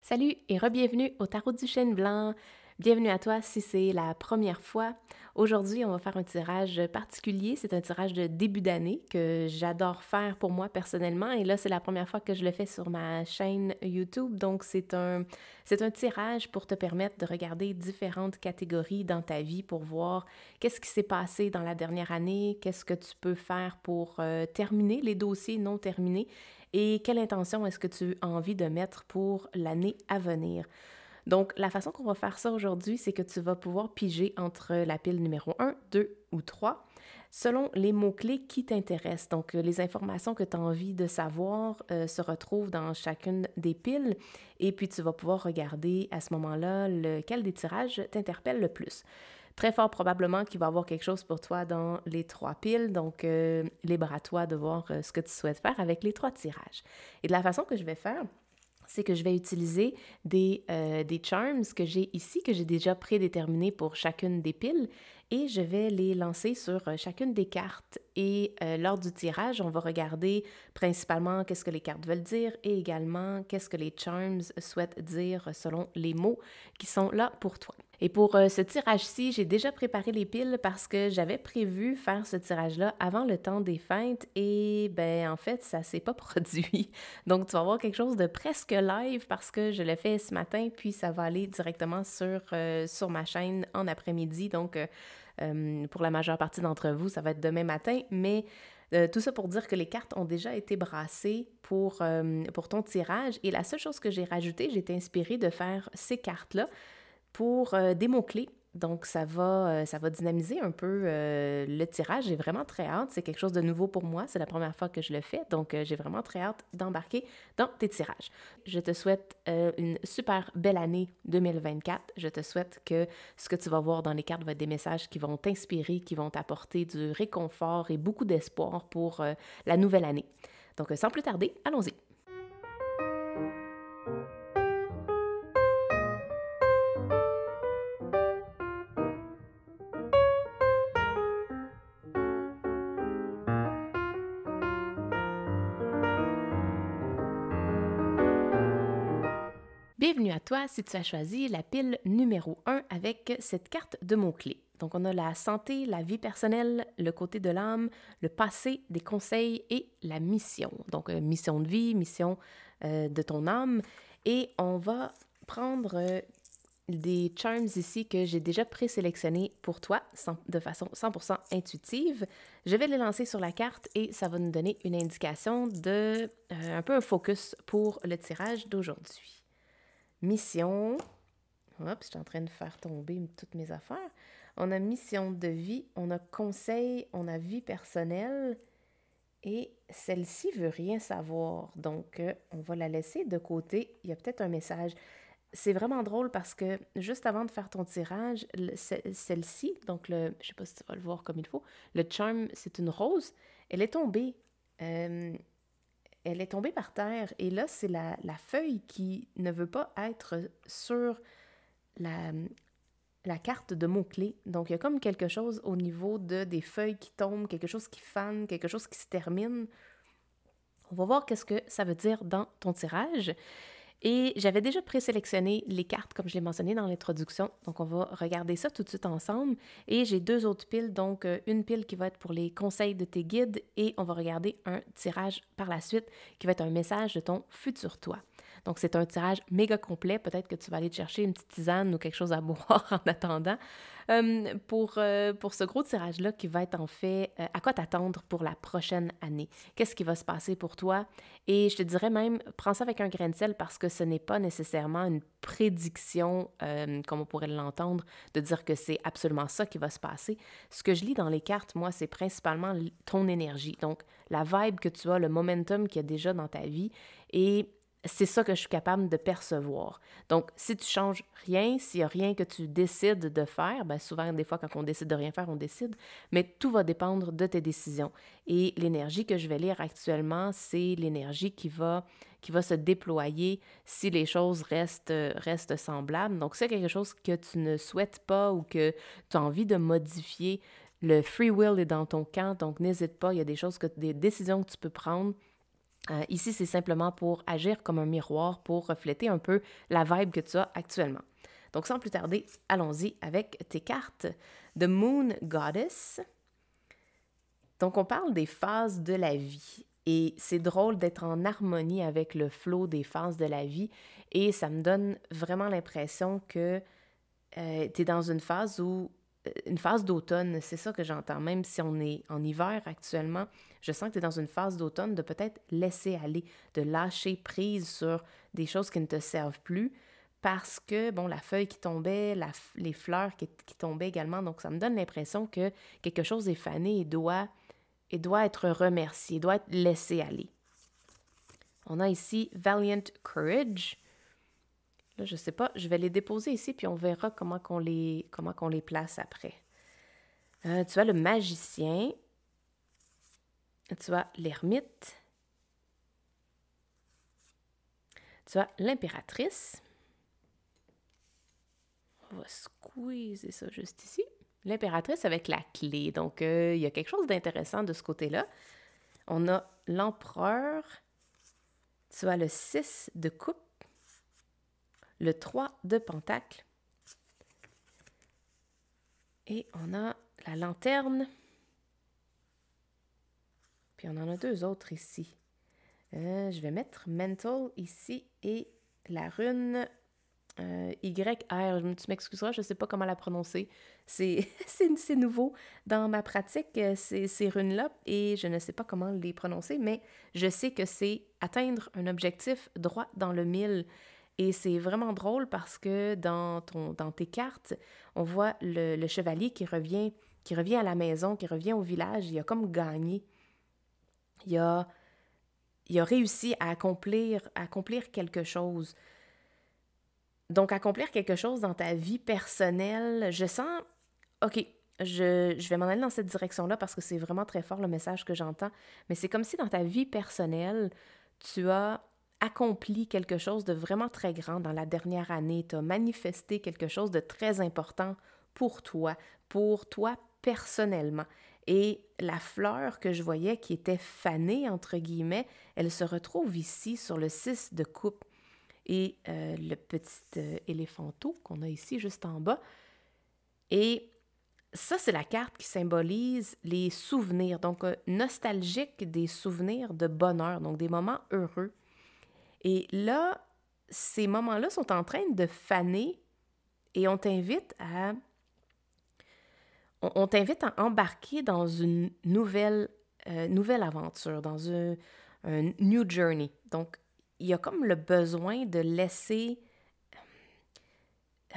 Salut et re-bienvenue au Tarot du Chêne Blanc. Bienvenue à toi si c'est la première fois. Aujourd'hui, on va faire un tirage particulier. C'est un tirage de début d'année que j'adore faire pour moi personnellement. Et là, c'est la première fois que je le fais sur ma chaîne YouTube. Donc, c'est un tirage pour te permettre de regarder différentes catégories dans ta vie pour voir qu'est-ce qui s'est passé dans la dernière année, qu'est-ce que tu peux faire pour terminer les dossiers non terminés et quelle intention est-ce que tu as envie de mettre pour l'année à venir. Donc, la façon qu'on va faire ça aujourd'hui, c'est que tu vas pouvoir piger entre la pile numéro 1, 2 ou 3 selon les mots-clés qui t'intéressent. Donc, les informations que tu as envie de savoir se retrouvent dans chacune des piles et puis tu vas pouvoir regarder à ce moment-là lequel des tirages t'interpelle le plus. Très fort probablement qu'il va y avoir quelque chose pour toi dans les 3 piles, donc libre à toi de voir ce que tu souhaites faire avec les 3 tirages. Et de la façon que je vais faire, c'est que je vais utiliser des charms que j'ai ici, que j'ai déjà prédéterminés pour chacune des piles, et je vais les lancer sur chacune des cartes. Et lors du tirage, on va regarder principalement qu'est-ce que les cartes veulent dire et également qu'est-ce que les charms souhaitent dire selon les mots qui sont là pour toi. Et pour ce tirage-ci, j'ai déjà préparé les piles parce que j'avais prévu faire ce tirage-là avant le temps des fêtes et ben en fait, ça s'est pas produit. Donc tu vas avoir quelque chose de presque live parce que je l'ai fait ce matin puis ça va aller directement sur ma chaîne en après-midi. Donc pour la majeure partie d'entre vous, ça va être demain matin, mais tout ça pour dire que les cartes ont déjà été brassées pour ton tirage et la seule chose que j'ai rajoutée, j'ai été inspirée de faire ces cartes-là pour des mots-clés. Donc, ça va dynamiser un peu le tirage. J'ai vraiment très hâte. C'est quelque chose de nouveau pour moi. C'est la première fois que je le fais. Donc, j'ai vraiment très hâte d'embarquer dans tes tirages. Je te souhaite une super belle année 2024. Je te souhaite que ce que tu vas voir dans les cartes va être des messages qui vont t'inspirer, qui vont t'apporter du réconfort et beaucoup d'espoir pour la nouvelle année. Donc, sans plus tarder, allons-y. Bienvenue à toi si tu as choisi la pile numéro 1 avec cette carte de mots-clés. Donc, on a la santé, la vie personnelle, le côté de l'âme, le passé, des conseils et la mission. Donc, mission de vie, mission de ton âme. Et on va prendre des charms ici que j'ai déjà présélectionnés pour toi de façon 100% intuitive. Je vais les lancer sur la carte et ça va nous donner une indication de un peu un focus pour le tirage d'aujourd'hui. Mission. Hop, je suis en train de faire tomber toutes mes affaires. On a mission de vie, on a conseil, on a vie personnelle et celle-ci veut rien savoir. Donc, on va la laisser de côté. Il y a peut-être un message. C'est vraiment drôle parce que juste avant de faire ton tirage, celle-ci, donc je ne sais pas si tu vas le voir comme il faut, le charm, c'est une rose. Elle est tombée. Elle est tombée par terre et là, c'est la feuille qui ne veut pas être sur la, la carte de mots-clés. Donc, il y a comme quelque chose au niveau des feuilles qui tombent, quelque chose qui fane, quelque chose qui se termine. On va voir qu'est-ce que ça veut dire dans ton tirage. Et j'avais déjà présélectionné les cartes, comme je l'ai mentionné dans l'introduction. Donc, on va regarder ça tout de suite ensemble. Et j'ai 2 autres piles, donc une pile qui va être pour les conseils de tes guides et on va regarder un tirage par la suite qui va être un message de ton futur toi. Donc, c'est un tirage méga complet. Peut-être que tu vas aller te chercher une petite tisane ou quelque chose à boire en attendant pour ce gros tirage-là qui va être en fait à quoi t'attendre pour la prochaine année. Qu'est-ce qui va se passer pour toi? Et je te dirais même, prends ça avec un grain de sel parce que ce n'est pas nécessairement une prédiction, comme on pourrait l'entendre, de dire que c'est absolument ça qui va se passer. Ce que je lis dans les cartes, moi, c'est principalement ton énergie. Donc, la vibe que tu as, le momentum qu'il y a déjà dans ta vie et c'est ça que je suis capable de percevoir. Donc, si tu changes rien, s'il n'y a rien que tu décides de faire, bien souvent, des fois, quand on décide de rien faire, on décide, mais tout va dépendre de tes décisions. Et l'énergie que je vais lire actuellement, c'est l'énergie qui va se déployer si les choses restent semblables. Donc, c'est quelque chose que tu ne souhaites pas ou que tu as envie de modifier. Le free will est dans ton camp, donc n'hésite pas, il y a des décisions que tu peux prendre Ici, c'est simplement pour agir comme un miroir, pour refléter un peu la vibe que tu as actuellement. Donc, sans plus tarder, allons-y avec tes cartes. The Moon Goddess. Donc, on parle des phases de la vie. Et c'est drôle d'être en harmonie avec le flow des phases de la vie. Et ça me donne vraiment l'impression que tu es dans une phase d'automne, c'est ça que j'entends. Même si on est en hiver actuellement, je sens que tu es dans une phase d'automne de peut-être laisser aller, de lâcher prise sur des choses qui ne te servent plus parce que, bon, la feuille qui tombait, les fleurs qui tombaient également, donc ça me donne l'impression que quelque chose est fané et doit être remercié, doit être laissé aller. On a ici Valiant Courage. Là, je sais pas, je vais les déposer ici, puis on verra comment qu'on les place après. Tu as le magicien, tu as l'ermite, tu as l'impératrice. On va squeezer ça juste ici. L'impératrice avec la clé. Donc, il y a quelque chose d'intéressant de ce côté-là. On a l'empereur, tu as le 6 de coupe, le 3 de pentacle, et on a la lanterne, puis on en a deux autres ici. Je vais mettre mental ici et la rune YR. Tu m'excuseras, je ne sais pas comment la prononcer. C'est nouveau dans ma pratique, ces runes-là, et je ne sais pas comment les prononcer, mais je sais que c'est atteindre un objectif droit dans le mille. Et c'est vraiment drôle parce que dans tes cartes, on voit le chevalier qui revient à la maison, qui revient au village. Il a comme gagné. Il a réussi à accomplir quelque chose. Donc, accomplir quelque chose dans ta vie personnelle, je sens, OK, je vais m'en aller dans cette direction-là parce que c'est vraiment très fort le message que j'entends, mais c'est comme si dans ta vie personnelle, tu as accompli quelque chose de vraiment très grand dans la dernière année, tu as manifesté quelque chose de très important pour toi personnellement. Et la fleur que je voyais qui était fanée, entre guillemets, elle se retrouve ici sur le 6 de coupe. Et le petit éléphanteau qu'on a ici juste en bas. Et ça, c'est la carte qui symbolise les souvenirs, donc nostalgique des souvenirs de bonheur, donc des moments heureux. Et là, ces moments-là sont en train de faner et on t'invite à embarquer dans une nouvelle aventure, dans un new journey. Donc, il y a comme le besoin de laisser...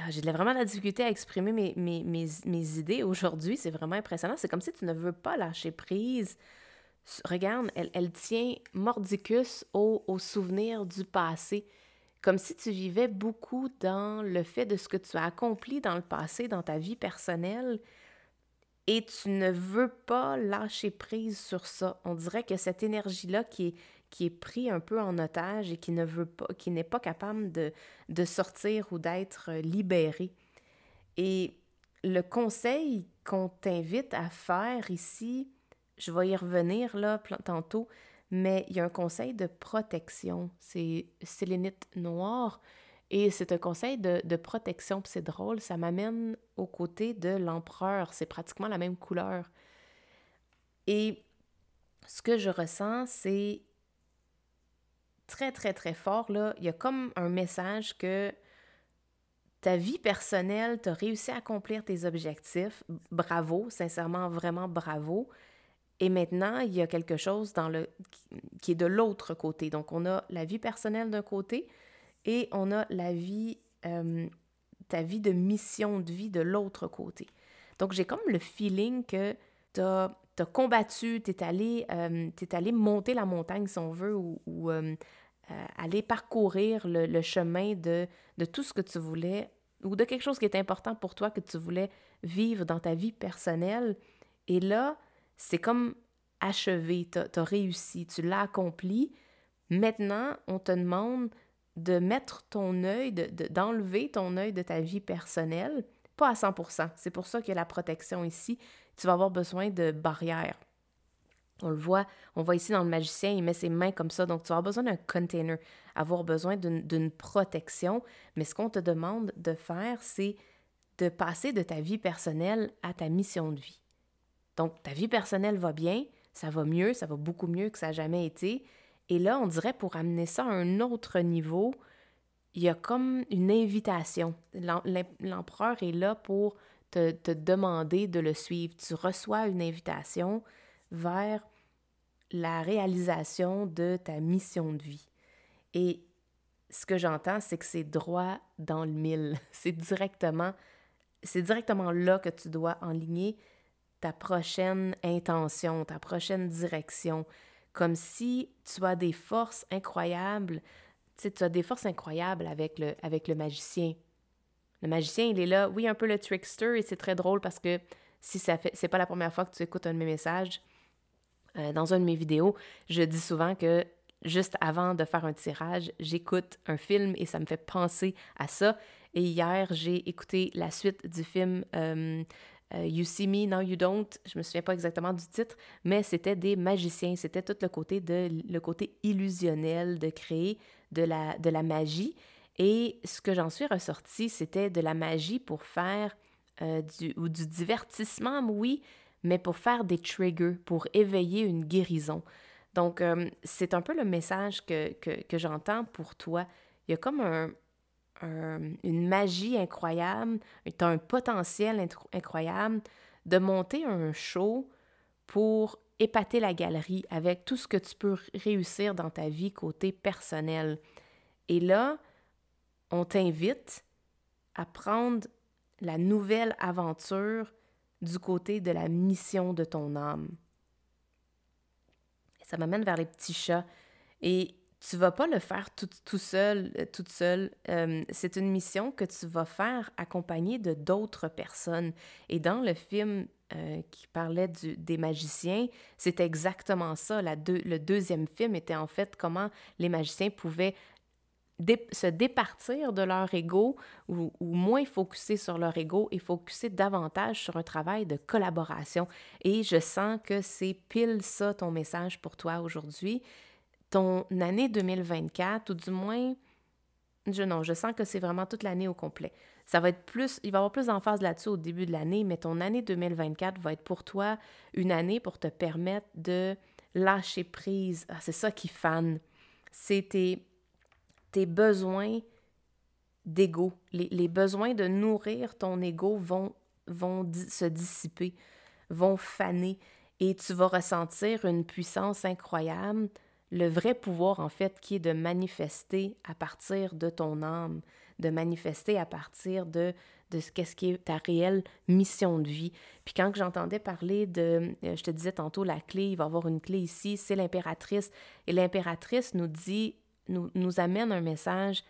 J'ai vraiment la difficulté à exprimer mes idées aujourd'hui. C'est vraiment impressionnant. C'est comme si tu ne veux pas lâcher prise. Regarde, elle tient mordicus au souvenir du passé. Comme si tu vivais beaucoup dans le fait de ce que tu as accompli dans le passé, dans ta vie personnelle, et tu ne veux pas lâcher prise sur ça. On dirait que cette énergie-là qui est prise un peu en otage et qui n'est pas capable de sortir ou d'être libérée. Et le conseil qu'on t'invite à faire ici, je vais y revenir là tantôt, mais il y a un conseil de protection. C'est sélénite noire. Et c'est un conseil de protection, puis c'est drôle, ça m'amène aux côtés de l'empereur. C'est pratiquement la même couleur. Et ce que je ressens, c'est très, très, très fort, là. Il y a comme un message que ta vie personnelle, tu as réussi à accomplir tes objectifs. Bravo, sincèrement, vraiment bravo. Et maintenant, il y a quelque chose qui est de l'autre côté. Donc, on a la vie personnelle d'un côté, et on a ta vie de mission de vie de l'autre côté. Donc, j'ai comme le feeling que tu as combattu, tu es allé monter la montagne, si on veut, ou aller parcourir le chemin de tout ce que tu voulais, ou de quelque chose qui est important pour toi, que tu voulais vivre dans ta vie personnelle. Et là, c'est comme achevé, tu as réussi, tu l'as accompli. Maintenant, on te demande de mettre ton œil, d'enlever ton œil de ta vie personnelle, pas à 100%. C'est pour ça qu'il y a la protection ici. Tu vas avoir besoin de barrières. On le voit, on voit ici dans le magicien, il met ses mains comme ça. Donc, tu vas avoir besoin d'un container, avoir besoin d'une protection. Mais ce qu'on te demande de faire, c'est de passer de ta vie personnelle à ta mission de vie. Donc, ta vie personnelle va bien, ça va mieux, ça va beaucoup mieux que ça n'a jamais été. Et là, on dirait pour amener ça à un autre niveau, il y a comme une invitation. L'empereur est là pour te demander de le suivre. Tu reçois une invitation vers la réalisation de ta mission de vie. Et ce que j'entends, c'est que c'est droit dans le mille. C'est directement là que tu dois enligner ta prochaine intention, ta prochaine direction. Comme si tu as des forces incroyables. Tu sais, tu as des forces incroyables avec le magicien. Le magicien, il est là, oui, un peu le trickster, et c'est très drôle parce que si c'est pas la première fois que tu écoutes un de mes messages, dans une de mes vidéos, je dis souvent que juste avant de faire un tirage, j'écoute un film et ça me fait penser à ça. Et hier, j'ai écouté la suite du film You See Me, Now You Don't. Je me souviens pas exactement du titre, mais c'était des magiciens. C'était tout le côté illusionnel de créer de la magie. Et ce que j'en suis ressortie, c'était de la magie pour faire du divertissement, oui, mais pour faire des triggers, pour éveiller une guérison. Donc, c'est un peu le message que j'entends pour toi. Il y a comme une magie incroyable, tu as un potentiel incroyable de monter un show pour épater la galerie avec tout ce que tu peux réussir dans ta vie côté personnel. Et là, on t'invite à prendre la nouvelle aventure du côté de la mission de ton âme. Ça m'amène vers les petits chats. Et tu vas pas le faire tout seul, toute seule. C'est une mission que tu vas faire accompagnée de d'autres personnes. Et dans le film qui parlait des magiciens, c'est exactement ça. Le deuxième film était en fait comment les magiciens pouvaient se départir de leur ego ou moins focuser sur leur ego et focuser davantage sur un travail de collaboration. Et je sens que c'est pile ça ton message pour toi aujourd'hui. Ton année 2024, ou du moins, je sens que c'est vraiment toute l'année au complet. Ça va être plus, il va y avoir plus d'emphase là-dessus au début de l'année, mais ton année 2024 va être pour toi une année pour te permettre de lâcher prise. Ah, c'est ça qui fane. C'est tes besoins d'ego. Les besoins de nourrir ton ego vont se dissiper, vont faner et tu vas ressentir une puissance incroyable, le vrai pouvoir en fait qui est de manifester à partir de ton âme, de manifester à partir de qu'est-ce qui est ta réelle mission de vie. Puis quand j'entendais parler je te disais tantôt la clé, il va y avoir une clé ici, c'est l'impératrice. Et l'impératrice nous amène un message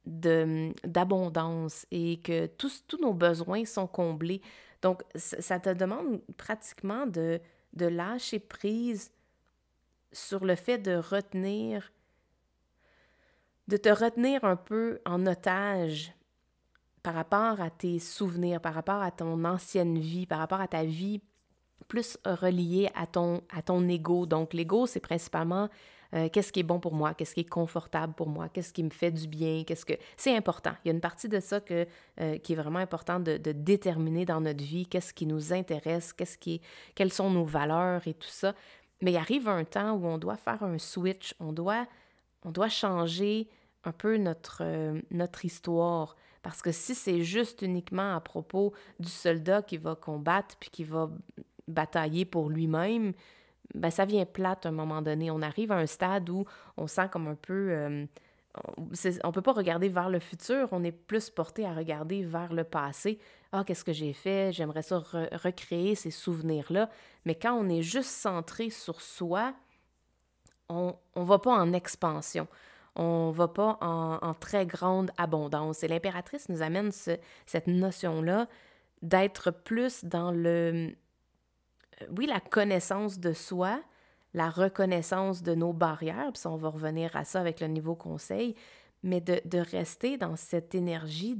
d'abondance et que tous nos besoins sont comblés. Donc, ça te demande pratiquement de lâcher prise sur le fait de te retenir un peu en otage par rapport à tes souvenirs, par rapport à ton ancienne vie, par rapport à ta vie plus reliée à ton ego. Donc, l'ego, c'est principalement qu'est-ce qui est bon pour moi, qu'est-ce qui est confortable pour moi, qu'est-ce qui me fait du bien, c'est important. Il y a une partie de ça qui est vraiment important de déterminer dans notre vie, qu'est-ce qui nous intéresse, quelles sont nos valeurs et tout ça. Mais il arrive un temps où on doit faire un switch, on doit changer un peu notre histoire. Parce que si c'est juste uniquement à propos du soldat qui va combattre puis qui va batailler pour lui-même, ben ça vient plate à un moment donné. On arrive à un stade où on sent comme un peu... on peut pas regarder vers le futur, on est plus porté à regarder vers le passé. Ah, qu'est-ce que j'ai fait? J'aimerais ça recréer ces souvenirs-là. Mais quand on est juste centré sur soi, on va pas en expansion. On va pas en très grande abondance. Et l'impératrice nous amène cette notion-là d'être plus dans la connaissance de soi, la reconnaissance de nos barrières, puis ça, on va revenir à ça avec le niveau conseil, mais de rester dans cette énergie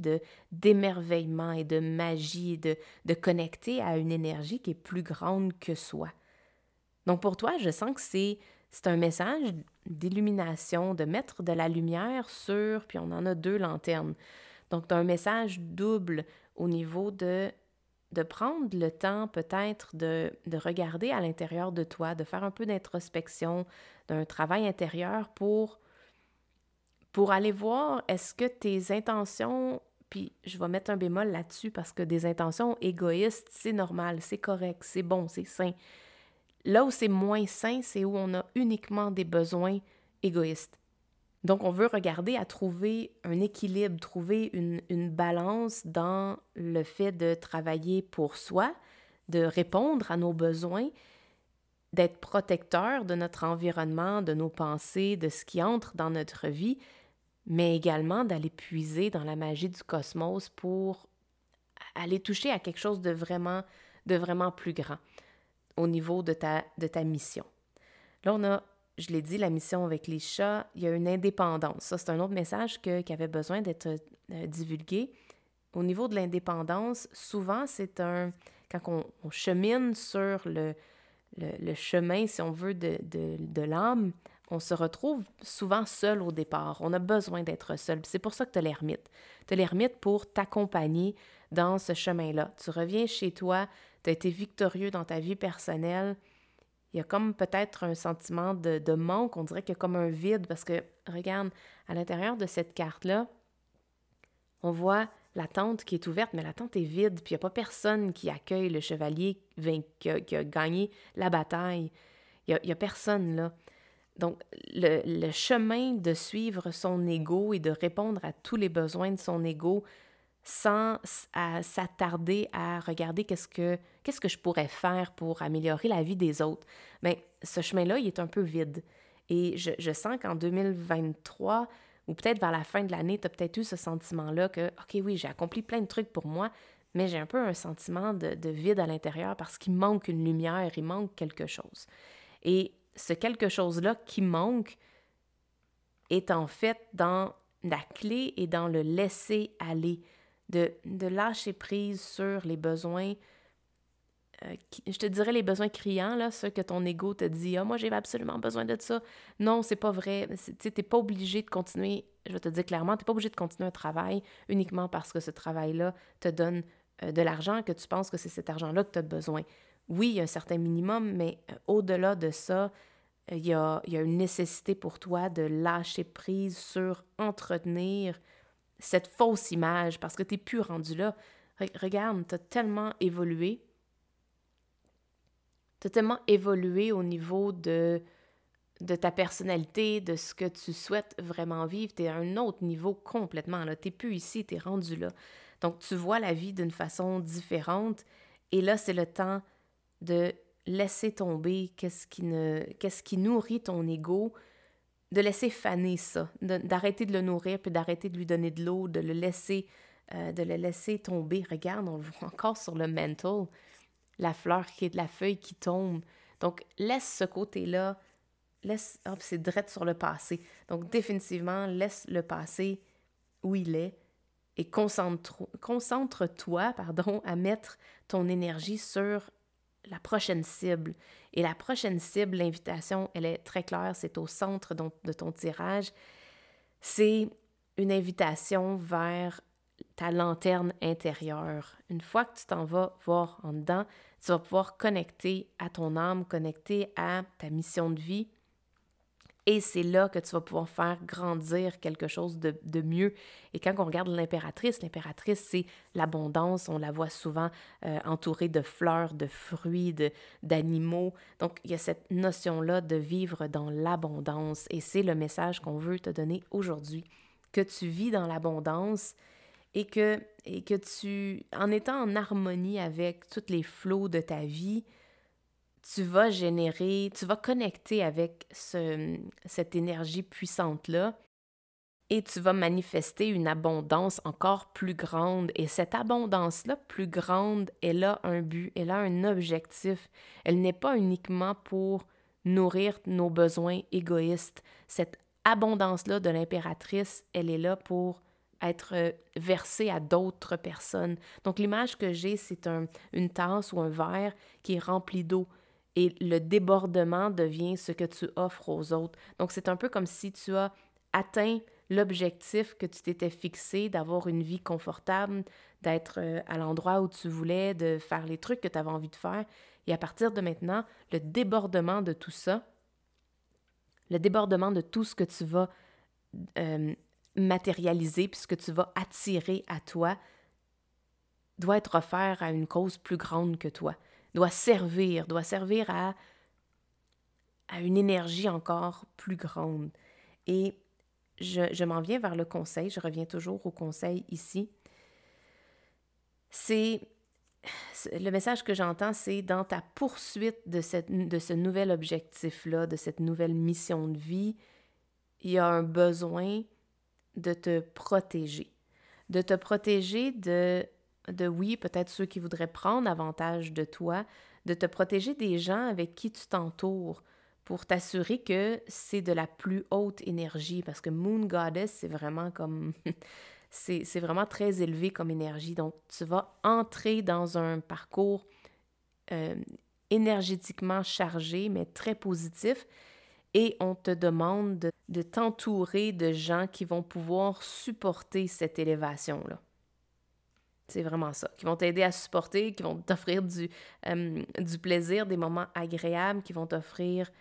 d'émerveillement et de magie, de connecter à une énergie qui est plus grande que soi. Donc pour toi, je sens que c'est un message d'illumination, de mettre de la lumière sur, puis on en a deux lanternes. Donc tu as un message double au niveau de prendre le temps peut-être de regarder à l'intérieur de toi, de faire un peu d'introspection, d'un travail intérieur pour aller voir est-ce que tes intentions, puis je vais mettre un bémol là-dessus parce que des intentions égoïstes, c'est normal, c'est correct, c'est bon, c'est sain. Là où c'est moins sain, c'est où on a uniquement des besoins égoïstes. Donc, on veut regarder à trouver un équilibre, trouver une balance dans le fait de travailler pour soi, de répondre à nos besoins, d'être protecteur de notre environnement, de nos pensées, de ce qui entre dans notre vie, mais également d'aller puiser dans la magie du cosmos pour aller toucher à quelque chose de vraiment plus grand au niveau de ta mission. Là, on a, je l'ai dit, la mission avec les chats, il y a une indépendance. Ça, c'est un autre message qui avait besoin d'être divulgué. Au niveau de l'indépendance, souvent, quand on chemine sur le chemin, si on veut, de l'âme, on se retrouve souvent seul au départ. On a besoin d'être seul. C'est pour ça que tu as l'ermite. Tu as l'ermite pour t'accompagner dans ce chemin-là. Tu reviens chez toi, tu as été victorieux dans ta vie personnelle. Il y a comme peut-être un sentiment de manque. On dirait qu'il y a comme un vide parce que, regarde, à l'intérieur de cette carte-là, on voit la tente qui est ouverte, mais la tente est vide, puis il n'y a pas personne qui accueille le chevalier qui a gagné la bataille. Il y a personne là. Donc, le chemin de suivre son ego et de répondre à tous les besoins de son ego sans s'attarder à regarder qu'est-ce que je pourrais faire pour améliorer la vie des autres. Bien, ce chemin-là, il est un peu vide. Et je sens qu'en 2023, ou peut-être vers la fin de l'année, tu as peut-être eu ce sentiment-là que, OK, oui, j'ai accompli plein de trucs pour moi, mais j'ai un peu un sentiment de vide à l'intérieur parce qu'il manque une lumière, il manque quelque chose. Et ce quelque chose-là qui manque est en fait dans la clé et dans le laisser aller, de lâcher prise sur les besoins, je te dirais les besoins criants, là, ceux que ton ego te dit « Ah, moi, j'ai absolument besoin de ça. » Non, c'est pas vrai. Tu sais, t'es pas obligé de continuer, je vais te dire clairement, t'es pas obligé de continuer un travail uniquement parce que ce travail-là te donne de l'argent, que tu penses que c'est cet argent-là que tu as besoin. Oui, il y a un certain minimum, mais au-delà de ça, il y a une nécessité pour toi de lâcher prise sur entretenir cette fausse image parce que tu n'es plus rendu là. Regarde, tu as tellement évolué. Tu as tellement évolué au niveau de ta personnalité, de ce que tu souhaites vraiment vivre. Tu es à un autre niveau complètement. Tu n'es plus ici, tu es rendu là. Donc, tu vois la vie d'une façon différente. Et là, c'est le temps de laisser tomber qu'est-ce qui nourrit ton ego, de laisser faner ça, d'arrêter de le nourrir, puis d'arrêter de lui donner de l'eau, de le laisser tomber. Regarde, on le voit encore sur le mantle, la fleur qui est de la feuille qui tombe. Donc, laisse ce côté-là, c'est direct sur le passé. Donc, définitivement, laisse le passé où il est et concentre-toi, à mettre ton énergie sur la prochaine cible. Et la prochaine cible, l'invitation, elle est très claire, c'est au centre de ton tirage. C'est une invitation vers ta lanterne intérieure. Une fois que tu t'en vas voir en dedans, tu vas pouvoir connecter à ton âme, connecter à ta mission de vie. Et c'est là que tu vas pouvoir faire grandir quelque chose de mieux. Et quand on regarde l'impératrice, c'est l'abondance. On la voit souvent entourée de fleurs, de fruits, d'animaux. Donc, il y a cette notion-là de vivre dans l'abondance. Et c'est le message qu'on veut te donner aujourd'hui. Que tu vis dans l'abondance et que tu, en étant en harmonie avec tous les flots de ta vie, tu vas connecter avec cette énergie puissante-là et tu vas manifester une abondance encore plus grande. Et cette abondance-là plus grande, elle a un but, elle a un objectif. Elle n'est pas uniquement pour nourrir nos besoins égoïstes. Cette abondance-là de l'impératrice, elle est là pour être versée à d'autres personnes. Donc l'image que j'ai, c'est une tasse ou un verre qui est rempli d'eau. et le débordement devient ce que tu offres aux autres. Donc, c'est un peu comme si tu as atteint l'objectif que tu t'étais fixé, d'avoir une vie confortable, d'être à l'endroit où tu voulais, de faire les trucs que tu avais envie de faire. Et à partir de maintenant, le débordement de tout ça, le débordement de tout ce que tu vas euh, matérialiser, puis ce que tu vas attirer à toi, doit être offert à une cause plus grande que toi, doit servir à une énergie encore plus grande. Et je m'en viens vers le conseil, je reviens toujours au conseil ici. Le message que j'entends, c'est dans ta poursuite de ce nouvel objectif-là, de cette nouvelle mission de vie, il y a un besoin de te protéger. De te protéger oui, peut-être ceux qui voudraient prendre avantage de toi, de te protéger des gens avec qui tu t'entoures pour t'assurer que c'est de la plus haute énergie, parce que Moon Goddess, c'est vraiment comme... c'est vraiment très élevé comme énergie. Donc, tu vas entrer dans un parcours euh, énergétiquement chargé, mais très positif, et on te demande de t'entourer de gens qui vont pouvoir supporter cette élévation-là. C'est vraiment ça. Qui vont t'aider à supporter, qui vont t'offrir du plaisir, des moments agréables, qui vont t'offrir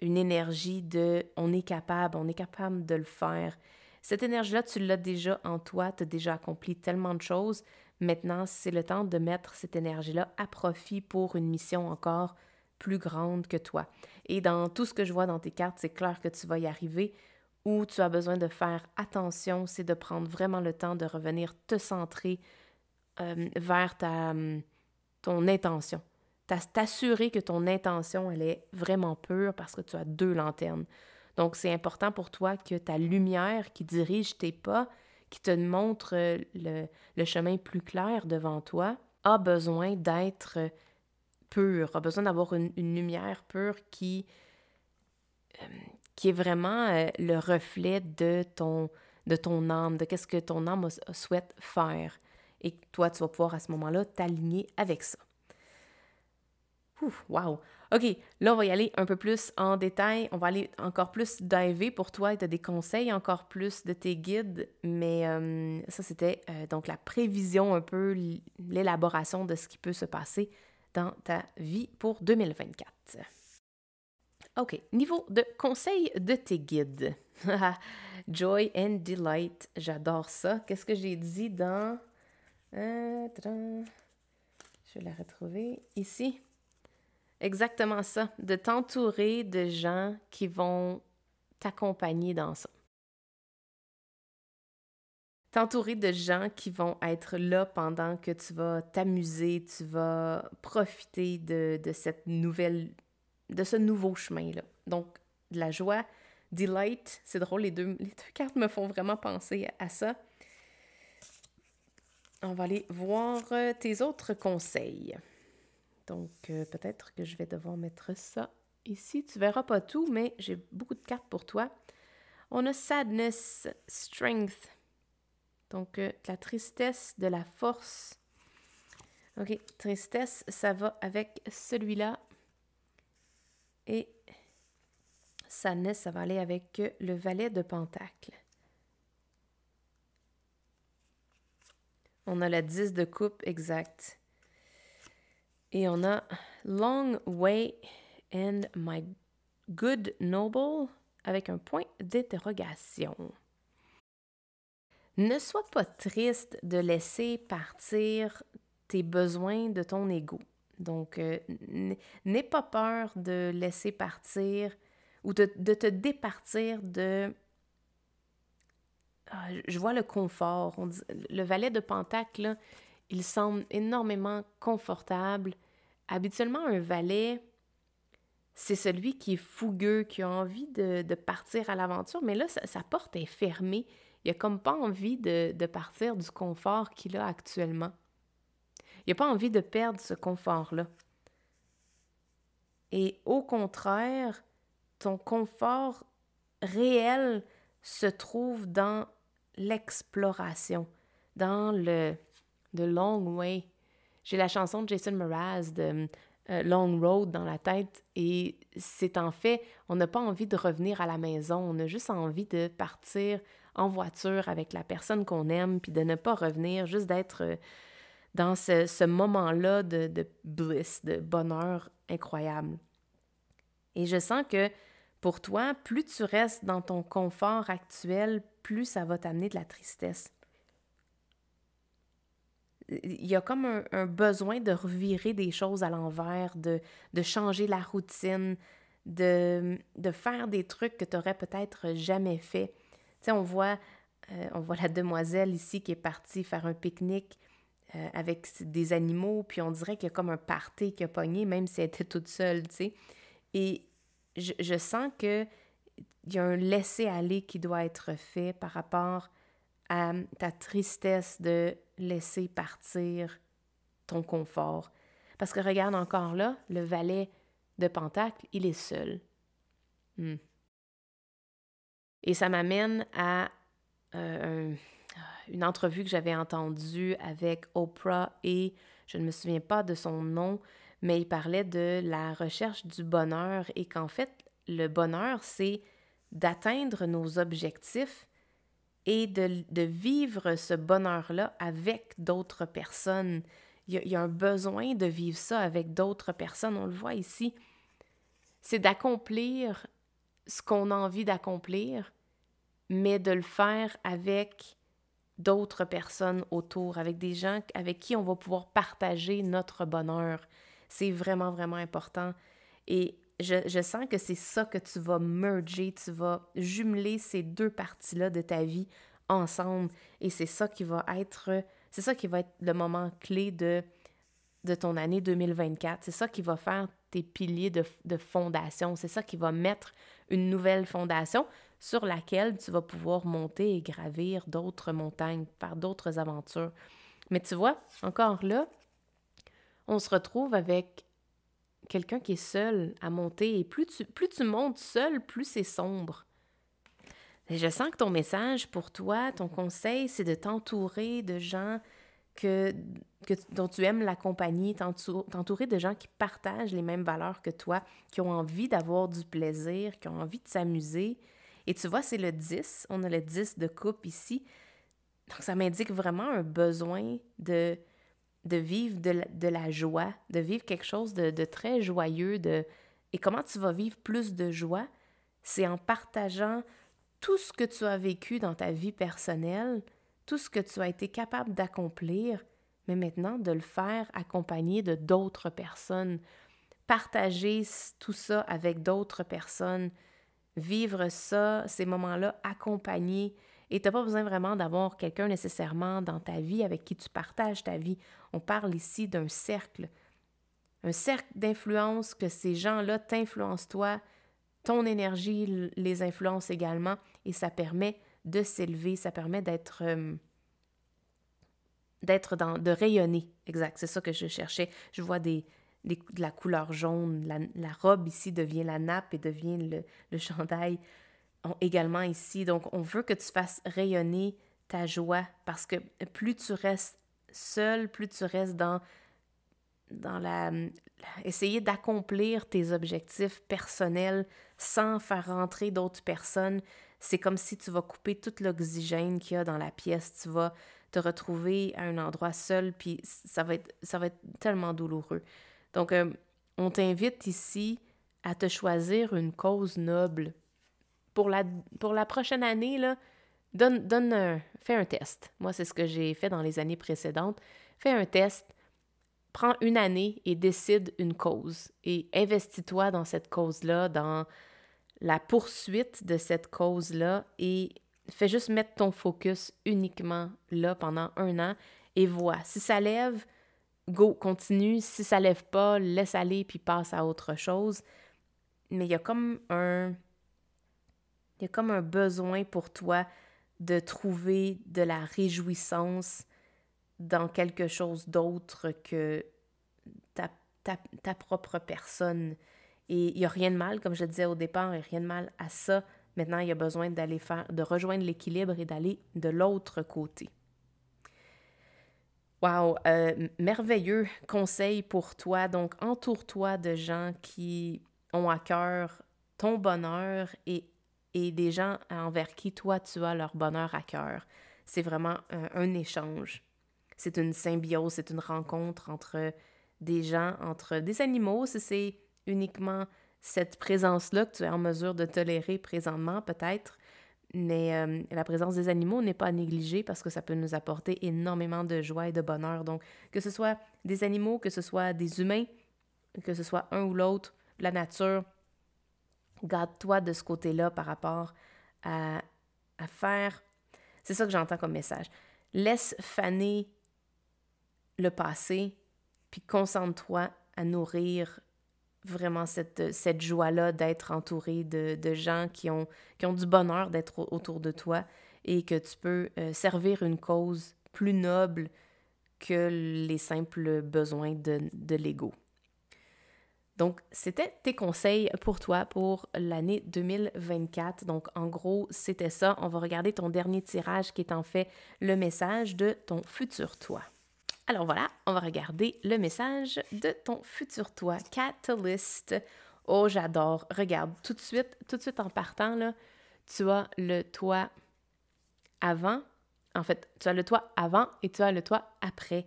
une énergie de on est capable de le faire. Cette énergie-là, tu l'as déjà en toi, tu as déjà accompli tellement de choses. Maintenant, c'est le temps de mettre cette énergie-là à profit pour une mission encore plus grande que toi. Et dans tout ce que je vois dans tes cartes, c'est clair que tu vas y arriver. Où tu as besoin de faire attention, c'est de prendre vraiment le temps de revenir te centrer vers ton intention. T'assurer que ton intention, elle est vraiment pure parce que tu as 2 lanternes. Donc, c'est important pour toi que ta lumière qui dirige tes pas, qui te montre le chemin plus clair devant toi, a besoin d'être pure, a besoin d'avoir une lumière pure qui est vraiment le reflet de ton âme, de qu'est-ce que ton âme souhaite faire. Et toi, tu vas pouvoir à ce moment-là t'aligner avec ça. Ouf, wow! OK, là, on va y aller un peu plus en détail. On va aller encore plus diver pour toi et tu as des conseils encore plus de tes guides. Mais ça, c'était donc la prévision un peu, l'élaboration de ce qui peut se passer dans ta vie pour 2024. OK, niveau de conseils de tes guides. Joy and Delight, j'adore ça. Qu'est-ce que j'ai dit dans... je vais la retrouver ici. Exactement ça, de t'entourer de gens qui vont t'accompagner dans ça. T'entourer de gens qui vont être là pendant que tu vas t'amuser, tu vas profiter de ce nouveau chemin-là. Donc, de la joie, delight, c'est drôle, les deux cartes me font vraiment penser à ça. On va aller voir tes autres conseils. Donc, peut-être que je vais devoir mettre ça ici. Tu verras pas tout, mais j'ai beaucoup de cartes pour toi. On a sadness, strength. Donc, la tristesse, de la force. OK, tristesse, ça va avec celui-là. Et sadness, ça va aller avec le valet de Pentacle. On a la 10 de coupe, exact. Et on a Long Way and My Good Noble avec un point d'interrogation. Ne sois pas triste de laisser partir tes besoins de ton ego. Donc, n'aie pas peur de laisser partir ou de te départir de... je vois le confort. Le valet de Pentacle, là, il semble énormément confortable. Habituellement, un valet, c'est celui qui est fougueux, qui a envie de partir à l'aventure, mais là, sa porte est fermée. Il n'a comme pas envie de partir du confort qu'il a actuellement. Il n'a pas envie de perdre ce confort-là. Et au contraire, ton confort réel se trouve dans l'exploration, dans le long way. J'ai la chanson de Jason Mraz de long road dans la tête et c'est en fait, on n'a pas envie de revenir à la maison, on a juste envie de partir en voiture avec la personne qu'on aime puis de ne pas revenir, juste d'être dans ce moment-là de bliss, de bonheur incroyable. Et je sens que pour toi, plus tu restes dans ton confort actuel, plus ça va t'amener de la tristesse. Il y a comme un besoin de revirer des choses à l'envers, de changer la routine, de faire des trucs que tu n'aurais peut-être jamais fait. Tu sais, on voit la demoiselle ici qui est partie faire un pique-nique avec des animaux, puis on dirait qu'il y a comme un party qui a pogné, même si elle était toute seule, tu sais. Et je sens qu'il y a un laisser-aller qui doit être fait par rapport à ta tristesse de laisser partir ton confort. Parce que regarde encore là, le valet de Pentacle, il est seul. Et ça m'amène à une entrevue que j'avais entendue avec Oprah et je ne me souviens pas de son nom, mais il parlait de la recherche du bonheur et qu'en fait, le bonheur, c'est d'atteindre nos objectifs et de vivre ce bonheur-là avec d'autres personnes. Il y a un besoin de vivre ça avec d'autres personnes, on le voit ici. C'est d'accomplir ce qu'on a envie d'accomplir, mais de le faire avec d'autres personnes autour, avec des gens avec qui on va pouvoir partager notre bonheur. C'est vraiment, vraiment important. Et je sens que c'est ça que tu vas merger, tu vas jumeler ces deux parties-là de ta vie ensemble. Et c'est ça qui va être le moment clé de ton année 2024. C'est ça qui va faire tes piliers de fondation. C'est ça qui va mettre une nouvelle fondation sur laquelle tu vas pouvoir monter et gravir d'autres montagnes, faire d'autres aventures. Mais tu vois, encore là, on se retrouve avec quelqu'un qui est seul à monter. Et plus tu montes seul, plus c'est sombre. Et je sens que ton message pour toi, ton conseil, c'est de t'entourer de gens dont tu aimes la compagnie, t'entourer de gens qui partagent les mêmes valeurs que toi, qui ont envie d'avoir du plaisir, qui ont envie de s'amuser. Et tu vois, c'est le 10. On a le 10 de coupe ici. Donc, ça m'indique vraiment un besoin de vivre de la joie, de vivre quelque chose de très joyeux. Et comment tu vas vivre plus de joie? C'est en partageant tout ce que tu as vécu dans ta vie personnelle, tout ce que tu as été capable d'accomplir, mais maintenant de le faire accompagné de d'autres personnes. Partager tout ça avec d'autres personnes, vivre ça, ces moments-là accompagnés. Et tu n'as pas besoin vraiment d'avoir quelqu'un nécessairement dans ta vie avec qui tu partages ta vie. On parle ici d'un cercle. Un cercle d'influence que ces gens-là t'influencent toi, ton énergie les influence également et ça permet de s'élever, ça permet de rayonner. Exact, c'est ça que je cherchais. Je vois de la couleur jaune. La robe ici devient la nappe et devient le chandail également ici. Donc, on veut que tu fasses rayonner ta joie parce que plus tu restes seul, plus tu restes dans essayer d'accomplir tes objectifs personnels sans faire rentrer d'autres personnes, c'est comme si tu vas couper tout l'oxygène qu'il y a dans la pièce. Tu vas te retrouver à un endroit seul, puis ça va être tellement douloureux. Donc, on t'invite ici à te choisir une cause noble. Pour la prochaine année, là, fais un test. Moi, c'est ce que j'ai fait dans les années précédentes. Fais un test. Prends une année et décide une cause et investis-toi dans cette cause-là, dans la poursuite de cette cause-là et fais juste mettre ton focus uniquement là pendant un an et vois. Si ça lève, go, continue. Si ça lève pas, laisse aller puis passe à autre chose. Mais il y a comme un besoin pour toi de trouver de la réjouissance dans quelque chose d'autre que ta propre personne. Et il n'y a rien de mal, comme je disais au départ, il n'y a rien de mal à ça. Maintenant, il y a besoin de rejoindre l'équilibre et d'aller de l'autre côté. Wow! Merveilleux conseil pour toi. Donc, entoure-toi de gens qui ont à cœur ton bonheur et des gens envers qui toi, tu as leur bonheur à cœur. C'est vraiment un échange. C'est une symbiose, c'est une rencontre entre des gens, entre des animaux, si c'est uniquement cette présence-là que tu es en mesure de tolérer présentement, peut-être. Mais la présence des animaux n'est pas à négliger parce que ça peut nous apporter énormément de joie et de bonheur. Donc, que ce soit des animaux, que ce soit des humains, que ce soit un ou l'autre, la nature, garde-toi de ce côté-là par rapport à, à faire. C'est ça que j'entends comme message. Laisse faner le passé, puis concentre-toi à nourrir vraiment cette joie-là d'être entouré de gens qui ont du bonheur d'être autour de toi et que tu peux servir une cause plus noble que les simples besoins de l'ego. Donc, c'était tes conseils pour toi pour l'année 2024. Donc, en gros, c'était ça. On va regarder ton dernier tirage qui est en fait le message de ton futur toi. Alors voilà, on va regarder le message de ton futur toi, Catalyst. Oh, j'adore. Regarde, tout de suite en partant, là, tu as le toi avant. En fait, tu as le toi avant et tu as le toi après.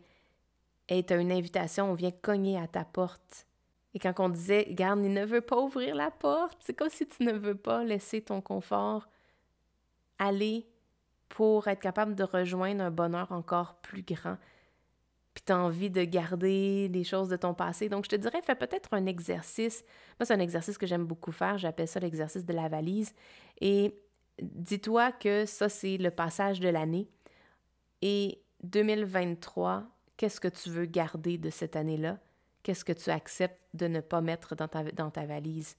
Et tu as une invitation, on vient cogner à ta porte. Et quand on disait, regarde, il ne veut pas ouvrir la porte, c'est comme si tu ne veux pas laisser ton confort aller pour être capable de rejoindre un bonheur encore plus grand. Puis tu as envie de garder des choses de ton passé. Donc, je te dirais, fais peut-être un exercice. Moi, c'est un exercice que j'aime beaucoup faire. J'appelle ça l'exercice de la valise. Et dis-toi que ça, c'est le passage de l'année. Et 2023, qu'est-ce que tu veux garder de cette année-là? Qu'est-ce que tu acceptes de ne pas mettre dans ta valise?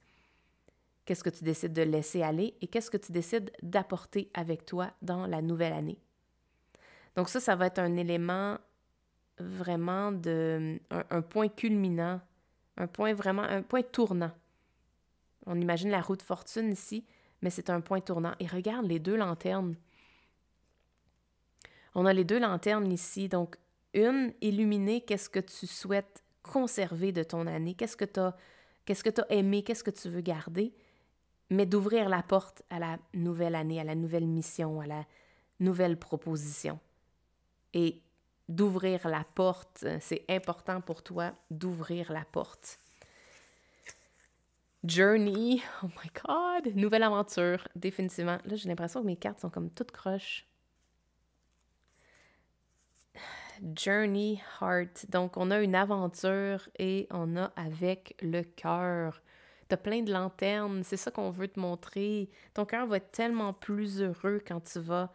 Qu'est-ce que tu décides de laisser aller? Et qu'est-ce que tu décides d'apporter avec toi dans la nouvelle année? Donc ça va être un élément vraiment un point culminant, un point tournant. On imagine la roue de fortune ici, mais c'est un point tournant. Et regarde les deux lanternes. On a les deux lanternes ici, donc une illuminée, qu'est-ce que tu souhaites conserver de ton année, qu'est-ce que tu as aimé, qu'est-ce que tu veux garder, mais d'ouvrir la porte à la nouvelle année, à la nouvelle mission, à la nouvelle proposition. Et d'ouvrir la porte, c'est important pour toi d'ouvrir la porte. Journey, oh my God, nouvelle aventure, définitivement. Là, j'ai l'impression que mes cartes sont comme toutes croches. Journey, Heart. Donc, on a une aventure et on a avec le cœur. T'as plein de lanternes, c'est ça qu'on veut te montrer. Ton cœur va être tellement plus heureux quand tu vas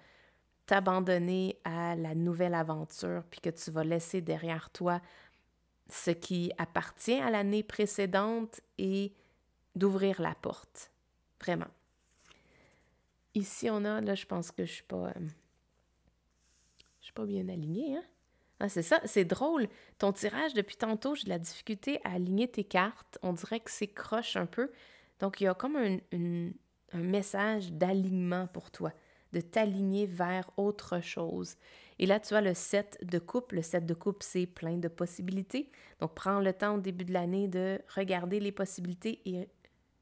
t'abandonner à la nouvelle aventure puis que tu vas laisser derrière toi ce qui appartient à l'année précédente et d'ouvrir la porte. Vraiment. Ici, on a, là, je pense que je suis pas bien alignée, hein? Ah, c'est ça, c'est drôle. Ton tirage, depuis tantôt, j'ai de la difficulté à aligner tes cartes. On dirait que c'est croche un peu. Donc, il y a comme un message d'alignement pour toi, de t'aligner vers autre chose. Et là, tu as le 7 de coupe. Le 7 de coupe, c'est plein de possibilités. Donc, prends le temps au début de l'année de regarder les possibilités. Et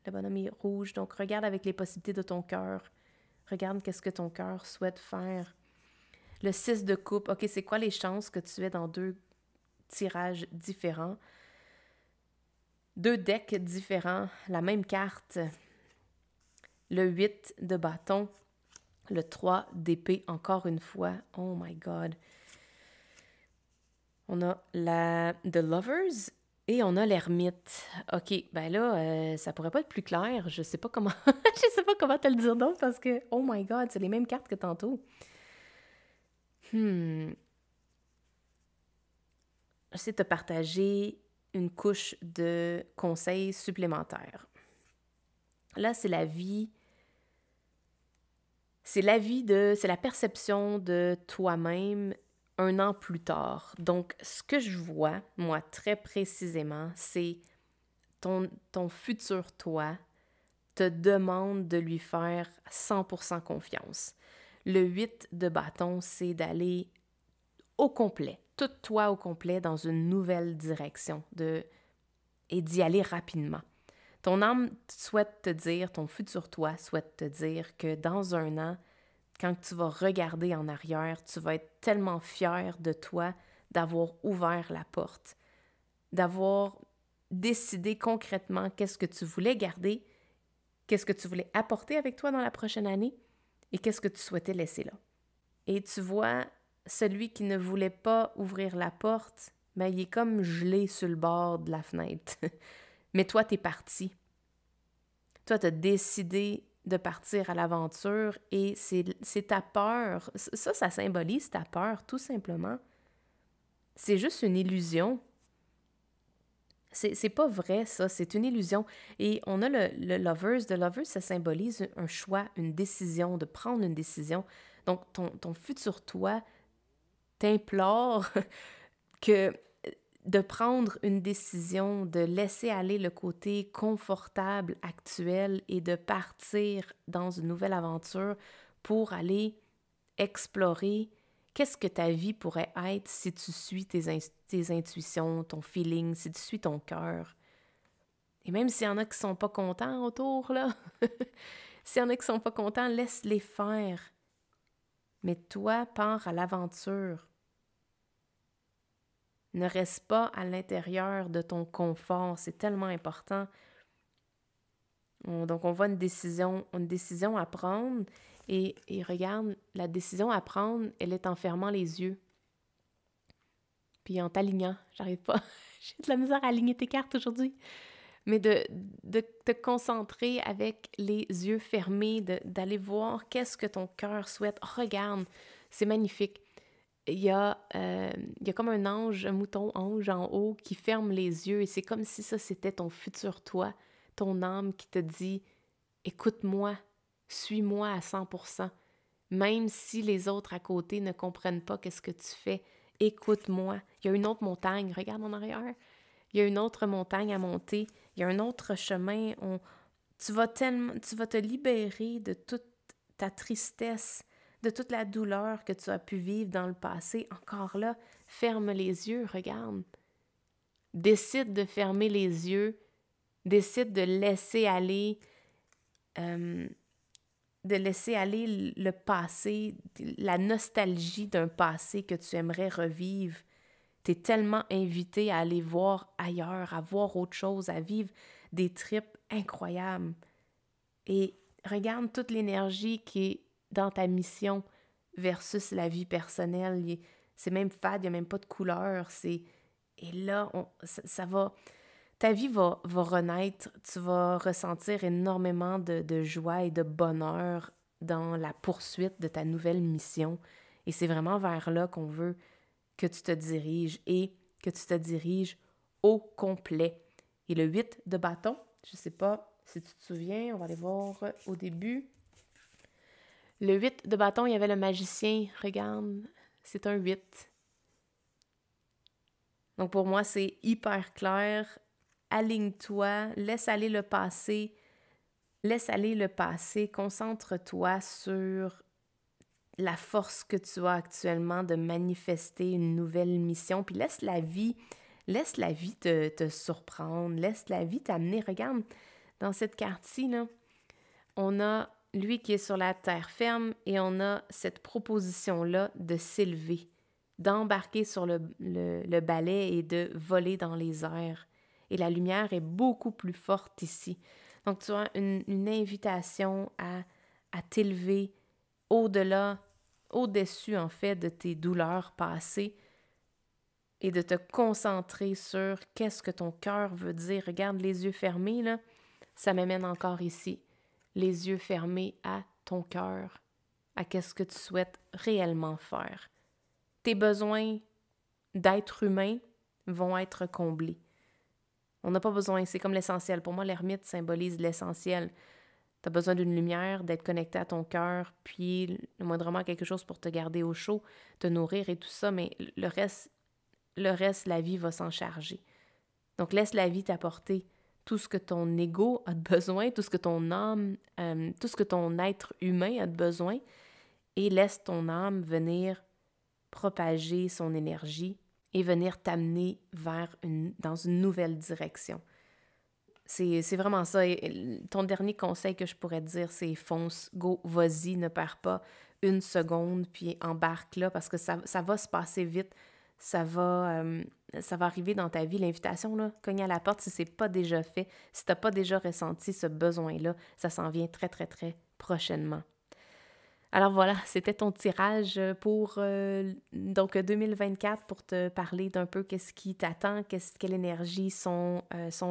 le bonhomme est rouge, donc regarde avec les possibilités de ton cœur. Regarde qu'est-ce que ton cœur souhaite faire. Le 6 de coupe, OK, c'est quoi les chances que tu aies dans deux tirages différents? Deux decks différents, la même carte. Le 8 de bâton, le 3 d'épée, encore une fois. Oh my God. On a The Lovers et on a l'ermite. OK, ben là, ça pourrait pas être plus clair. Je sais pas comment je sais pas comment te le dire d'autre parce que, oh my God, c'est les mêmes cartes que tantôt. J'essaie de te partager une couche de conseils supplémentaires. Là, c'est la perception de toi-même un an plus tard. Donc, ce que je vois, moi, très précisément, c'est ton futur toi te demande de lui faire 100% confiance. Le 8 de bâton, c'est d'aller au complet, tout toi au complet dans une nouvelle direction et d'y aller rapidement. Ton âme souhaite te dire, ton futur toi souhaite te dire que dans un an, quand tu vas regarder en arrière, tu vas être tellement fier de toi d'avoir ouvert la porte, d'avoir décidé concrètement qu'est-ce que tu voulais garder, qu'est-ce que tu voulais apporter avec toi dans la prochaine année et qu'est-ce que tu souhaitais laisser là. Et tu vois, celui qui ne voulait pas ouvrir la porte, ben, il est comme gelé sur le bord de la fenêtre. Mais toi, t'es parti. Toi, t'as décidé de partir à l'aventure et c'est ta peur. Ça symbolise ta peur, tout simplement. C'est juste une illusion. C'est pas vrai, ça. C'est une illusion. Et on a le Lovers. Le Lovers, ça symbolise un choix, une décision, de prendre une décision. Donc, ton futur toi t'implore que de prendre une décision, de laisser aller le côté confortable actuel et de partir dans une nouvelle aventure pour aller explorer qu'est-ce que ta vie pourrait être si tu suis tes intuitions, ton feeling, si tu suis ton cœur. Et même s'il y en a qui sont pas contents autour, là, s'il y en a qui sont pas contents, laisse-les faire. Mais toi, pars à l'aventure. Ne reste pas à l'intérieur de ton confort, c'est tellement important. Donc, on voit une décision à prendre et regarde, la décision à prendre, elle est en fermant les yeux. Puis en t'alignant, j'arrive pas, j'ai de la misère à aligner tes cartes aujourd'hui, mais de te concentrer avec les yeux fermés, d'aller voir qu'est-ce que ton cœur souhaite. Oh, regarde, c'est magnifique. Il y a comme un ange, un mouton ange en haut qui ferme les yeux et c'est comme si ça, c'était ton futur toi, ton âme qui te dit « Écoute-moi, suis-moi à 100%, même si les autres à côté ne comprennent pas qu'est-ce que tu fais, écoute-moi. » Il y a une autre montagne, regarde en arrière, il y a une autre montagne à monter, il y a un autre chemin, tu vas te libérer de toute ta tristesse, de toute la douleur que tu as pu vivre dans le passé. Encore là, ferme les yeux, regarde. Décide de fermer les yeux, décide de laisser aller, le passé, la nostalgie d'un passé que tu aimerais revivre. Tu es tellement invité à aller voir ailleurs, à voir autre chose, à vivre des trips incroyables. Et regarde toute l'énergie qui est dans ta mission versus la vie personnelle. C'est même fade, il n'y a même pas de couleur. Et là, ça va... Ta vie va renaître. Tu vas ressentir énormément de joie et de bonheur dans la poursuite de ta nouvelle mission. Et c'est vraiment vers là qu'on veut que tu te diriges et que tu te diriges au complet. Et le 8 de bâton, je ne sais pas si tu te souviens, on va aller voir au début. Le 8 de bâton, il y avait le magicien. Regarde, c'est un 8. Donc pour moi, c'est hyper clair. Aligne-toi, laisse aller le passé. Laisse aller le passé. Concentre-toi sur la force que tu as actuellement de manifester une nouvelle mission. Puis laisse la vie te surprendre. Laisse la vie t'amener. Regarde, dans cette carte-ci, là, on a lui qui est sur la terre ferme et on a cette proposition-là de s'élever, d'embarquer sur le balai et de voler dans les airs. Et la lumière est beaucoup plus forte ici. Donc, tu as une invitation à t'élever au-delà, au-dessus, en fait, de tes douleurs passées et de te concentrer sur qu'est-ce que ton cœur veut dire. Regarde les yeux fermés, là, ça m'amène encore ici. Les yeux fermés à ton cœur, à qu'est-ce que tu souhaites réellement faire. Tes besoins d'être humain vont être comblés. On n'a pas besoin, c'est comme l'essentiel. Pour moi, l'ermite symbolise l'essentiel. Tu as besoin d'une lumière, d'être connecté à ton cœur, puis le moindrement quelque chose pour te garder au chaud, te nourrir et tout ça, mais le reste, la vie va s'en charger. Donc, laisse la vie t'apporter tout ce que ton ego a de besoin, tout ce que ton âme, tout ce que ton être humain a de besoin, et laisse ton âme venir propager son énergie et venir t'amener dans une nouvelle direction. C'est vraiment ça. Et ton dernier conseil que je pourrais te dire, c'est fonce, go, vas-y, ne perds pas une seconde, puis embarque là, parce que ça va se passer vite. Ça va arriver dans ta vie. L'invitation, là, cogne à la porte si c'est pas déjà fait, si t'as pas déjà ressenti ce besoin-là, ça s'en vient très, très, très prochainement. Alors voilà, c'était ton tirage pour donc 2024 pour te parler d'un peu qu'est-ce qui t'attend, quelle énergie sont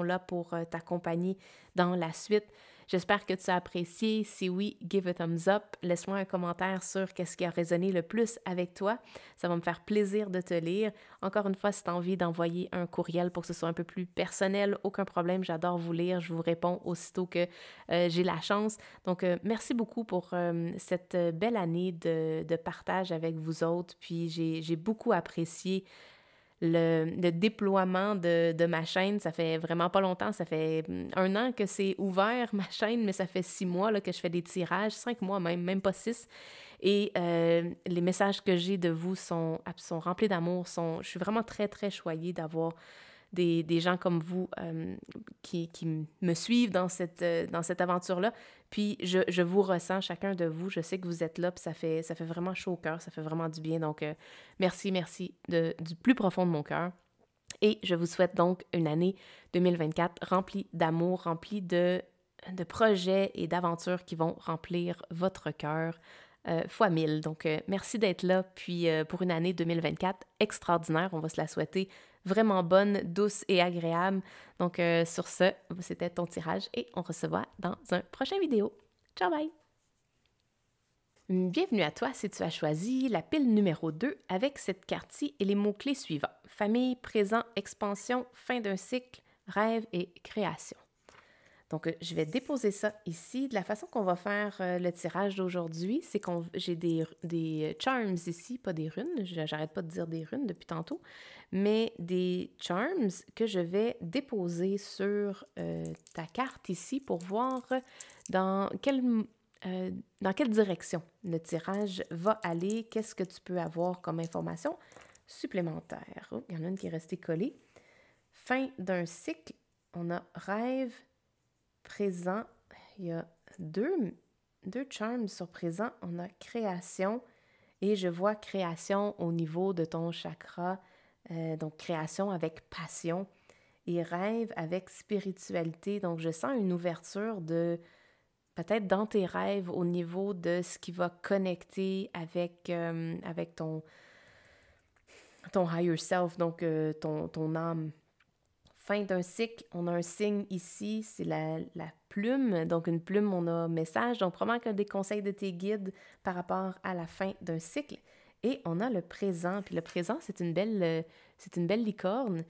là pour t'accompagner dans la suite. J'espère que tu as apprécié. Si oui, give a thumbs up. Laisse-moi un commentaire sur qu'est-ce qui a résonné le plus avec toi. Ça va me faire plaisir de te lire. Encore une fois, si tu as envie d'envoyer un courriel pour que ce soit un peu plus personnel, aucun problème, j'adore vous lire. Je vous réponds aussitôt que j'ai la chance. Donc, merci beaucoup pour cette belle année de partage avec vous autres. Puis, j'ai beaucoup apprécié le déploiement de ma chaîne. Ça fait vraiment pas longtemps, ça fait 1 an que c'est ouvert, ma chaîne, mais ça fait 6 mois là, que je fais des tirages, 5 mois même pas 6. Et les messages que j'ai de vous sont remplis d'amour. Je suis vraiment très, très choyée d'avoir des gens comme vous qui me suivent dans cette aventure-là. Puis je vous ressens, chacun de vous. Je sais que vous êtes là, puis ça fait vraiment chaud au cœur, ça fait vraiment du bien. Donc, merci du plus profond de mon cœur. Et je vous souhaite donc une année 2024 remplie d'amour, remplie de projets et d'aventures qui vont remplir votre cœur fois 1000. Donc, merci d'être là. Puis, pour une année 2024 extraordinaire, on va se la souhaiter vraiment bonne, douce et agréable. Donc, sur ce, c'était ton tirage et on se voit dans un prochain vidéo. Ciao, bye! Bienvenue à toi si tu as choisi la pile numéro 2 avec cette carte-ci et les mots-clés suivants. Famille, présent, expansion, fin d'un cycle, rêve et création. Donc, je vais déposer ça ici. De la façon qu'on va faire le tirage d'aujourd'hui, c'est que j'ai des charms ici, pas des runes. J'arrête pas de dire des runes depuis tantôt, mais des charms que je vais déposer sur ta carte ici pour voir dans quelle direction le tirage va aller, qu'est-ce que tu peux avoir comme information supplémentaire. Oh, il y en a une qui est restée collée. Fin d'un cycle, on a rêve, présent, il y a deux charms sur présent, on a création et je vois création au niveau de ton chakra, donc création avec passion et rêve avec spiritualité. Donc je sens une ouverture de peut-être dans tes rêves au niveau de ce qui va connecter avec ton higher self, donc ton âme. Fin d'un cycle, on a un signe ici, c'est la plume. Donc, une plume, on a message. Donc, probablement que des conseils de tes guides par rapport à la fin d'un cycle. Et on a le présent. Puis le présent, c'est une belle licorne.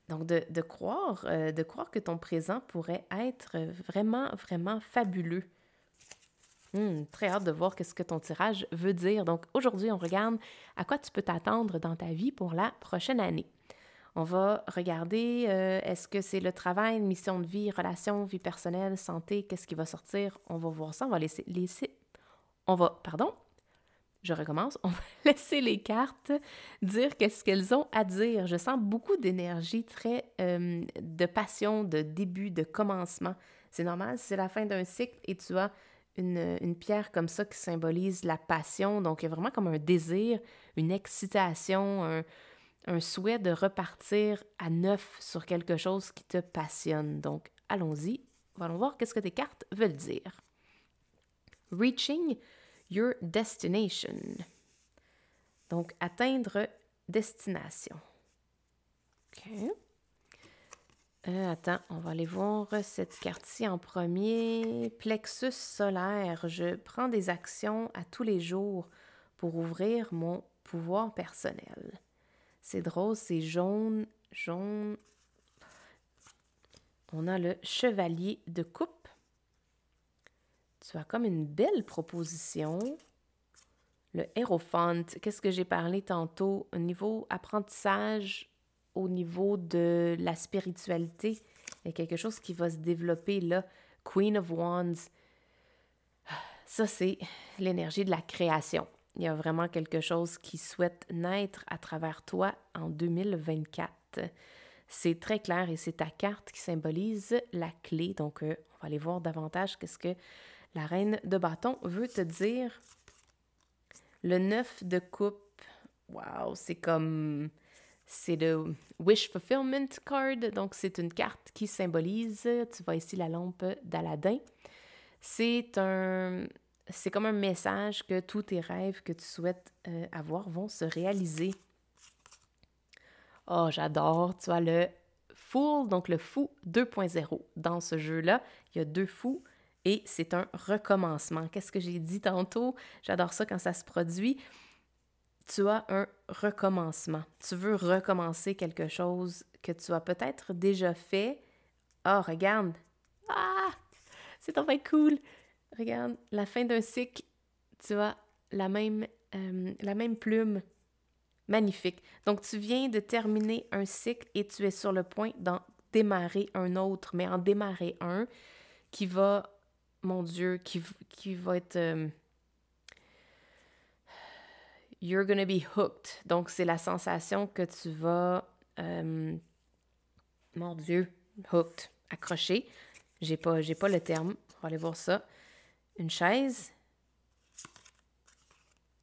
Donc, de croire que ton présent pourrait être vraiment, vraiment fabuleux. Très hâte de voir ce que ton tirage veut dire. Donc, aujourd'hui, on regarde à quoi tu peux t'attendre dans ta vie pour la prochaine année. On va regarder, est-ce que c'est le travail, mission de vie, relation, vie personnelle, santé, qu'est-ce qui va sortir? On va voir ça, on va je recommence, on va laisser les cartes dire qu'est-ce qu'elles ont à dire. Je sens beaucoup d'énergie, très de passion, de début, de commencement. C'est normal, c'est la fin d'un cycle et tu as une pierre comme ça qui symbolise la passion. Donc, il y a vraiment comme un désir, une excitation, un souhait de repartir à neuf sur quelque chose qui te passionne. Donc, allons-y. Allons voir qu'est-ce que tes cartes veulent dire. Reaching your destination. Donc, atteindre destination. OK. Attends, on va aller voir cette carte-ci en premier. Plexus solaire. Je prends des actions à tous les jours pour ouvrir mon pouvoir personnel. C'est drôle, c'est jaune. On a le chevalier de coupe. Tu as comme une belle proposition. Le Hérophante, qu'est-ce que j'ai parlé tantôt? Au niveau apprentissage, au niveau de la spiritualité, il y a quelque chose qui va se développer là. Queen of Wands. Ça, c'est l'énergie de la création. il y a vraiment quelque chose qui souhaite naître à travers toi en 2024. C'est très clair et c'est ta carte qui symbolise la clé. Donc, on va aller voir davantage qu'est-ce que la reine de bâton veut te dire. Le 9 de coupe, wow, c'est le Wish Fulfillment Card, donc c'est une carte qui symbolise, tu vois ici la lampe d'Aladin. C'est comme un message que tous tes rêves que tu souhaites avoir vont se réaliser. Oh, j'adore, tu vois, le Fool, donc le fou 2.0. Dans ce jeu-là, il y a 2 fous et c'est un recommencement. Qu'est-ce que j'ai dit tantôt? J'adore ça quand ça se produit. Tu as un recommencement. Tu veux recommencer quelque chose que tu as peut-être déjà fait. Ah, regarde! Ah! C'est trop cool! Regarde, la fin d'un cycle, tu as la même plume. Magnifique. Donc, tu viens de terminer un cycle et tu es sur le point d'en démarrer un autre, mais en démarrer un qui va, mon Dieu, qui va être... you're gonna be hooked. Donc, c'est la sensation que tu vas... mon Dieu, hooked, accroché. J'ai pas le terme. On va aller voir ça. Une chaise.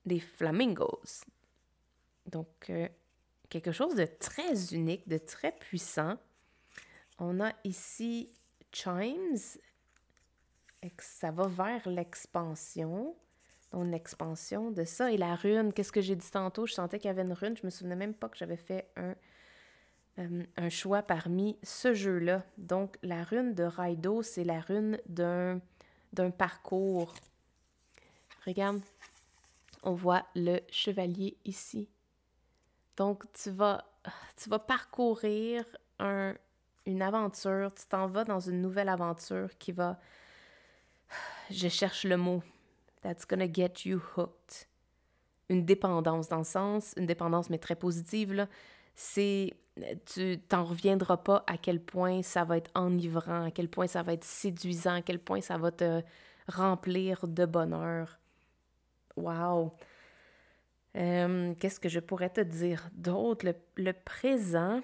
Des flamingos. Donc, quelque chose de très unique, de très puissant. On a ici Chimes. Ça va vers l'expansion. Donc, une expansion de ça. Et la rune, qu'est-ce que j'ai dit tantôt? Je sentais qu'il y avait une rune. Je me souvenais même pas que j'avais fait un choix parmi ce jeu-là. Donc, la rune de Raido, c'est la rune d'un parcours. Regarde, on voit le chevalier ici. Donc, tu vas parcourir une aventure. Tu t'en vas dans une nouvelle aventure qui va... Je cherche le mot. That's gonna get you hooked. Une dépendance, dans le sens, une dépendance, mais très positive, là. Tu t'en reviendras pas à quel point ça va être enivrant, à quel point ça va être séduisant, à quel point ça va te remplir de bonheur. Wow! Qu'est-ce que je pourrais te dire d'autre? Le présent.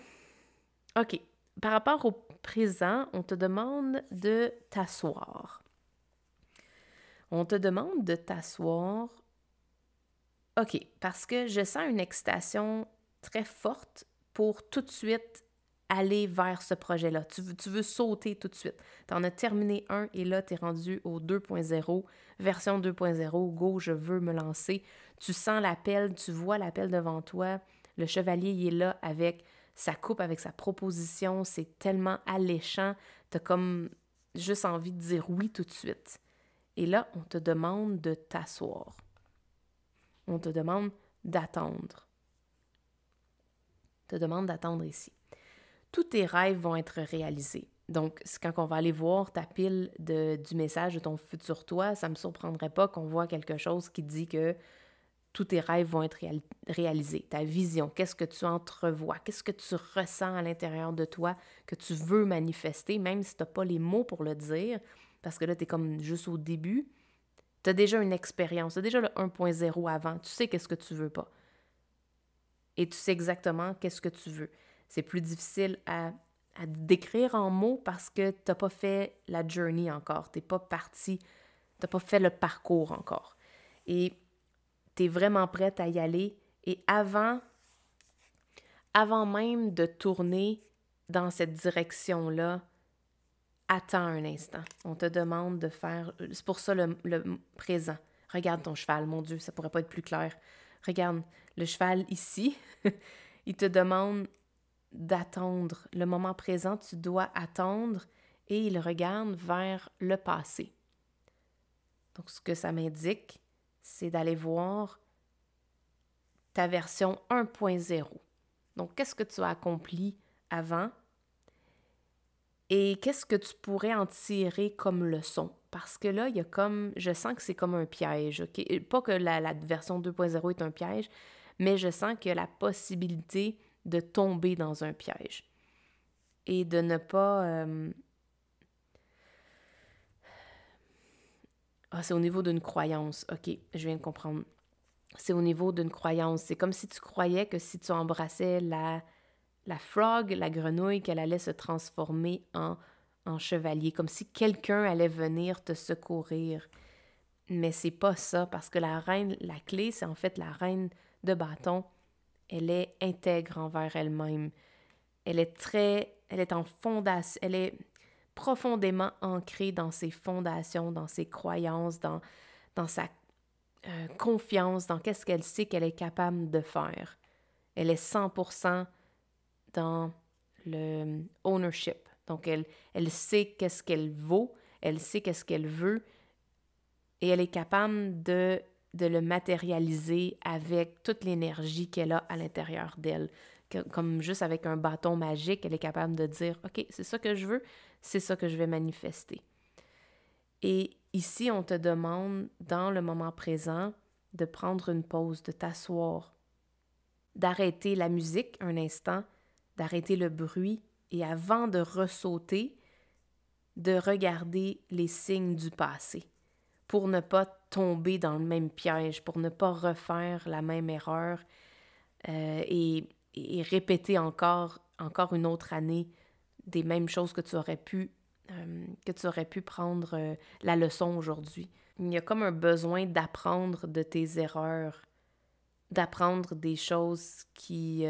OK. Par rapport au présent, on te demande de t'asseoir. On te demande de t'asseoir. OK, parce que je sens une excitation très forte pour tout de suite aller vers ce projet-là. Tu veux sauter tout de suite. Tu en as terminé un et là, tu es rendu au 2.0, version 2.0. Go, je veux me lancer. Tu sens l'appel, tu vois l'appel devant toi. Le chevalier, il est là avec sa coupe, avec sa proposition. C'est tellement alléchant. Tu as comme juste envie de dire oui tout de suite. Et là, on te demande de t'asseoir. On te demande d'attendre. On te demande d'attendre ici. Tous tes rêves vont être réalisés. Donc, quand on va aller voir ta pile du message de ton futur toi, ça ne me surprendrait pas qu'on voit quelque chose qui dit que tous tes rêves vont être réalisés. Ta vision, qu'est-ce que tu entrevois, qu'est-ce que tu ressens à l'intérieur de toi que tu veux manifester, même si tu n'as pas les mots pour le dire, parce que là, tu es comme juste au début. Tu as déjà une expérience, tu as déjà le 1.0 avant, tu sais qu'est-ce que tu veux pas. Et tu sais exactement qu'est-ce que tu veux. C'est plus difficile à décrire en mots parce que tu n'as pas fait la journey encore, tu n'es pas parti, tu n'as pas fait le parcours encore. Et tu es vraiment prête à y aller. Et avant même de tourner dans cette direction-là, attends un instant. On te demande de faire... C'est pour ça le présent. Regarde ton cheval, mon Dieu, ça pourrait pas être plus clair. Regarde, le cheval ici, il te demande d'attendre. Le moment présent, tu dois attendre et il regarde vers le passé. Donc, ce que ça m'indique, c'est d'aller voir ta version 1.0. Donc, qu'est-ce que tu as accompli avant et qu'est-ce que tu pourrais en tirer comme leçon? Parce que là, il y a comme, je sens que c'est comme un piège, OK? Pas que la version 2.0 est un piège, mais je sens qu'il y a la possibilité de tomber dans un piège et de ne pas... Ah, c'est au niveau d'une croyance. OK, je viens de comprendre. c'est au niveau d'une croyance. C'est comme si tu croyais que si tu embrassais la frog, la grenouille, qu'elle allait se transformer en chevalier, comme si quelqu'un allait venir te secourir. Mais c'est pas ça, parce que la reine, la clé, c'est en fait la reine de bâton. Elle est intègre envers elle-même. Elle est en fondation, elle est profondément ancrée dans ses fondations, dans ses croyances, dans sa confiance, dans qu'est-ce qu'elle sait qu'elle est capable de faire. Elle est 100% dans le ownership. Donc, elle sait qu'est-ce qu'elle vaut, elle sait qu'est-ce qu'elle veut, et elle est capable de le matérialiser avec toute l'énergie qu'elle a à l'intérieur d'elle. Comme juste avec un bâton magique, elle est capable de dire « OK, c'est ça que je veux, c'est ça que je vais manifester ». Et ici, on te demande, dans le moment présent, de prendre une pause, de t'asseoir, d'arrêter la musique un instant, d'arrêter le bruit, et avant de ressauter, de regarder les signes du passé pour ne pas tomber dans le même piège, pour ne pas refaire la même erreur et répéter encore une autre année des mêmes choses que tu aurais pu prendre la leçon aujourd'hui. Il y a comme un besoin d'apprendre de tes erreurs, d'apprendre des choses qui...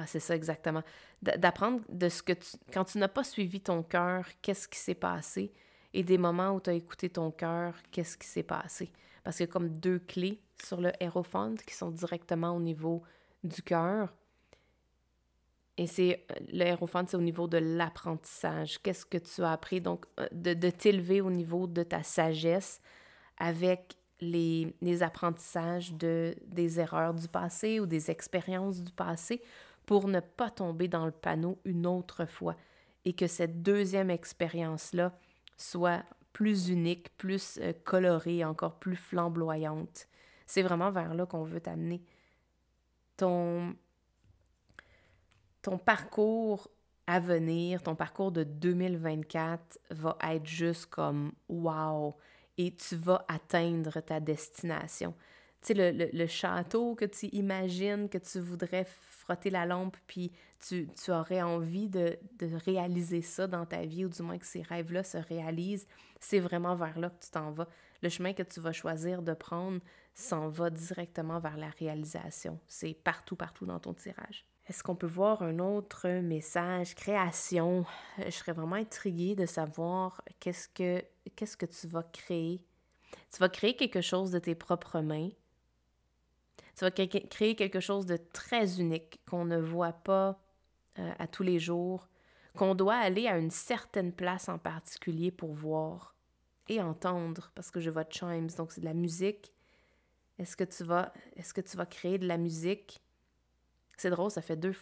c'est ça exactement. D'apprendre de ce que quand tu n'as pas suivi ton cœur, qu'est-ce qui s'est passé, et des moments où tu as écouté ton cœur, qu'est-ce qui s'est passé. Parce qu'il y a comme 2 clés sur le Hierophant qui sont directement au niveau du cœur. Et le Hierophant, c'est au niveau de l'apprentissage. Qu'est-ce que tu as appris? Donc, de t'élever au niveau de ta sagesse avec les apprentissages des erreurs du passé ou des expériences du passé pour ne pas tomber dans le panneau une autre fois. Et que cette deuxième expérience-là soit plus unique, plus colorée, encore plus flamboyante. C'est vraiment vers là qu'on veut t'amener. Ton parcours à venir, ton parcours de 2024 va être juste comme « wow » et tu vas atteindre ta destination. Tu sais, le château que tu imagines, que tu voudrais frotter la lampe, puis tu aurais envie de réaliser ça dans ta vie, ou du moins que ces rêves-là se réalisent, c'est vraiment vers là que tu t'en vas. Le chemin que tu vas choisir de prendre s'en va directement vers la réalisation. C'est partout dans ton tirage. Est-ce qu'on peut voir un autre message? Création. Je serais vraiment intriguée de savoir qu'est-ce que tu vas créer. Tu vas créer quelque chose de tes propres mains. Tu vas créer quelque chose de très unique qu'on ne voit pas à tous les jours, qu'on doit aller à une certaine place en particulier pour voir et entendre, parce que je vois chimes, donc c'est de la musique. Est-ce que tu vas créer de la musique? C'est drôle, ça fait 2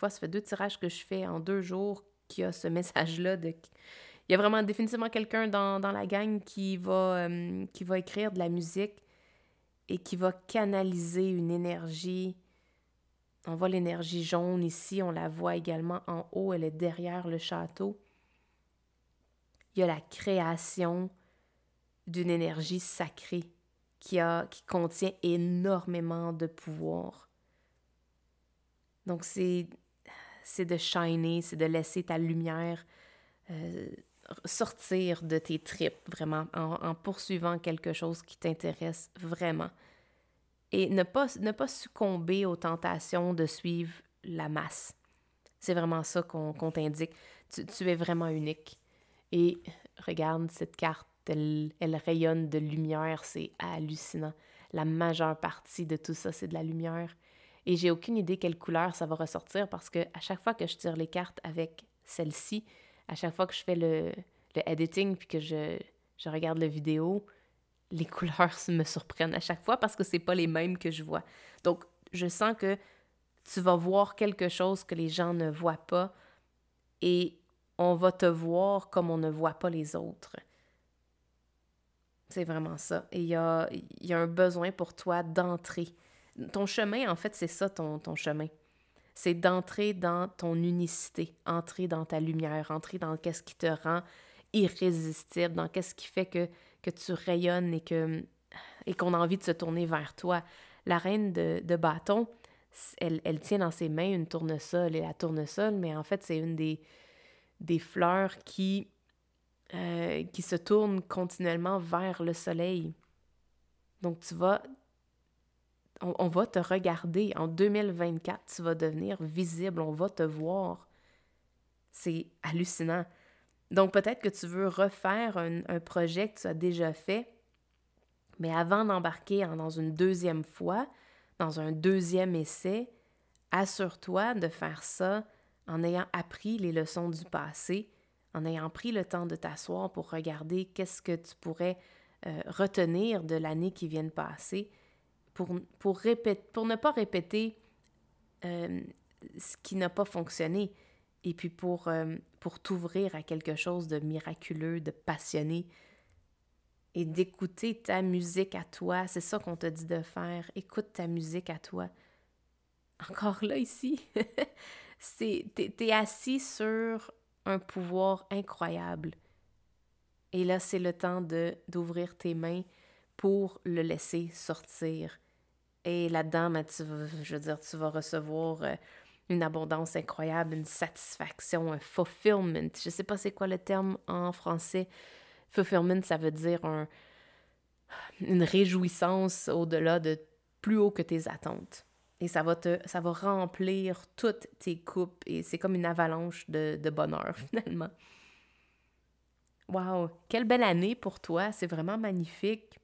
tirages que je fais en 2 jours qui a ce message-là de... Il y a vraiment définitivement quelqu'un dans la gang qui va écrire de la musique et qui va canaliser une énergie. On voit l'énergie jaune ici, on la voit également en haut, elle est derrière le château. Il y a la création d'une énergie sacrée qui contient énormément de pouvoir. Donc, c'est de shiner, c'est de laisser ta lumière sortir de tes tripes, vraiment, en poursuivant quelque chose qui t'intéresse vraiment. Et ne pas succomber aux tentations de suivre la masse. C'est vraiment ça qu'on t'indique. Tu es vraiment unique. Et regarde, cette carte, elle rayonne de lumière, c'est hallucinant. La majeure partie de tout ça, c'est de la lumière. Et j'ai aucune idée quelle couleur ça va ressortir parce que à chaque fois que je tire les cartes avec celle-ci, à chaque fois que je fais le editing puis que je regarde la vidéo, les couleurs me surprennent à chaque fois parce que c'est pas les mêmes que je vois. Donc, je sens que tu vas voir quelque chose que les gens ne voient pas et on va te voir comme on ne voit pas les autres. C'est vraiment ça. Et il y a un besoin pour toi d'entrer. Ton chemin, en fait, c'est ça ton chemin. C'est d'entrer dans ton unicité, entrer dans ta lumière, entrer dans qu'est-ce qui te rend irrésistible, dans qu'est-ce qui fait que tu rayonnes et que et qu'on a envie de se tourner vers toi. La reine de bâton, elle tient dans ses mains une tournesol, et la tournesol, mais en fait, c'est une des fleurs qui se tourne continuellement vers le soleil. Donc, on va te regarder. En 2024, tu vas devenir visible, on va te voir. C'est hallucinant. Donc, peut-être que tu veux refaire un projet que tu as déjà fait, mais avant d'embarquer dans une deuxième fois, dans un deuxième essai, assure-toi de faire ça en ayant appris les leçons du passé, en ayant pris le temps de t'asseoir pour regarder qu'est-ce que tu pourrais retenir de l'année qui vient de passer pour ne pas répéter ce qui n'a pas fonctionné et puis pour t'ouvrir à quelque chose de miraculeux, de passionné et d'écouter ta musique à toi. C'est ça qu'on te dit de faire. Écoute ta musique à toi. Encore là, ici, t'es assis sur un pouvoir incroyable. Et là, c'est le temps d'ouvrir tes mains pour le laisser sortir. Et là-dedans, tu vas recevoir une abondance incroyable, une satisfaction, un fulfillment. Je ne sais pas c'est quoi le terme en français. Fulfillment, ça veut dire une réjouissance au-delà de plus haut que tes attentes. Et ça va remplir toutes tes coupes et c'est comme une avalanche de bonheur, finalement. Wow! Quelle belle année pour toi! C'est vraiment magnifique.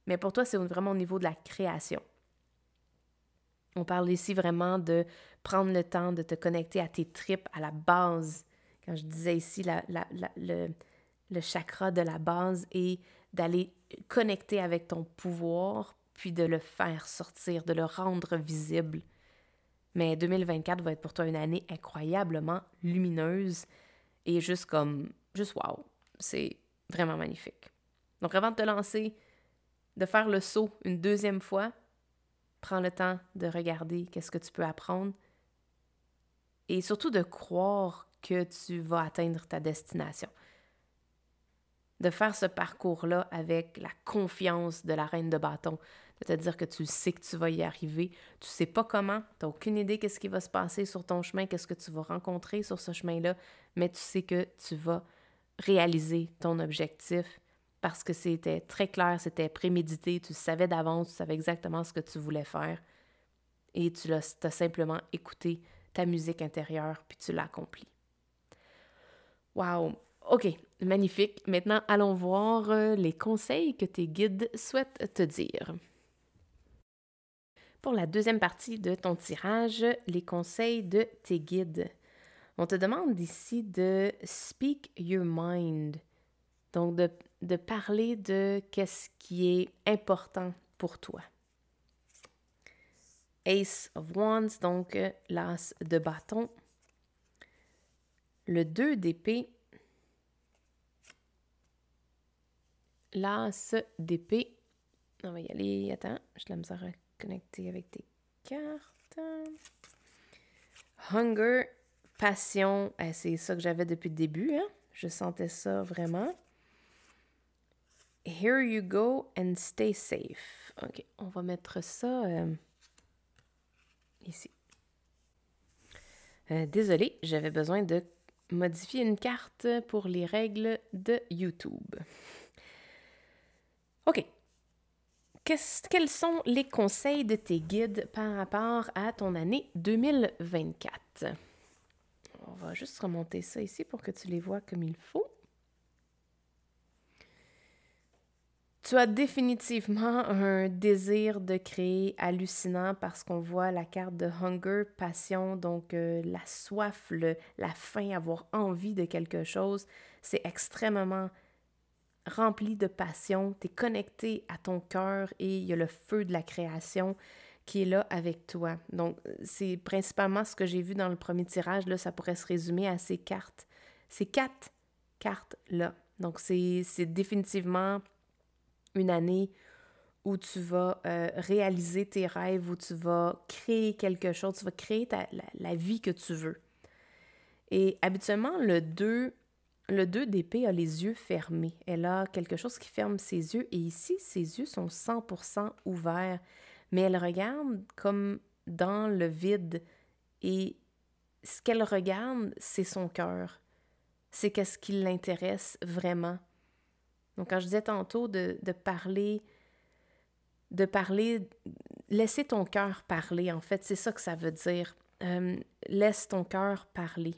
Mais pour toi, c'est vraiment au niveau de la création. On parle ici vraiment de prendre le temps de te connecter à tes tripes, à la base. Quand je disais ici le chakra de la base et d'aller connecter avec ton pouvoir, puis de le faire sortir, de le rendre visible. Mais 2024 va être pour toi une année incroyablement lumineuse et juste wow. C'est vraiment magnifique. Donc avant de te lancer, de faire le saut une deuxième fois, prends le temps de regarder qu'est-ce que tu peux apprendre et surtout de croire que tu vas atteindre ta destination. De faire ce parcours-là avec la confiance de la reine de bâton, de te dire que tu sais que tu vas y arriver, tu sais pas comment, tu n'as aucune idée qu'est-ce qui va se passer sur ton chemin, qu'est-ce que tu vas rencontrer sur ce chemin-là, mais tu sais que tu vas réaliser ton objectif parce que c'était très clair, c'était prémédité, tu savais d'avance, tu savais exactement ce que tu voulais faire et tu as simplement écouté ta musique intérieure puis tu l'as accompli. Wow! OK, magnifique. Maintenant, allons voir les conseils que tes guides souhaitent te dire. Pour la deuxième partie de ton tirage, les conseils de tes guides. On te demande ici de speak your mind, donc de parler de qu'est-ce qui est important pour toi. Ace of Wands, donc l'as de bâton. Le 2 d'épée. L'as d'épée. On va y aller. Attends, j'ai la misère à connecter avec tes cartes. Hunger, passion. C'est ça que j'avais depuis le début. Hein? Je sentais ça vraiment. Here you go and stay safe. OK, on va mettre ça ici. Désolée, j'avais besoin de modifier une carte pour les règles de YouTube. OK. Quels sont les conseils de tes guides par rapport à ton année 2024? On va juste remonter ça ici pour que tu les vois comme il faut. Tu as définitivement un désir de créer hallucinant parce qu'on voit la carte de hunger, passion, donc la soif, la faim, avoir envie de quelque chose. C'est extrêmement rempli de passion. Tu es connecté à ton cœur et il y a le feu de la création qui est là avec toi. Donc, c'est principalement ce que j'ai vu dans le premier tirage. Là, ça pourrait se résumer à ces cartes. Ces 4 cartes-là. Donc, c'est définitivement une année où tu vas réaliser tes rêves, où tu vas créer quelque chose, tu vas créer la vie que tu veux. Et habituellement, le 2, Le 2 d'épée a les yeux fermés. Elle a quelque chose qui ferme ses yeux. Et ici, ses yeux sont 100% ouverts. Mais elle regarde comme dans le vide. Et ce qu'elle regarde, c'est son cœur. C'est qu'est-ce qui l'intéresse vraiment. Donc, quand je disais tantôt de parler, laisser ton cœur parler, en fait, c'est ça que ça veut dire. Laisse ton cœur parler.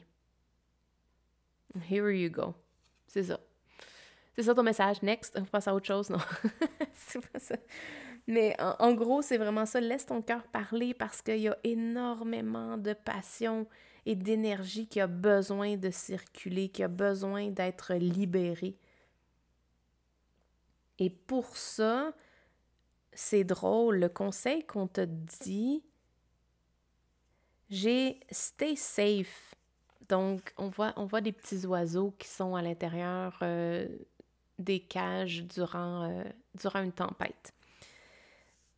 Here you go. C'est ça. C'est ça ton message. Next. On passe à autre chose, non? C'est pas ça. Mais en gros, c'est vraiment ça. Laisse ton cœur parler parce qu'il y a énormément de passion et d'énergie qui a besoin de circuler, qui a besoin d'être libéré. Et pour ça, c'est drôle, le conseil qu'on te dit, j'ai stay safe. Donc, on voit des petits oiseaux qui sont à l'intérieur des cages durant une tempête.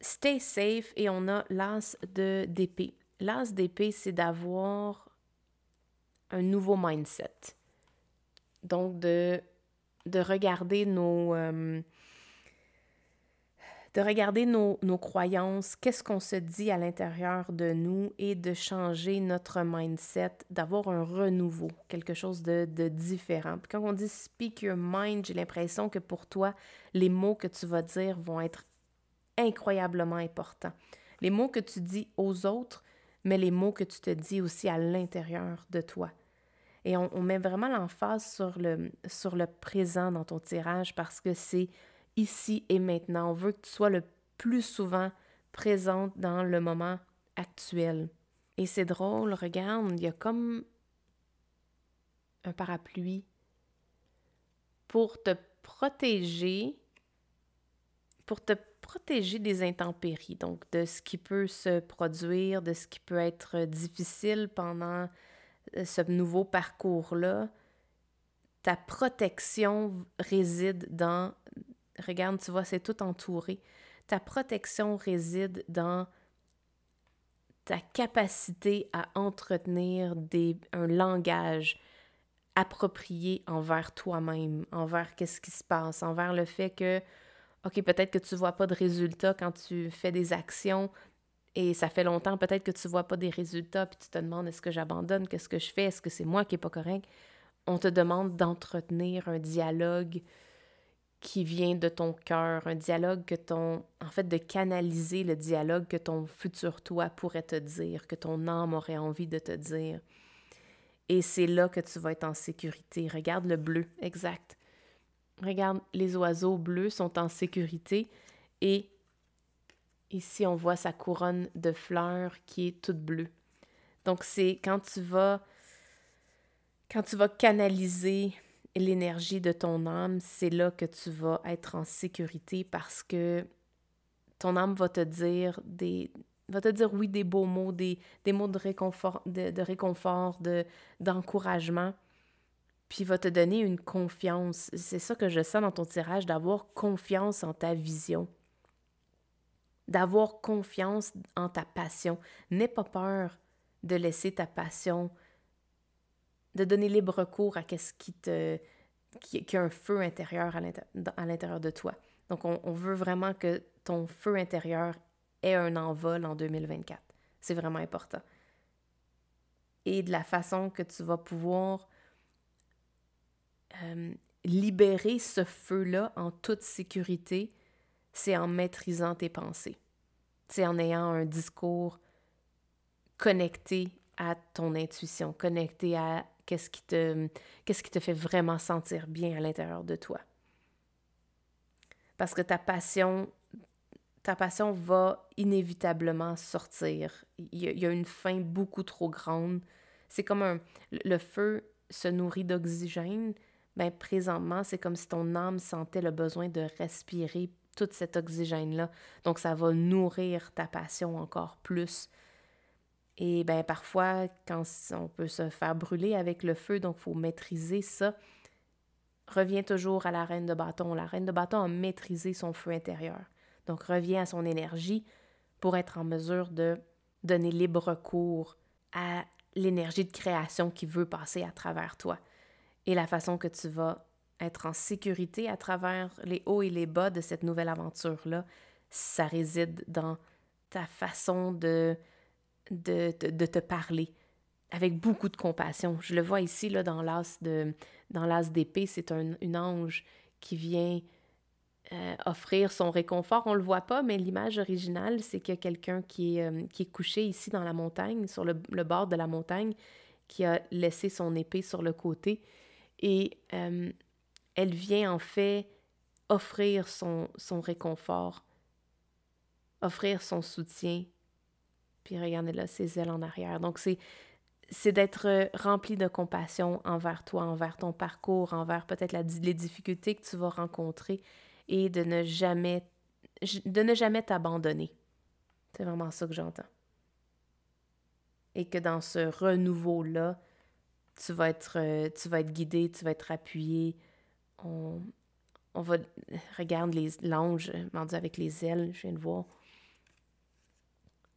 Stay safe et on a l'as d'épée. L'as d'épée, c'est d'avoir un nouveau mindset. Donc, de regarder nos croyances, qu'est-ce qu'on se dit à l'intérieur de nous et de changer notre mindset, d'avoir un renouveau, quelque chose de différent. Puis quand on dit « speak your mind », j'ai l'impression que pour toi, les mots que tu vas dire vont être incroyablement importants. Les mots que tu dis aux autres, mais les mots que tu te dis aussi à l'intérieur de toi. Et on met vraiment l'emphase sur le présent dans ton tirage parce que c'est ici et maintenant. On veut que tu sois le plus souvent présente dans le moment actuel. Et c'est drôle, regarde, il y a comme un parapluie pour te protéger des intempéries, donc de ce qui peut se produire, de ce qui peut être difficile pendant ce nouveau parcours-là. Ta protection réside dans... Regarde, tu vois, c'est tout entouré. Ta protection réside dans ta capacité à entretenir un langage approprié envers toi-même, envers qu'est-ce qui se passe, envers le fait que, OK, peut-être que tu ne vois pas de résultats quand tu fais des actions et ça fait longtemps, peut-être que tu ne vois pas des résultats puis tu te demandes est-ce que j'abandonne, qu'est-ce que je fais, est-ce que c'est moi qui n'est pas correct? On te demande d'entretenir un dialogue qui vient de ton cœur, un dialogue en fait, de canaliser le dialogue que ton futur toi pourrait te dire, que ton âme aurait envie de te dire. Et c'est là que tu vas être en sécurité. Regarde le bleu, exact. Regarde, les oiseaux bleus sont en sécurité et ici, on voit sa couronne de fleurs qui est toute bleue. Donc, c'est quand tu vas canaliser l'énergie de ton âme, c'est là que tu vas être en sécurité parce que ton âme va te dire oui, des beaux mots, des mots de réconfort, d'encouragement, puis va te donner une confiance. C'est ça que je sens dans ton tirage, d'avoir confiance en ta vision, d'avoir confiance en ta passion. N'aie pas peur de laisser ta passion, de donner libre cours à ce qui a un feu intérieur à l'intérieur de toi. Donc, on veut vraiment que ton feu intérieur ait un envol en 2024. C'est vraiment important. Et de la façon que tu vas pouvoir libérer ce feu-là en toute sécurité, c'est en maîtrisant tes pensées. C'est en ayant un discours connecté à ton intuition, connecté à qu'est-ce qui te fait vraiment sentir bien à l'intérieur de toi. Parce que ta passion va inévitablement sortir. Il y a une faim beaucoup trop grande. C'est comme le feu se nourrit d'oxygène. Ben, présentement, c'est comme si ton âme sentait le besoin de respirer tout cet oxygène-là. Donc, ça va nourrir ta passion encore plus. Et ben parfois, quand on peut se faire brûler avec le feu, donc il faut maîtriser ça, reviens toujours à la reine de bâton. La reine de bâton a maîtrisé son feu intérieur. Donc, reviens à son énergie pour être en mesure de donner libre cours à l'énergie de création qui veut passer à travers toi. et la façon que tu vas être en sécurité à travers les hauts et les bas de cette nouvelle aventure-là, ça réside dans ta façon de te parler avec beaucoup de compassion. Je le vois ici là, dans l'as d'épée, c'est une ange qui vient offrir son réconfort. On ne le voit pas, mais l'image originale, c'est qu'il y a quelqu'un qui est couché ici dans la montagne, sur le bord de la montagne, qui a laissé son épée sur le côté. Et elle vient en fait offrir son réconfort, offrir son soutien. Puis regardez là, ses ailes en arrière. Donc c'est d'être rempli de compassion envers toi, envers ton parcours, envers peut-être les difficultés que tu vas rencontrer et de ne jamais t'abandonner. C'est vraiment ça que j'entends. Et que dans ce renouveau-là, tu vas être guidé, tu vas être appuyé. On va... Regarde l'ange, mon Dieu, avec les ailes, je viens de voir.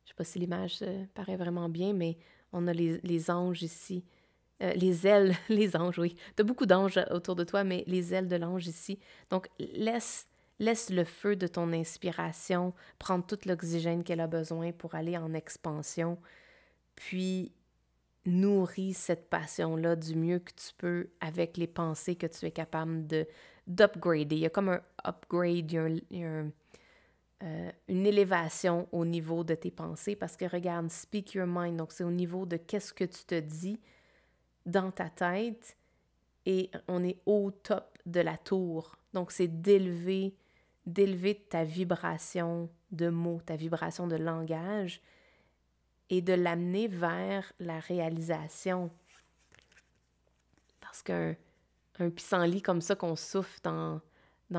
Je sais pas si l'image paraît vraiment bien, mais on a les anges ici. Les ailes, les anges, oui. Tu as beaucoup d'anges autour de toi, mais les ailes de l'ange ici. Donc, laisse le feu de ton inspiration prendre tout l'oxygène qu'elle a besoin pour aller en expansion. Puis, nourris cette passion-là du mieux que tu peux avec les pensées que tu es capable d'upgrader. Il y a comme un upgrade, il y a une élévation au niveau de tes pensées parce que regarde, speak your mind, donc c'est au niveau de qu'est-ce que tu te dis dans ta tête et on est au top de la tour. Donc c'est d'élever ta vibration de mots, ta vibration de langage et de l'amener vers la réalisation. Parce qu'un pissenlit comme ça qu'on souffle dans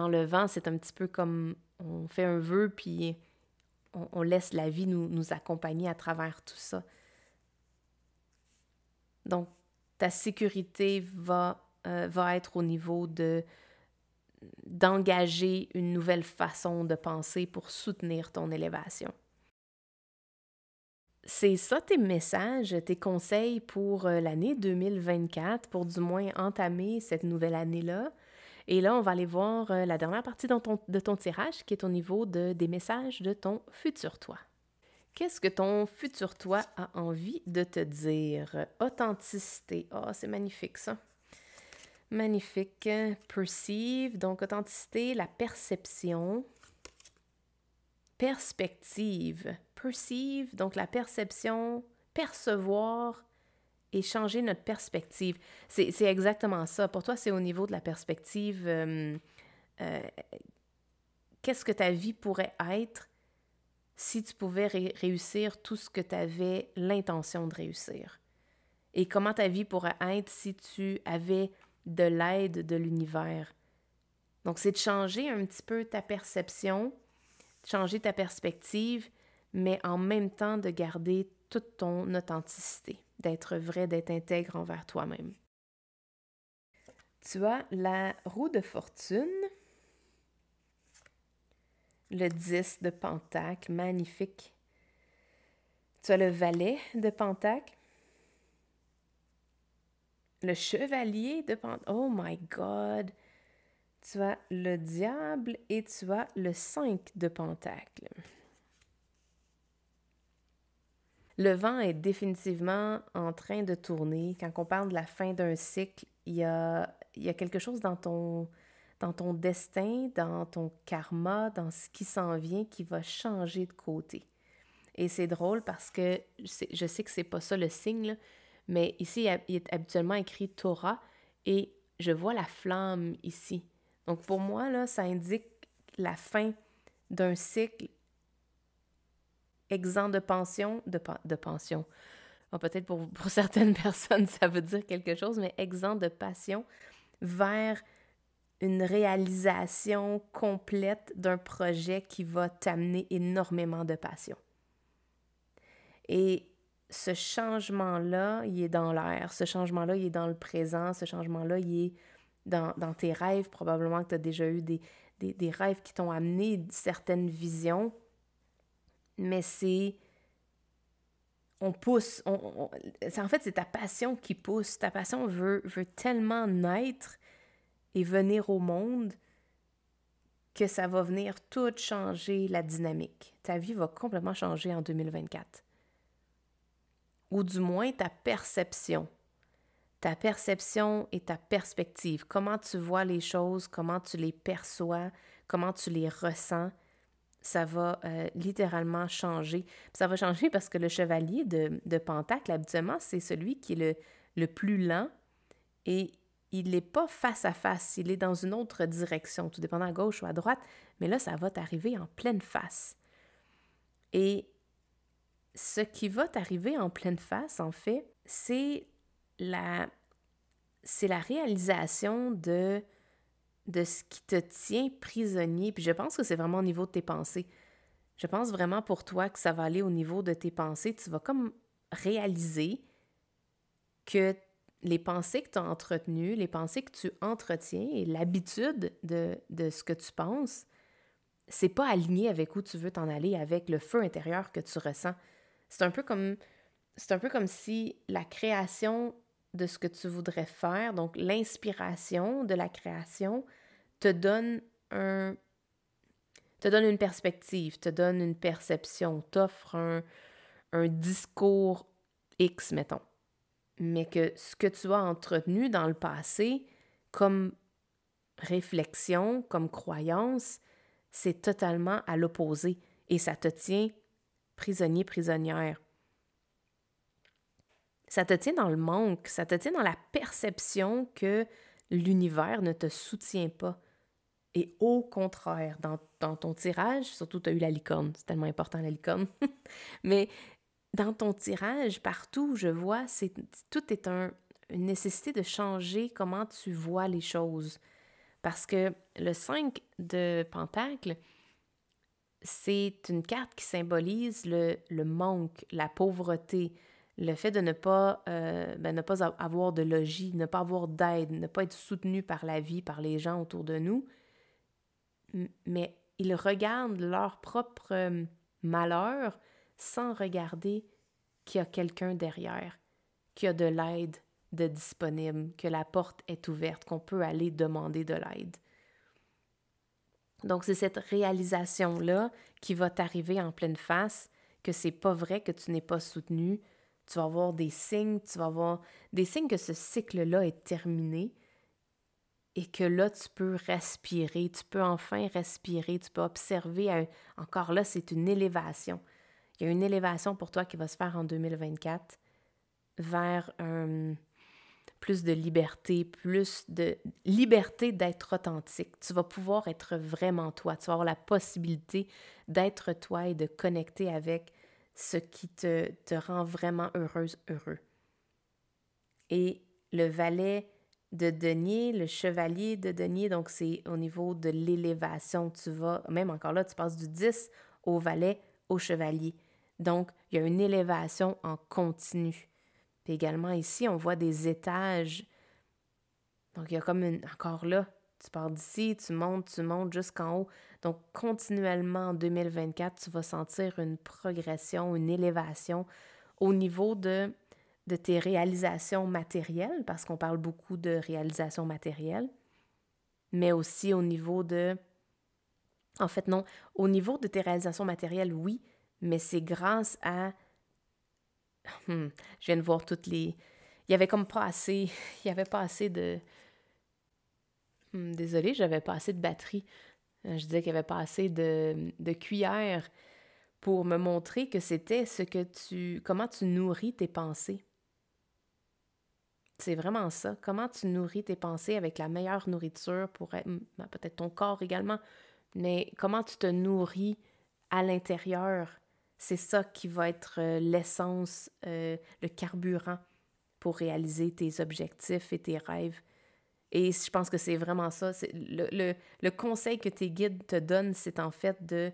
le vent, c'est un petit peu comme on fait un vœu, puis on laisse la vie nous accompagner à travers tout ça. Donc, ta sécurité va être au niveau d'engager une nouvelle façon de penser pour soutenir ton élévation. C'est ça tes messages, tes conseils pour l'année 2024, pour du moins entamer cette nouvelle année-là. Et là, on va aller voir la dernière partie de ton tirage qui est au niveau des messages de ton futur toi. Qu'est-ce que ton futur toi a envie de te dire? Authenticité. Ah, c'est magnifique ça. Magnifique. Perceive, donc authenticité, la perception. Perspective. Perceive, donc la perception, percevoir et changer notre perspective. C'est exactement ça. Pour toi, c'est au niveau de la perspective. Qu'est-ce que ta vie pourrait être si tu pouvais réussir tout ce que tu avais l'intention de réussir? Et comment ta vie pourrait être si tu avais de l'aide de l'univers? Donc, c'est de changer un petit peu ta perception, de changer ta perspective, mais en même temps de garder toute ton authenticité, d'être vrai, d'être intègre envers toi-même. Tu as la roue de fortune, le 10 de Pentacle, magnifique. Tu as le valet de Pentacle, le chevalier de Pentacle. Oh my God! Tu as le diable et tu as le 5 de Pentacle. Le vent est définitivement en train de tourner. Quand on parle de la fin d'un cycle, il y a quelque chose dans ton destin, dans ton karma, dans ce qui s'en vient, qui va changer de côté. Et c'est drôle parce que je sais que c'est pas ça le signe, là, mais ici, il est habituellement écrit Torah et je vois la flamme ici. Donc pour moi, là, ça indique la fin d'un cycle exempt de pension, de pension. Bon, peut-être pour certaines personnes, ça veut dire quelque chose, mais exempt de passion vers une réalisation complète d'un projet qui va t'amener énormément de passion. Et ce changement-là, il est dans l'air. Ce changement-là, il est dans le présent. Ce changement-là, il est dans tes rêves. Probablement que tu as déjà eu des rêves qui t'ont amené certaines visions. Mais on pousse, en fait, c'est ta passion qui pousse. Ta passion veut tellement naître et venir au monde que ça va venir tout changer la dynamique. Ta vie va complètement changer en 2024. Ou du moins ta perception. Ta perception et ta perspective. Comment tu vois les choses, comment tu les perçois, comment tu les ressens, ça va littéralement changer. Puis ça va changer parce que le chevalier de Pentacle, habituellement, c'est celui qui est le plus lent et il n'est pas face à face, il est dans une autre direction, tout dépendant à gauche ou à droite, mais là, ça va t'arriver en pleine face. Et ce qui va t'arriver en pleine face, en fait, c'est la réalisation de ce qui te tient prisonnier. Puis je pense que c'est vraiment au niveau de tes pensées. Je pense vraiment pour toi que ça va aller au niveau de tes pensées. Tu vas comme réaliser que les pensées que tu as entretenues, les pensées que tu entretiens et l'habitude de ce que tu penses, c'est pas aligné avec où tu veux t'en aller, avec le feu intérieur que tu ressens. C'est un peu comme si la création de ce que tu voudrais faire, donc l'inspiration de la création, te donne une perspective, te donne une perception, t'offre un discours X, mettons. Mais que ce que tu as entretenu dans le passé comme réflexion, comme croyance, c'est totalement à l'opposé et ça te tient prisonnier, prisonnière. Ça te tient dans le manque, ça te tient dans la perception que l'univers ne te soutient pas. Et au contraire, dans ton tirage, surtout tu as eu la licorne, c'est tellement important la licorne, mais dans ton tirage, partout, je vois, tout est une nécessité de changer comment tu vois les choses. Parce que le 5 de Pentacle, c'est une carte qui symbolise le manque, la pauvreté, le fait de ne pas avoir de logis, ne pas avoir d'aide, ne pas être soutenu par la vie, par les gens autour de nous. Mais ils regardent leur propre malheur sans regarder qu'il y a quelqu'un derrière, qu'il y a de l'aide de disponible, que la porte est ouverte, qu'on peut aller demander de l'aide. Donc, c'est cette réalisation-là qui va t'arriver en pleine face, que c'est pas vrai que tu n'es pas soutenu. Tu vas avoir des signes, que ce cycle-là est terminé et que là, tu peux respirer, tu peux enfin respirer, tu peux observer. Encore là, c'est une élévation. Il y a une élévation pour toi qui va se faire en 2024 vers plus de liberté d'être authentique. Tu vas pouvoir être vraiment toi. Tu vas avoir la possibilité d'être toi et de connecter avec ce qui te rend vraiment heureuse, heureux. Et le valet de denier, le chevalier de denier, donc c'est au niveau de l'élévation. Tu vas, même encore là, tu passes du 10 au valet au chevalier. Donc, il y a une élévation en continu. Puis également ici, on voit des étages. Donc, il y a comme encore là, tu pars d'ici, tu montes jusqu'en haut. Donc, continuellement en 2024, tu vas sentir une progression, une élévation au niveau de tes réalisations matérielles, parce qu'on parle beaucoup de réalisations matérielles, mais aussi au niveau de... En fait, non, au niveau de tes réalisations matérielles, oui, mais c'est grâce à... je viens de voir toutes les... Il y avait comme pas assez... Il y avait pas assez de... désolée, j'avais pas assez de batterie. Je disais qu'il y avait pas assez de cuillères pour me montrer que c'était comment tu nourris tes pensées. C'est vraiment ça. Comment tu nourris tes pensées avec la meilleure nourriture pour peut-être ton corps également, mais comment tu te nourris à l'intérieur, c'est ça qui va être l'essence, le carburant pour réaliser tes objectifs et tes rêves. Et je pense que c'est vraiment ça. Le conseil que tes guides te donnent, c'est en fait de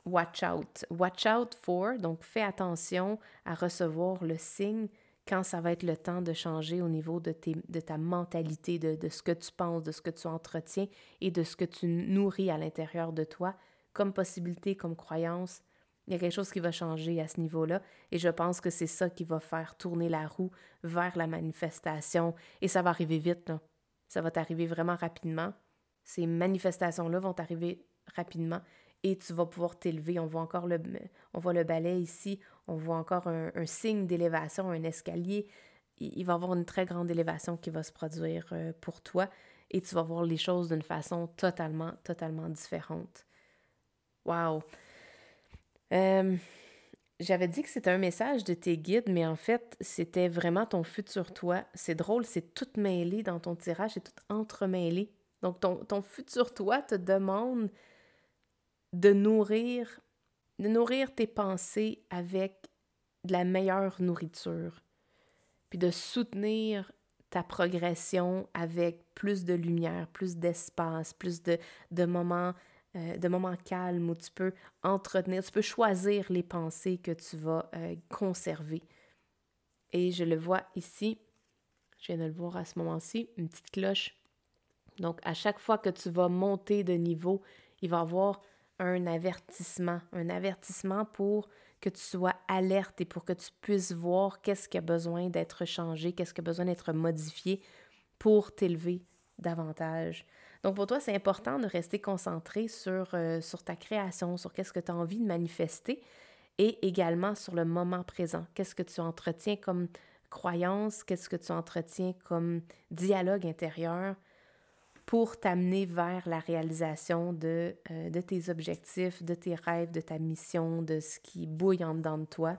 watch out. Watch out for, donc fais attention à recevoir le signe quand ça va être le temps de changer au niveau de ta mentalité, de ce que tu penses, de ce que tu entretiens et de ce que tu nourris à l'intérieur de toi comme possibilité, comme croyance, Il y a quelque chose qui va changer à ce niveau-là et je pense que c'est ça qui va faire tourner la roue vers la manifestation et ça va arriver vite, là. Ça va t'arriver vraiment rapidement. Ces manifestations-là vont t'arriver rapidement et tu vas pouvoir t'élever. On voit le balai ici, on voit encore un signe d'élévation, un escalier. Il va y avoir une très grande élévation qui va se produire pour toi et tu vas voir les choses d'une façon totalement, totalement différente. Wow! Euh, J'avais dit que c'était un message de tes guides, mais en fait, c'était vraiment ton futur toi. C'est drôle, c'est tout mêlé dans ton tirage, c'est tout entremêlé. Donc, ton futur toi te demande de nourrir tes pensées avec de la meilleure nourriture, puis de soutenir ta progression avec plus de lumière, plus d'espace, plus de moments calmes où tu peux entretenir, tu peux choisir les pensées que tu vas conserver. Et je le vois ici, je viens de le voir à ce moment-ci, une petite cloche. Donc, à chaque fois que tu vas monter de niveau, il va y avoir un avertissement pour que tu sois alerte et pour que tu puisses voir qu'est-ce qui a besoin d'être changé, qu'est-ce qui a besoin d'être modifié pour t'élever davantage. Donc, pour toi, c'est important de rester concentré sur ta création, sur qu'est-ce que tu as envie de manifester et également sur le moment présent. Qu'est-ce que tu entretiens comme croyance, qu'est-ce que tu entretiens comme dialogue intérieur pour t'amener vers la réalisation de tes objectifs, de tes rêves, de ta mission, de ce qui bouille en dedans de toi.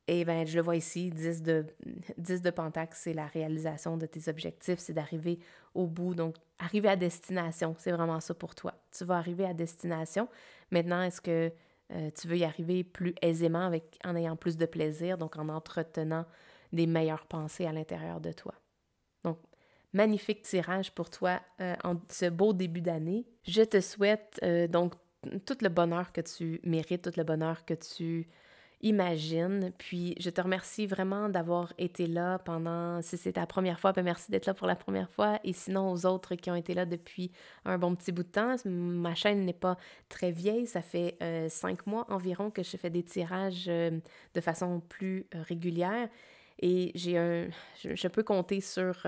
Et bien, je le vois ici, 10 de Pentacle, c'est la réalisation de tes objectifs, c'est d'arriver au bout, donc arriver à destination, c'est vraiment ça pour toi. Tu vas arriver à destination. Maintenant, est-ce que tu veux y arriver plus aisément en ayant plus de plaisir, donc en entretenant des meilleures pensées à l'intérieur de toi? Donc, magnifique tirage pour toi en ce beau début d'année. Je te souhaite donc tout le bonheur que tu mérites, tout le bonheur que tu imagines. Puis, je te remercie vraiment d'avoir été là si c'est ta première fois, ben merci d'être là pour la première fois. Et sinon, aux autres qui ont été là depuis un bon petit bout de temps, ma chaîne n'est pas très vieille. Ça fait 5 mois environ que je fais des tirages de façon plus régulière. Et je peux compter sur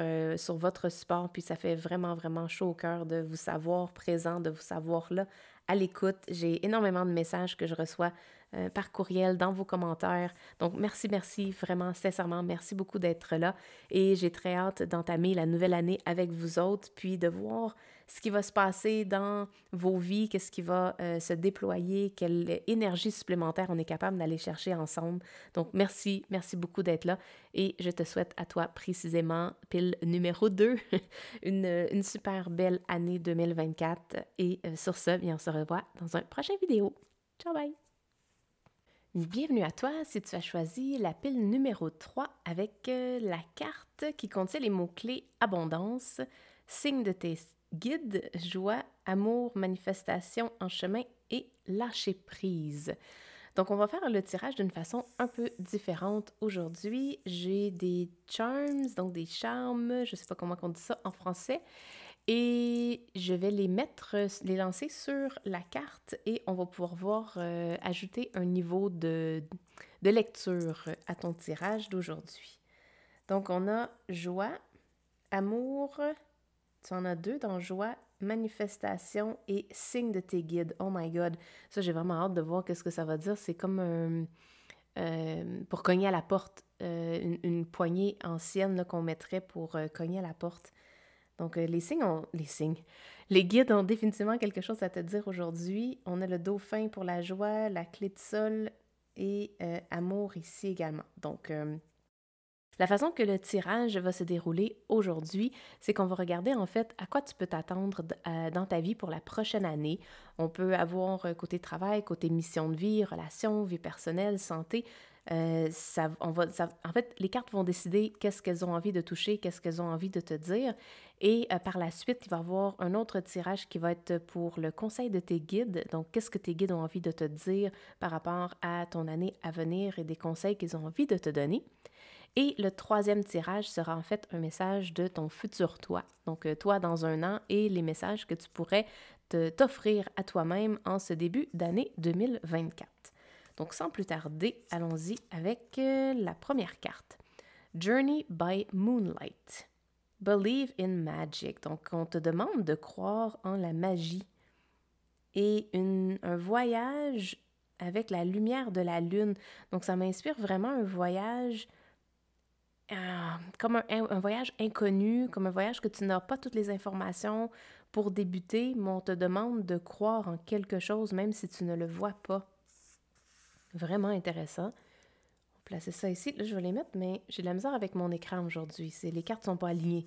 votre support, puis ça fait vraiment, vraiment chaud au cœur de vous savoir présent, de vous savoir là, à l'écoute. J'ai énormément de messages que je reçois par courriel, dans vos commentaires. Donc, merci, vraiment, sincèrement, merci beaucoup d'être là. Et j'ai très hâte d'entamer la nouvelle année avec vous autres, puis de voir ce qui va se passer dans vos vies, qu'est-ce qui va se déployer, quelle énergie supplémentaire on est capable d'aller chercher ensemble. Donc, merci beaucoup d'être là. Et je te souhaite à toi précisément, pile numéro 2, une super belle année 2024. Et sur ce, bien, on se revoit dans un prochain vidéo. Ciao, bye! Bienvenue à toi si tu as choisi la pile numéro 3 avec la carte qui contient les mots-clés abondance, signe de tes guides, joie, amour, manifestation en chemin et lâcher prise. Donc, on va faire le tirage d'une façon un peu différente aujourd'hui. J'ai des charms, donc des charmes, je ne sais pas comment on dit ça en français, et je vais les lancer sur la carte et on va pouvoir voir ajouter un niveau de lecture à ton tirage d'aujourd'hui. Donc, on a joie, amour, tu en as 2 dans joie, manifestation et signe de tes guides. Oh my God! Ça, j'ai vraiment hâte de voir qu'est-ce que ça va dire. C'est comme pour cogner à la porte, une poignée ancienne là, qu'on mettrait pour cogner à la porte. Donc, les guides ont définitivement quelque chose à te dire aujourd'hui. On a le dauphin pour la joie, la clé de sol et amour ici également. Donc, la façon que le tirage va se dérouler aujourd'hui, c'est qu'on va regarder en fait à quoi tu peux t'attendre dans ta vie pour la prochaine année. On peut avoir côté travail, côté mission de vie, relations, vie personnelle, santé. En fait, les cartes vont décider qu'est-ce qu'elles ont envie de toucher, qu'est-ce qu'elles ont envie de te dire. Et par la suite, il va y avoir un autre tirage qui va être pour le conseil de tes guides. Donc, qu'est-ce que tes guides ont envie de te dire par rapport à ton année à venir et des conseils qu'ils ont envie de te donner. Et le troisième tirage sera en fait un message de ton futur toi. Donc, toi dans un an et les messages que tu pourrais t'offrir à toi-même en ce début d'année 2024. Donc, sans plus tarder, allons-y avec la première carte. Journey by Moonlight. Believe in magic. Donc, on te demande de croire en la magie. Et un voyage avec la lumière de la lune. Donc, ça m'inspire vraiment un voyage comme un voyage inconnu, comme un voyage que tu n'as pas toutes les informations pour débuter, mais on te demande de croire en quelque chose, même si tu ne le vois pas. Vraiment intéressant. On va placer ça ici. Là, je vais les mettre, mais j'ai de la misère avec mon écran aujourd'hui. Les cartes ne sont pas alignées.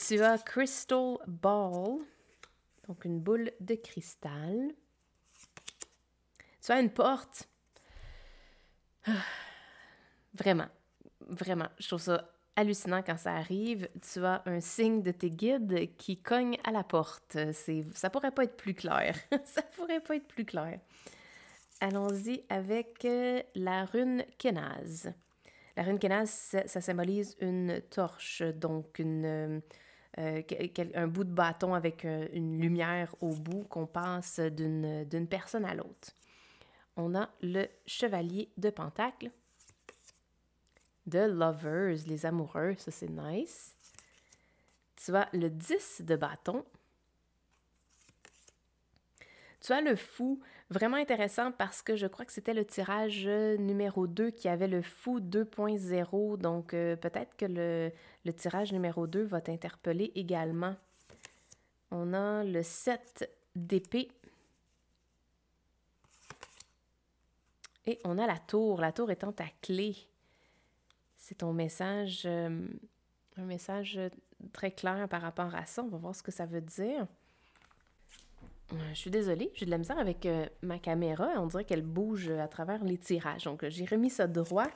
Tu as Crystal Ball, donc une boule de cristal. Tu as une porte. Vraiment, vraiment, je trouve ça hallucinant quand ça arrive. Tu as un signe de tes guides qui cogne à la porte. Ça pourrait pas être plus clair. Ça pourrait pas être plus clair. Allons-y avec la rune Kenaz. La rune Kenaz, ça symbolise une torche, donc un bout de bâton avec une lumière au bout qu'on passe d'une personne à l'autre. On a le chevalier de Pentacle. The Lovers, les amoureux, ça c'est nice. Tu as le 10 de bâton. Tu as le fou, vraiment intéressant parce que je crois que c'était le tirage numéro 2 qui avait le fou 2.0, donc peut-être que le tirage numéro 2 va t'interpeller également. On a le 7 d'épée. Et on a la tour étant ta clé. C'est ton message, un message très clair par rapport à ça. On va voir ce que ça veut dire. Je suis désolée, j'ai de la misère avec ma caméra. On dirait qu'elle bouge à travers les tirages. Donc, j'ai remis ça droit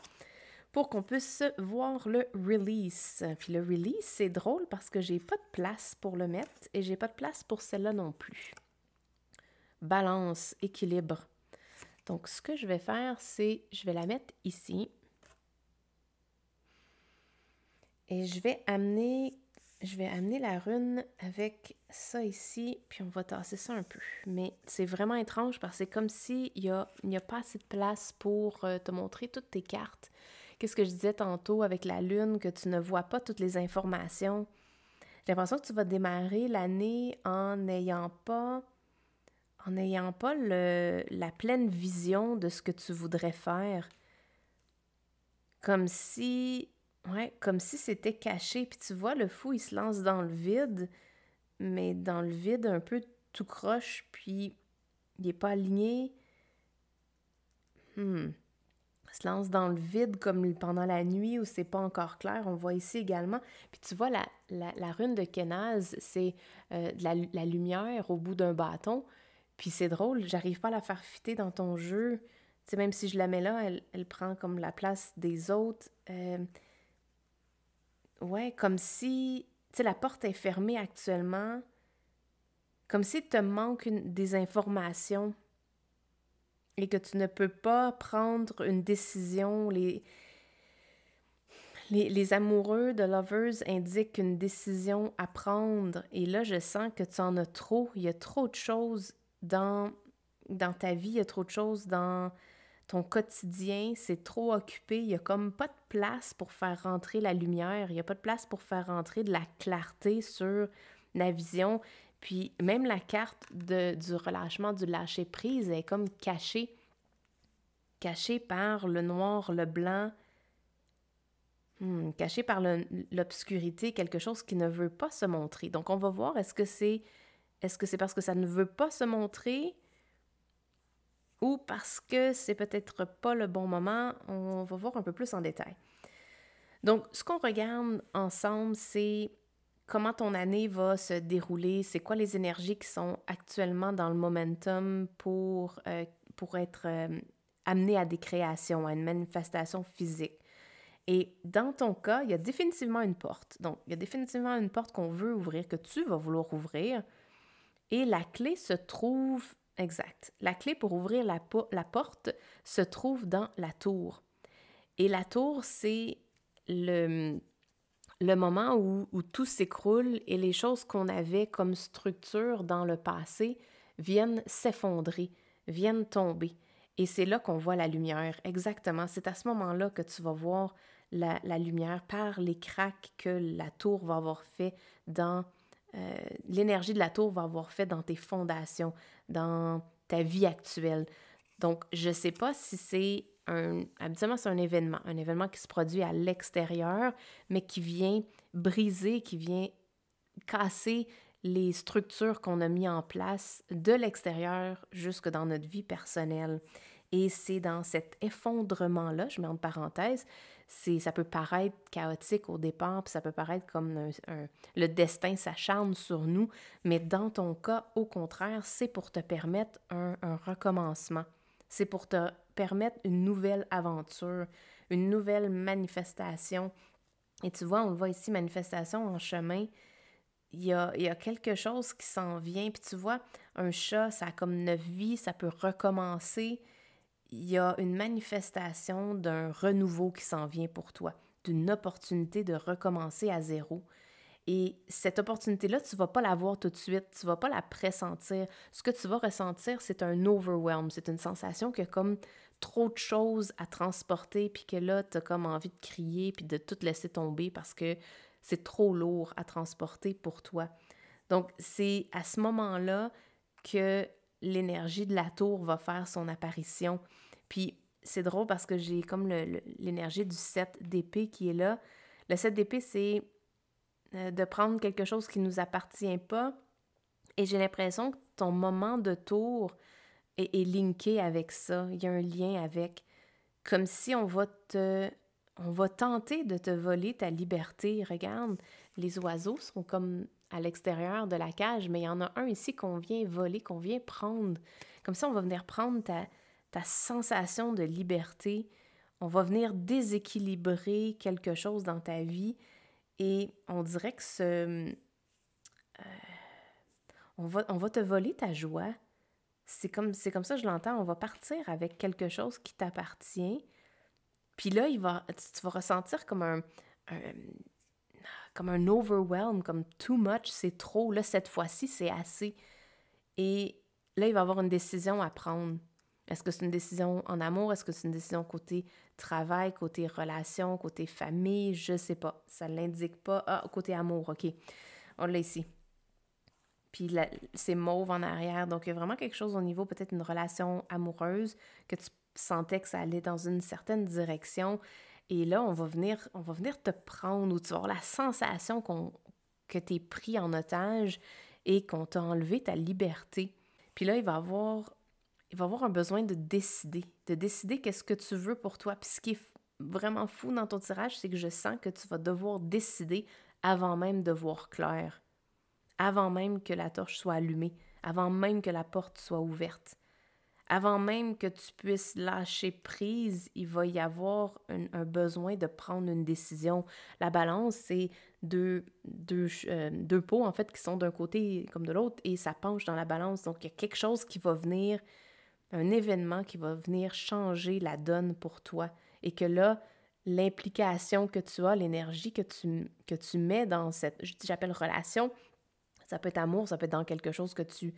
pour qu'on puisse voir le release. Puis le release, c'est drôle parce que j'ai pas de place pour le mettre et j'ai pas de place pour celle-là non plus. Balance, équilibre. Donc, ce que je vais faire, c'est, je vais la mettre ici. Et je vais amener la rune avec ça ici, puis on va tasser ça un peu. Mais c'est vraiment étrange parce que c'est comme s'il n'y a pas assez de place pour te montrer toutes tes cartes. Qu'est-ce que je disais tantôt avec la lune, que tu ne vois pas toutes les informations. J'ai l'impression que tu vas démarrer l'année en n'ayant pas la pleine vision de ce que tu voudrais faire. Comme si c'était caché. Puis tu vois, le fou, il se lance dans le vide, mais dans le vide un peu tout croche, puis il n'est pas aligné. Il se lance dans le vide comme pendant la nuit où c'est pas encore clair. On voit ici également. Puis tu vois, la rune de Kenaz, c'est la lumière au bout d'un bâton. Puis c'est drôle, j'arrive pas à la faire fitter dans ton jeu. Tu sais, même si je la mets là, elle prend comme la place des autres. Ouais, comme si, tu sais, la porte est fermée actuellement, comme s'il te manque des informations et que tu ne peux pas prendre une décision. Les amoureux de Lovers indiquent une décision à prendre et là, je sens que tu en as trop. Il y a trop de choses dans ta vie, il y a trop de choses dans ton quotidien, c'est trop occupé, il n'y a comme pas de place pour faire rentrer la lumière, il n'y a pas de place pour faire rentrer de la clarté sur la vision. Puis même la carte du relâchement, du lâcher-prise est comme cachée par le noir, le blanc, cachée par l'obscurité, quelque chose qui ne veut pas se montrer. Donc on va voir, est-ce que c'est parce que ça ne veut pas se montrer ou parce que c'est peut-être pas le bon moment? On va voir un peu plus en détail. Donc, ce qu'on regarde ensemble, c'est comment ton année va se dérouler, c'est quoi les énergies qui sont actuellement dans le momentum pour être amenées à des créations, à une manifestation physique. Et dans ton cas, il y a définitivement une porte. Donc, il y a définitivement une porte qu'on veut ouvrir, que tu vas vouloir ouvrir. Et la clé se trouve... Exact. La clé pour ouvrir la porte se trouve dans la tour. Et la tour, c'est le moment où tout s'écroule et les choses qu'on avait comme structure dans le passé viennent s'effondrer, viennent tomber. Et c'est là qu'on voit la lumière, exactement. C'est à ce moment-là que tu vas voir la lumière par les cracks que la tour va avoir fait dans... l'énergie de la tour va avoir fait dans tes fondations, dans ta vie actuelle. Donc, je ne sais pas si c'est habituellement, c'est un événement qui se produit à l'extérieur, mais qui vient briser, qui vient casser les structures qu'on a mis en place de l'extérieur jusque dans notre vie personnelle. Et c'est dans cet effondrement-là, je mets en parenthèse, ça peut paraître chaotique au départ, puis ça peut paraître comme le destin s'acharne sur nous, mais dans ton cas, au contraire, c'est pour te permettre un recommencement. C'est pour te permettre une nouvelle aventure, une nouvelle manifestation. Et tu vois, on le voit ici, manifestation en chemin, il y a quelque chose qui s'en vient. Puis tu vois, un chat, ça a comme 9 vies, ça peut recommencer. Il y a une manifestation d'un renouveau qui s'en vient pour toi, d'une opportunité de recommencer à zéro. Et cette opportunité-là, tu ne vas pas la voir tout de suite, tu ne vas pas la pressentir. Ce que tu vas ressentir, c'est un overwhelm, c'est une sensation que comme trop de choses à transporter, puis que là, tu as comme envie de crier, puis de tout laisser tomber parce que c'est trop lourd à transporter pour toi. Donc, c'est à ce moment-là que l'énergie de la tour va faire son apparition. Puis, c'est drôle parce que j'ai comme l'énergie du 7 d'épée qui est là. Le 7 d'épée, c'est de prendre quelque chose qui ne nous appartient pas. Et j'ai l'impression que ton moment de tour est linké avec ça. Il y a un lien avec. Comme si on va tenter de te voler ta liberté. Regarde, les oiseaux sont comme à l'extérieur de la cage, mais il y en a un ici qu'on vient voler, qu'on vient prendre. Comme ça, on va venir prendre ta sensation de liberté. On va venir déséquilibrer quelque chose dans ta vie. Et on dirait que on va te voler ta joie. C'est comme ça que je l'entends. On va partir avec quelque chose qui t'appartient. Puis là, tu vas ressentir comme un overwhelm, comme too much, c'est trop. Là, cette fois-ci, c'est assez. Et là, il va y avoir une décision à prendre. Est-ce que c'est une décision en amour? Est-ce que c'est une décision côté travail, côté relation, côté famille? Je sais pas. Ça ne l'indique pas. Ah, côté amour, OK. On l'a ici. Puis c'est mauve en arrière. Donc, il y a vraiment quelque chose au niveau, peut-être une relation amoureuse, que tu sentais que ça allait dans une certaine direction. Et là, on va venir te prendre, ou tu vas avoir la sensation que tu es pris en otage et qu'on t'a enlevé ta liberté. Puis là, il va avoir un besoin de décider qu'est-ce que tu veux pour toi. Puis ce qui est vraiment fou dans ton tirage, c'est que je sens que tu vas devoir décider avant même de voir clair, avant même que la torche soit allumée, avant même que la porte soit ouverte. Avant même que tu puisses lâcher prise, il va y avoir un besoin de prendre une décision. La balance, c'est deux pots, en fait, qui sont d'un côté comme de l'autre, et ça penche dans la balance. Donc, il y a quelque chose qui va venir, un événement qui va venir changer la donne pour toi. Et que là, l'implication que tu as, l'énergie que tu mets dans cette, j'appelle relation, ça peut être amour, ça peut être dans quelque chose que tu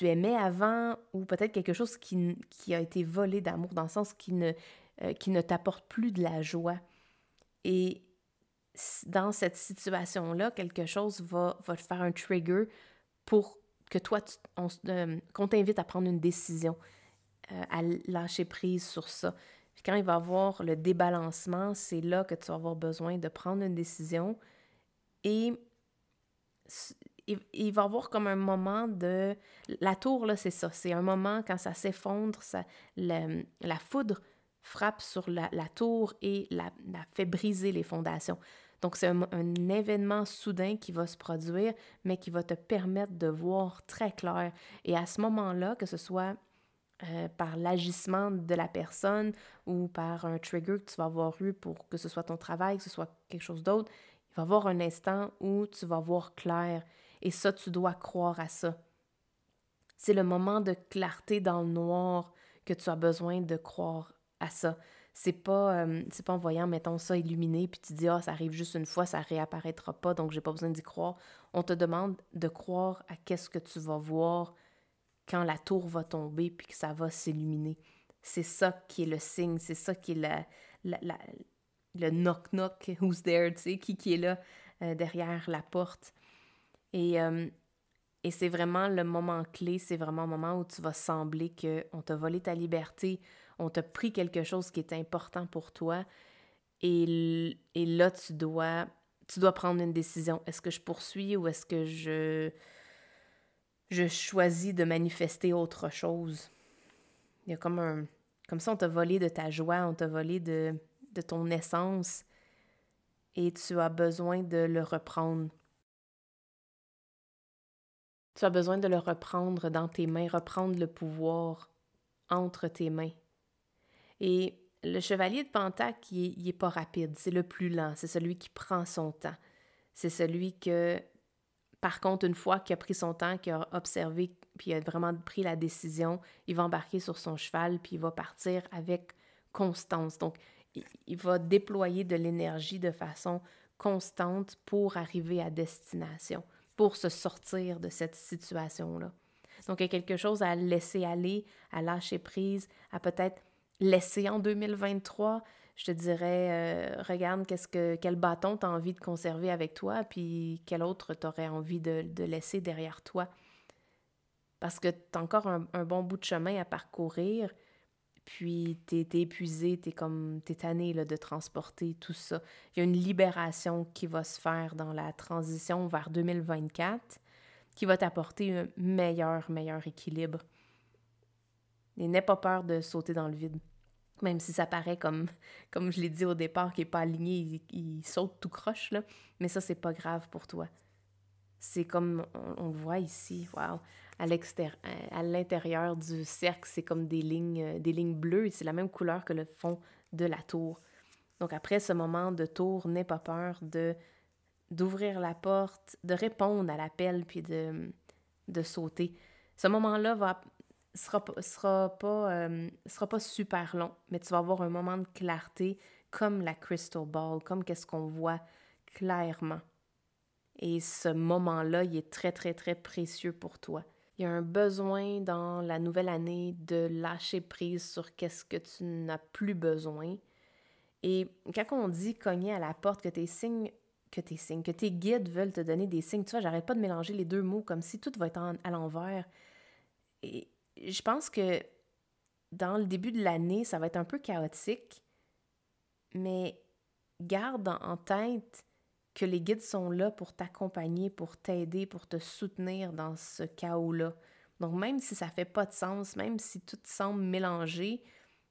aimais avant, ou peut-être quelque chose qui a été volé d'amour, dans le sens qui ne t'apporte plus de la joie. Et dans cette situation-là, quelque chose va te faire un trigger pour que toi, qu'on t'invite à prendre une décision, à lâcher prise sur ça. Puis quand il va y avoir le débalancement, c'est là que tu vas avoir besoin de prendre une décision. Et il va y avoir comme un moment de... La tour, là, c'est ça. C'est un moment quand ça s'effondre, la foudre frappe sur la tour et la fait briser les fondations. Donc, c'est un événement soudain qui va se produire, mais qui va te permettre de voir très clair. Et à ce moment-là, que ce soit par l'agissement de la personne ou par un trigger que tu vas avoir eu pour que ce soit ton travail, que ce soit quelque chose d'autre, il va y avoir un instant où tu vas voir clair. Et ça, tu dois croire à ça. C'est le moment de clarté dans le noir que tu as besoin de croire à ça. C'est pas en voyant, mettons, ça illuminé, puis tu dis « Ah, ça arrive juste une fois, ça réapparaîtra pas, donc j'ai pas besoin d'y croire. » On te demande de croire à qu'est-ce que tu vas voir quand la tour va tomber puis que ça va s'illuminer. C'est ça qui est le signe, c'est ça qui est le knock-knock, who's there, tu sais, qui est là derrière la porte. Et, euh, et c'est vraiment le moment clé, c'est vraiment le moment où tu vas sembler qu'on t'a volé ta liberté, on t'a pris quelque chose qui est important pour toi, et là, tu dois prendre une décision. Est-ce que je poursuis ou est-ce que je choisis de manifester autre chose? Il y a comme ça, on t'a volé de ta joie, on t'a volé de ton essence et tu as besoin de le reprendre. Tu as besoin de le reprendre dans tes mains, reprendre le pouvoir entre tes mains. Et le chevalier de Pentacle, il est pas rapide, c'est le plus lent, c'est celui qui prend son temps. C'est celui que, par contre, une fois qu'il a pris son temps, qu'il a observé, puis il a vraiment pris la décision, il va embarquer sur son cheval, puis il va partir avec constance. Donc, il va déployer de l'énergie de façon constante pour arriver à destination, pour se sortir de cette situation-là. Donc, il y a quelque chose à laisser aller, à lâcher prise, à peut-être laisser en 2023. Je te dirais, regarde quel bâton tu as envie de conserver avec toi, puis quel autre tu aurais envie de laisser derrière toi. Parce que tu as encore un bon bout de chemin à parcourir, puis t'es épuisé, t'es tanné là, de transporter tout ça. Il y a une libération qui va se faire dans la transition vers 2024 qui va t'apporter un meilleur équilibre. Et n'aie pas peur de sauter dans le vide. Même si ça paraît comme je l'ai dit au départ, qu'il n'est pas aligné, il saute tout croche, là. Mais ça, c'est pas grave pour toi. C'est comme on le voit ici, wow. À l'intérieur du cercle, c'est comme des lignes bleues, et c'est la même couleur que le fond de la tour. Donc après ce moment de tour, n'aie pas peur d'ouvrir la porte, de répondre à l'appel, puis de sauter. Ce moment-là sera pas super long, mais tu vas avoir un moment de clarté comme la crystal ball, comme qu'est-ce qu'on voit clairement. Et ce moment-là, il est très, très, très précieux pour toi. Il y a un besoin dans la nouvelle année de lâcher prise sur qu'est-ce que tu n'as plus besoin. Et quand on dit cogner à la porte, que tes guides veulent te donner des signes, tu vois, j'arrête pas de mélanger les deux mots comme si tout va être à l'envers. Et je pense que dans le début de l'année, ça va être un peu chaotique, mais garde en tête que les guides sont là pour t'accompagner, pour t'aider, pour te soutenir dans ce chaos-là. Donc même si ça fait pas de sens, même si tout semble mélangé,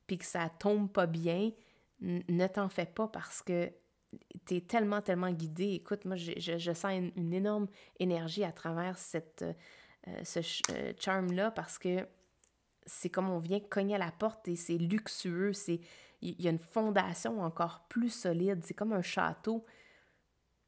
puis que ça tombe pas bien, ne t'en fais pas parce que t'es tellement, tellement guidé. Écoute, moi, je sens une énorme énergie à travers ce charme-là parce que c'est comme on vient cogner à la porte et c'est luxueux, il y a une fondation encore plus solide, c'est comme un château.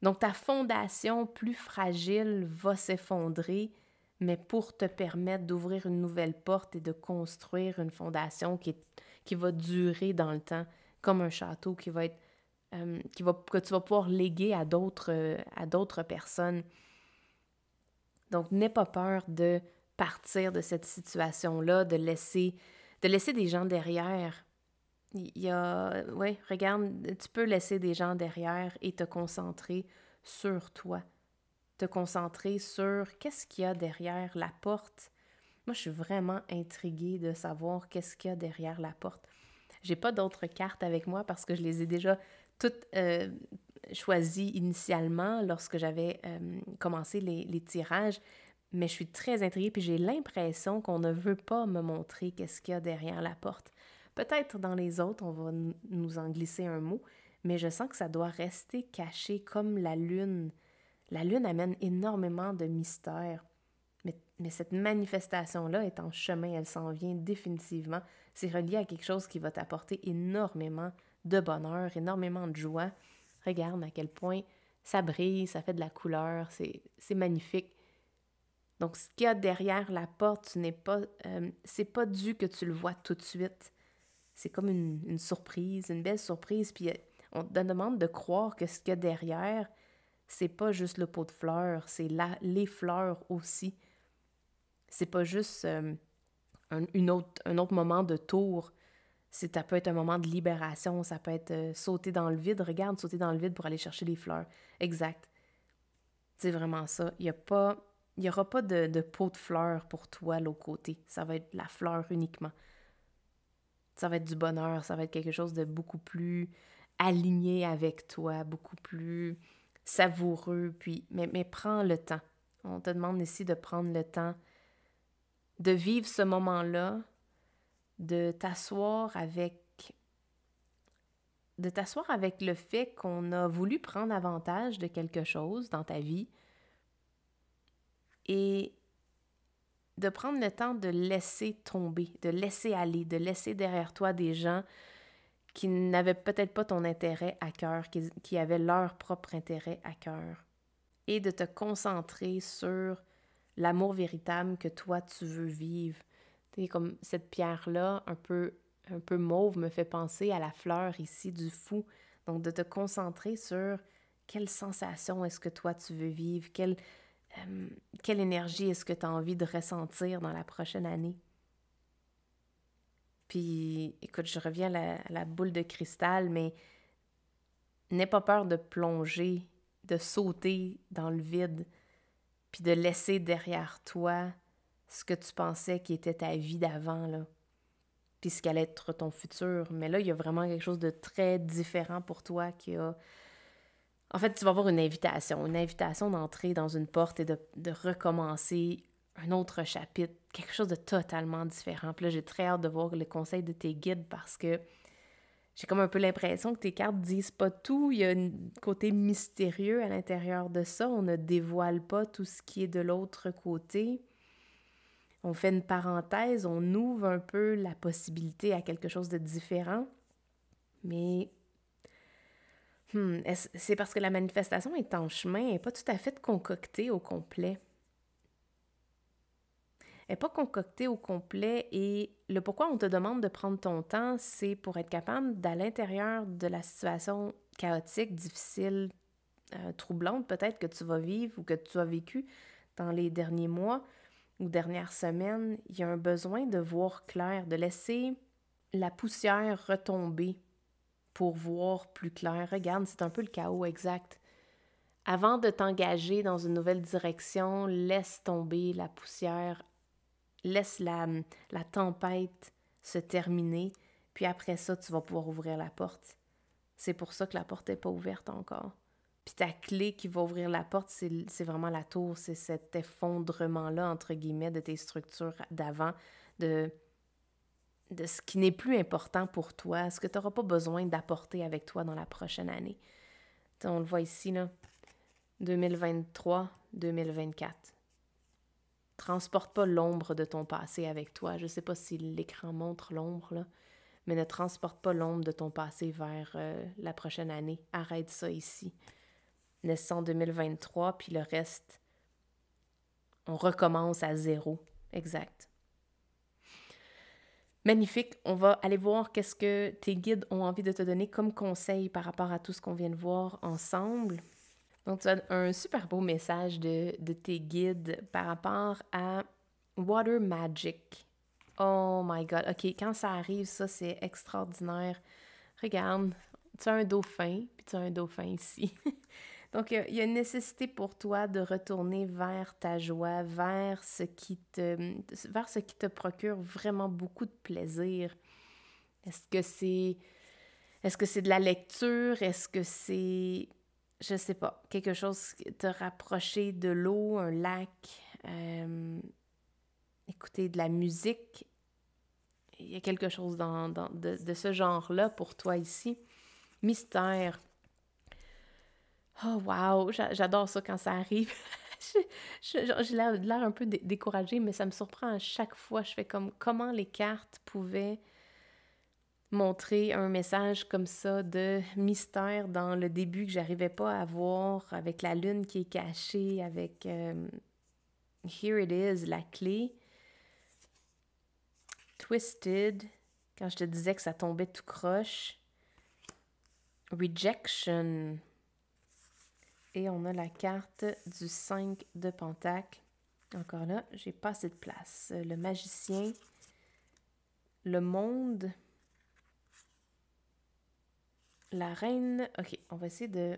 Donc ta fondation plus fragile va s'effondrer, mais pour te permettre d'ouvrir une nouvelle porte et de construire une fondation qui va durer dans le temps, comme un château que tu vas pouvoir léguer à d'autres personnes. Donc, n'aie pas peur de partir de cette situation-là, de laisser des gens derrière. Regarde, tu peux laisser des gens derrière et te concentrer sur toi. Te concentrer sur qu'est-ce qu'il y a derrière la porte. Moi, je suis vraiment intriguée de savoir qu'est-ce qu'il y a derrière la porte. J'ai pas d'autres cartes avec moi parce que je les ai déjà toutes choisies initialement lorsque j'avais commencé les tirages, mais je suis très intriguée puis j'ai l'impression qu'on ne veut pas me montrer qu'est-ce qu'il y a derrière la porte. Peut-être dans les autres, on va nous en glisser un mot, mais je sens que ça doit rester caché comme la lune. La lune amène énormément de mystère. Mais cette manifestation-là est en chemin, elle s'en vient définitivement. C'est relié à quelque chose qui va t'apporter énormément de bonheur, énormément de joie. Regarde à quel point ça brille, ça fait de la couleur, c'est magnifique. Donc, ce qu'il y a derrière la porte, c'est pas dû que tu le vois tout de suite. C'est comme une surprise, une belle surprise. Puis on te demande de croire que ce qu'il y a derrière, c'est pas juste le pot de fleurs, c'est les fleurs aussi. C'est pas juste un autre moment de tour. Ça peut être un moment de libération, ça peut être sauter dans le vide. Regarde, sauter dans le vide pour aller chercher les fleurs. Exact. C'est vraiment ça. Il y aura pas de pot de fleurs pour toi à l'autre côté. Ça va être la fleur uniquement. Ça va être du bonheur, ça va être quelque chose de beaucoup plus aligné avec toi, beaucoup plus savoureux. Puis, mais prends le temps. On te demande ici de prendre le temps de vivre ce moment-là, de t'asseoir avec le fait qu'on a voulu prendre avantage de quelque chose dans ta vie et de prendre le temps de laisser tomber, de laisser aller, de laisser derrière toi des gens qui n'avaient peut-être pas ton intérêt à cœur, qui avaient leur propre intérêt à cœur, et de te concentrer sur l'amour véritable que toi tu veux vivre. Tu sais, comme cette pierre-là, un peu mauve, me fait penser à la fleur ici du fou. Donc, de te concentrer sur quelle sensation est-ce que toi tu veux vivre, quelle énergie est-ce que tu as envie de ressentir dans la prochaine année. Puis, écoute, je reviens à la boule de cristal, mais n'aie pas peur de plonger, de sauter dans le vide, puis de laisser derrière toi ce que tu pensais qui était ta vie d'avant, là, puis ce qu'allait être ton futur. Mais là, il y a vraiment quelque chose de très différent pour toi qui a... En fait, tu vas avoir une invitation d'entrer dans une porte et de recommencer un autre chapitre, quelque chose de totalement différent. Puis là, j'ai très hâte de voir le conseil de tes guides parce que j'ai comme un peu l'impression que tes cartes disent pas tout. Il y a un côté mystérieux à l'intérieur de ça. On ne dévoile pas tout ce qui est de l'autre côté. On fait une parenthèse, on ouvre un peu la possibilité à quelque chose de différent. Mais c'est parce que la manifestation est en chemin, elle n'est pas tout à fait concoctée au complet. Elle n'est pas concoctée au complet et le pourquoi on te demande de prendre ton temps, c'est pour être capable, d'à l'intérieur de la situation chaotique, difficile, troublante peut-être que tu vas vivre ou que tu as vécu dans les derniers mois ou dernières semaines, il y a un besoin de voir clair, de laisser la poussière retomber pour voir plus clair. Regarde, c'est un peu le chaos exact. Avant de t'engager dans une nouvelle direction, laisse tomber la poussière, laisse la tempête se terminer, puis après ça, tu vas pouvoir ouvrir la porte. C'est pour ça que la porte n'est pas ouverte encore. Puis ta clé qui va ouvrir la porte, c'est vraiment la tour, c'est cet effondrement-là, entre guillemets, de tes structures d'avant, de ce qui n'est plus important pour toi, ce que tu n'auras pas besoin d'apporter avec toi dans la prochaine année. T'sais, on le voit ici, là, 2023-2024. Transporte pas l'ombre de ton passé avec toi. Je sais pas si l'écran montre l'ombre, là, mais ne transporte pas l'ombre de ton passé vers la prochaine année. Arrête ça ici. Laisse en 2023, puis le reste, on recommence à zéro. Exact. Magnifique. On va aller voir qu'est-ce que tes guides ont envie de te donner comme conseil par rapport à tout ce qu'on vient de voir ensemble. Donc, tu as un super beau message de tes guides par rapport à Water Magic. Oh my God. OK, quand ça arrive, ça, c'est extraordinaire. Regarde, tu as un dauphin, puis tu as un dauphin ici. Donc, il y a une nécessité pour toi de retourner vers ta joie, vers ce qui te procure vraiment beaucoup de plaisir. Est-ce que c'est de la lecture? Est-ce que c'est, je sais pas, quelque chose qui te rapprocher de l'eau, un lac, écouter de la musique? Il y a quelque chose de ce genre-là pour toi ici. Mystère. Oh wow, j'adore ça quand ça arrive. J'ai l'air un peu découragée, mais ça me surprend à chaque fois. Je fais comme comment les cartes pouvaient montrer un message comme ça de mystère dans le début que j'arrivais pas à voir, avec la lune qui est cachée, avec Here it is, la clé. Twisted, quand je te disais que ça tombait tout croche. Rejection. Et on a la carte du 5 de Pentacle. Encore là, j'ai pas assez de place. Le magicien, le monde, la reine. OK, on va essayer de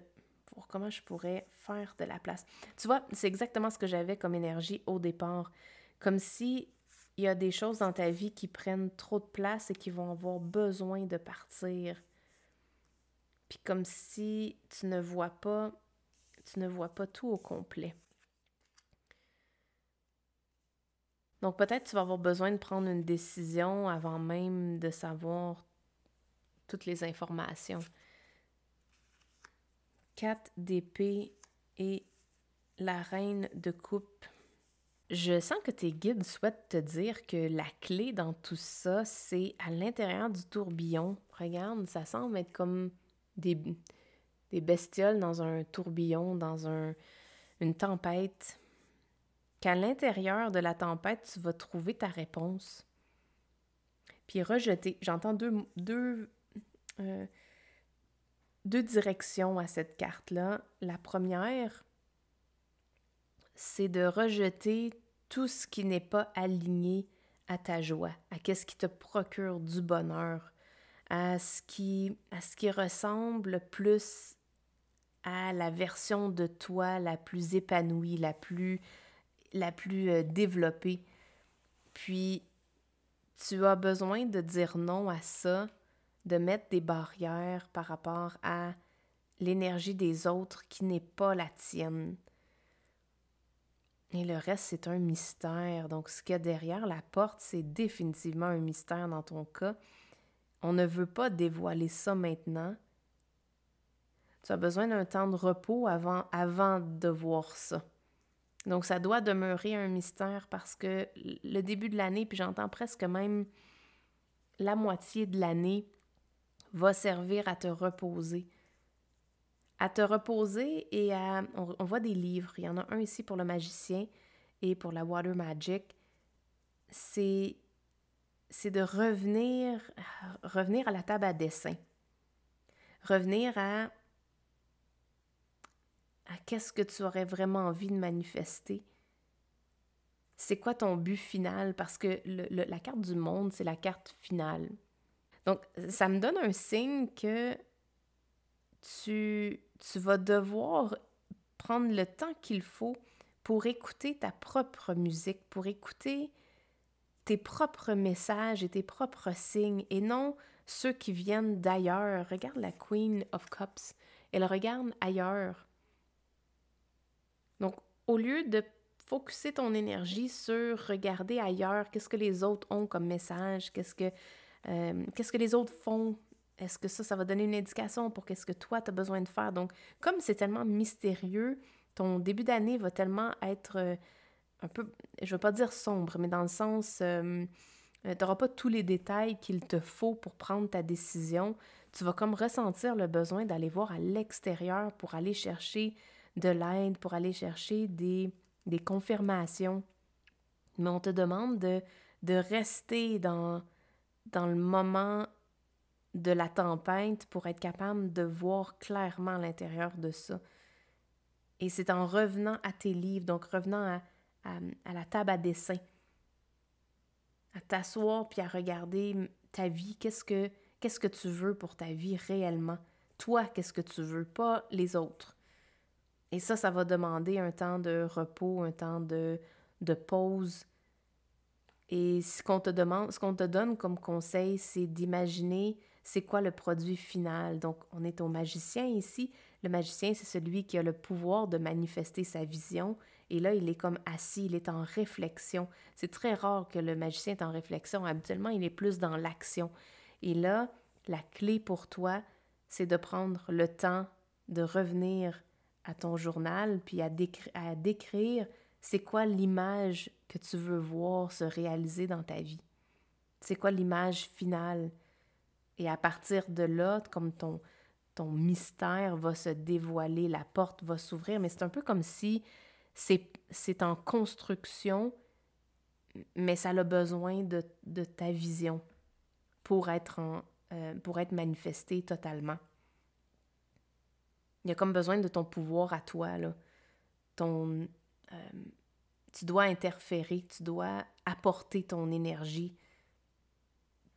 voir comment je pourrais faire de la place. Tu vois, c'est exactement ce que j'avais comme énergie au départ. Comme si il y a des choses dans ta vie qui prennent trop de place et qui vont avoir besoin de partir. Puis comme si tu ne vois pas tout au complet. Donc peut-être tu vas avoir besoin de prendre une décision avant même de savoir toutes les informations. 4 d'épée et la reine de coupe. Je sens que tes guides souhaitent te dire que la clé dans tout ça, c'est à l'intérieur du tourbillon. Regarde, ça semble être comme des, des bestioles dans un tourbillon, dans une tempête. Qu'à l'intérieur de la tempête, tu vas trouver ta réponse. Puis rejeter. J'entends euh, deux directions à cette carte-là. La première, c'est de rejeter tout ce qui n'est pas aligné à ta joie, à qu'est-ce qui te procure du bonheur, à ce qui ressemble plus à la version de toi la plus épanouie, la plus développée. Puis, tu as besoin de dire non à ça, de mettre des barrières par rapport à l'énergie des autres qui n'est pas la tienne. Et le reste, c'est un mystère. Donc, ce qu'il y a derrière la porte, c'est définitivement un mystère dans ton cas. On ne veut pas dévoiler ça maintenant. Tu as besoin d'un temps de repos avant de voir ça. Donc, ça doit demeurer un mystère parce que le début de l'année, puis j'entends presque même la moitié de l'année, va servir à te reposer. À te reposer et à... On voit des livres. Il y en a un ici pour le magicien et pour la Water Magic. C'est de revenir à la table à dessin. Revenir à qu'est-ce que tu aurais vraiment envie de manifester. C'est quoi ton but final? Parce que la carte du monde, c'est la carte finale. Donc, ça me donne un signe que tu vas devoir prendre le temps qu'il faut pour écouter ta propre musique, pour écouter tes propres messages et tes propres signes, et non ceux qui viennent d'ailleurs. Regarde la Queen of Cups, elle regarde ailleurs. Donc, au lieu de focuser ton énergie sur regarder ailleurs, qu'est-ce que les autres ont comme message, qu'est-ce que les autres font, est-ce que ça va donner une indication pour qu'est-ce que toi, tu as besoin de faire. Donc, comme c'est tellement mystérieux, ton début d'année va tellement être un peu, je ne veux pas dire sombre, mais dans le sens, tu n'auras pas tous les détails qu'il te faut pour prendre ta décision. Tu vas comme ressentir le besoin d'aller voir à l'extérieur pour aller chercher de l'aide, pour aller chercher des confirmations. Mais on te demande de rester dans le moment de la tempête pour être capable de voir clairement à l'intérieur de ça. Et c'est en revenant à tes livres, donc revenant à la table à dessin, à t'asseoir puis à regarder ta vie, qu'est-ce que tu veux pour ta vie réellement. Toi, qu'est-ce que tu veux, pas les autres. Et ça va demander un temps de repos, un temps de pause. Et ce qu'on te donne comme conseil, c'est d'imaginer c'est quoi le produit final. Donc, on est au magicien ici. Le magicien, c'est celui qui a le pouvoir de manifester sa vision. Et là, il est comme assis, il est en réflexion. C'est très rare que le magicien est en réflexion. Habituellement, il est plus dans l'action. Et là, la clé pour toi, c'est de prendre le temps de revenir à ton journal, puis à décrire c'est quoi l'image que tu veux voir se réaliser dans ta vie. C'est quoi l'image finale. Et à partir de là, comme ton mystère va se dévoiler, la porte va s'ouvrir, mais c'est un peu comme si c'est en construction, mais ça a besoin de ta vision pour être manifesté totalement. Il y a comme besoin de ton pouvoir à toi, là. Tu dois interférer, tu dois apporter ton énergie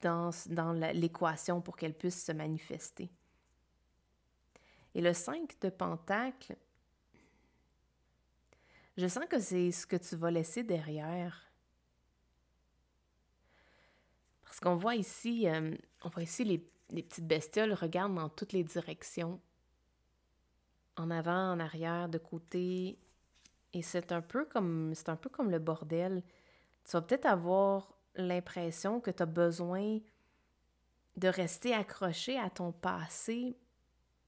dans l'équation pour qu'elle puisse se manifester. Et le 5 de Pentacle, je sens que c'est ce que tu vas laisser derrière. Parce qu'on voit ici, les petites bestioles regardent dans toutes les directions. En avant, en arrière, de côté. Et c'est un peu comme le bordel. Tu vas peut-être avoir l'impression que tu as besoin de rester accroché à ton passé,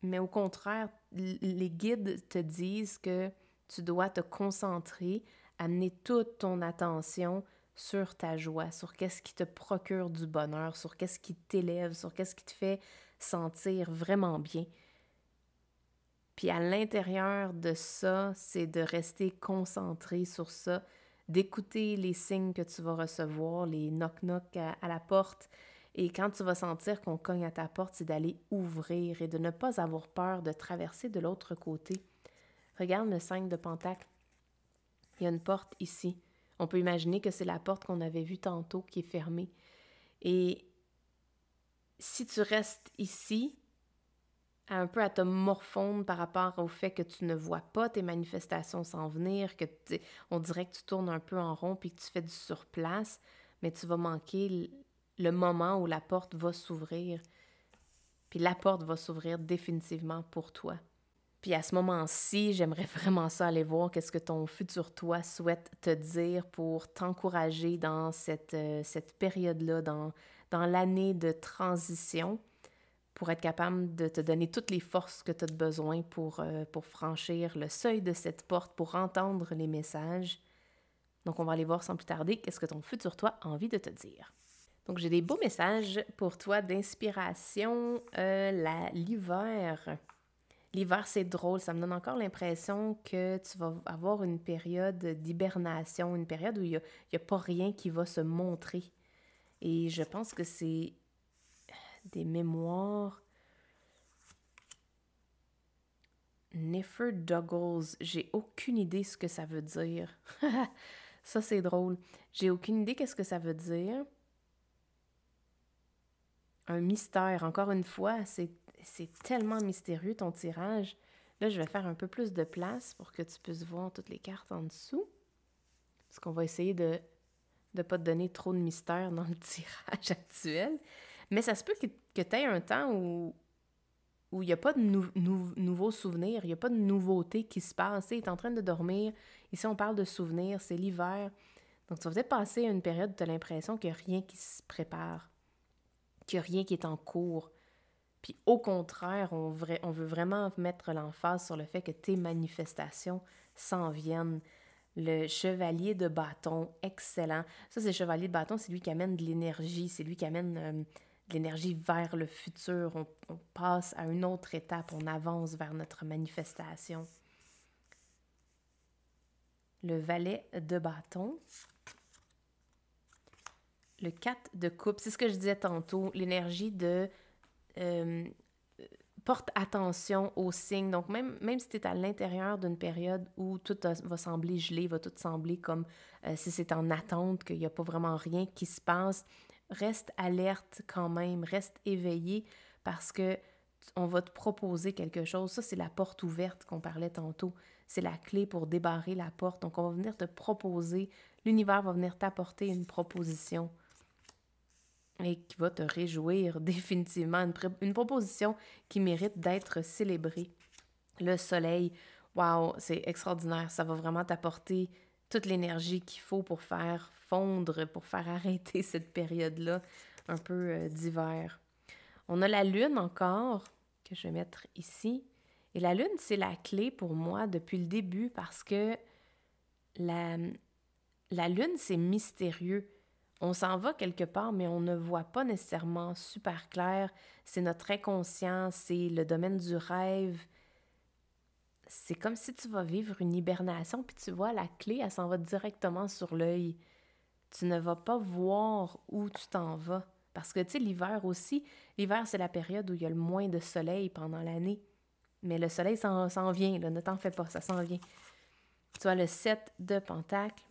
mais au contraire, les guides te disent que tu dois te concentrer, amener toute ton attention sur ta joie, sur qu'est-ce qui te procure du bonheur, sur qu'est-ce qui t'élève, sur qu'est-ce qui te fait sentir vraiment bien. Puis à l'intérieur de ça, c'est de rester concentré sur ça, d'écouter les signes que tu vas recevoir, les knock-knock à la porte. Et quand tu vas sentir qu'on cogne à ta porte, c'est d'aller ouvrir et de ne pas avoir peur de traverser de l'autre côté. Regarde le 5 de Pentacle. Il y a une porte ici. On peut imaginer que c'est la porte qu'on avait vue tantôt qui est fermée. Et si tu restes ici, un peu à te morfondre par rapport au fait que tu ne vois pas tes manifestations s'en venir, on dirait que tu tournes un peu en rond puis que tu fais du surplace, mais tu vas manquer le moment où la porte va s'ouvrir. Puis la porte va s'ouvrir définitivement pour toi. Puis à ce moment-ci, j'aimerais vraiment ça aller voir qu'est-ce que ton futur toi souhaite te dire pour t'encourager dans cette période-là, dans l'année de transition, pour être capable de te donner toutes les forces que tu as besoin pour franchir le seuil de cette porte, pour entendre les messages. Donc, on va aller voir sans plus tarder qu'est-ce que ton futur toi a envie de te dire. Donc, j'ai des beaux messages pour toi d'inspiration. L'hiver. L'hiver, c'est drôle. Ça me donne encore l'impression que tu vas avoir une période d'hibernation, une période où il y a pas rien qui va se montrer. Et je pense que c'est des mémoires. Nefer Doggles, j'ai aucune idée ce que ça veut dire. Ça, c'est drôle. J'ai aucune idée qu'est-ce que ça veut dire. Un mystère, encore une fois, c'est tellement mystérieux ton tirage. Là, je vais faire un peu plus de place pour que tu puisses voir toutes les cartes en dessous. Parce qu'on va essayer de ne pas te donner trop de mystère dans le tirage actuel. Mais ça se peut que tu aies un temps où il n'y a pas de nouveaux souvenirs, il n'y a pas de nouveauté qui se passe. Tu es en train de dormir. Ici, on parle de souvenirs, c'est l'hiver. Donc, tu vas peut-être passer une période où tu as l'impression qu'il n'y a rien qui se prépare, qu'il n'y a rien qui est en cours. Puis au contraire, on veut vraiment mettre l'emphase sur le fait que tes manifestations s'en viennent. Le chevalier de bâton, excellent. Ça, c'est le chevalier de bâton, c'est lui qui amène de l'énergie, c'est lui qui amène de l'énergie vers le futur. On passe à une autre étape, on avance vers notre manifestation. Le valet de bâton. Le 4 de coupe, c'est ce que je disais tantôt, l'énergie de porte attention aux signes. Donc, même si tu es à l'intérieur d'une période où tout va sembler gelé, va tout sembler comme si c'est en attente, qu'il n'y a pas vraiment rien qui se passe, reste alerte quand même, reste éveillé parce que on va te proposer quelque chose. Ça, c'est la porte ouverte qu'on parlait tantôt. C'est la clé pour débarrer la porte. Donc, on va venir te proposer, l'univers va venir t'apporter une proposition et qui va te réjouir définitivement. Une proposition qui mérite d'être célébrée. Le soleil, wow, c'est extraordinaire. Ça va vraiment t'apporter toute l'énergie qu'il faut pour faire fondre, pour faire arrêter cette période-là un peu d'hiver. On a la lune encore, que je vais mettre ici. Et la lune, c'est la clé pour moi depuis le début parce que la lune, c'est mystérieux. On s'en va quelque part, mais on ne voit pas nécessairement super clair. C'est notre inconscient, c'est le domaine du rêve. C'est comme si tu vas vivre une hibernation, puis tu vois, la clé, elle s'en va directement sur l'œil. Tu ne vas pas voir où tu t'en vas. Parce que, tu sais, l'hiver aussi, l'hiver, c'est la période où il y a le moins de soleil pendant l'année. Mais le soleil s'en vient, là, ne t'en fais pas, ça s'en vient. Tu vois, le 7 de Pentacle,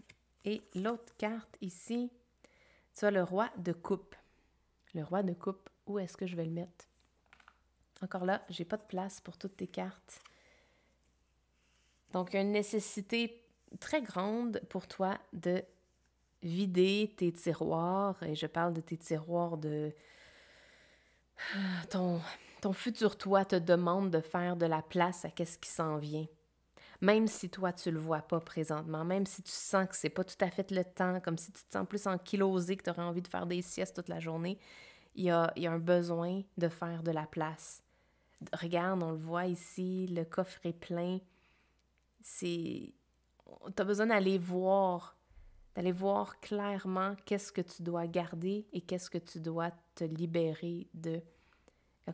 Et l'autre carte ici, tu as le roi de coupe. Le roi de coupe, où est-ce que je vais le mettre? Encore là, j'ai pas de place pour toutes tes cartes. Donc, il y a une nécessité très grande pour toi de vider tes tiroirs. Et je parle de tes tiroirs de... Ton futur toi te demande de faire de la place à qu'est-ce qui s'en vient. Même si toi, tu le vois pas présentement, même si tu sens que c'est pas tout à fait le temps, comme si tu te sens plus ankylosé, que tu aurais envie de faire des siestes toute la journée, il y a un besoin de faire de la place. Regarde, on le voit ici, le coffre est plein. Tu as besoin d'aller voir clairement qu'est-ce que tu dois garder et qu'est-ce que tu dois te libérer de.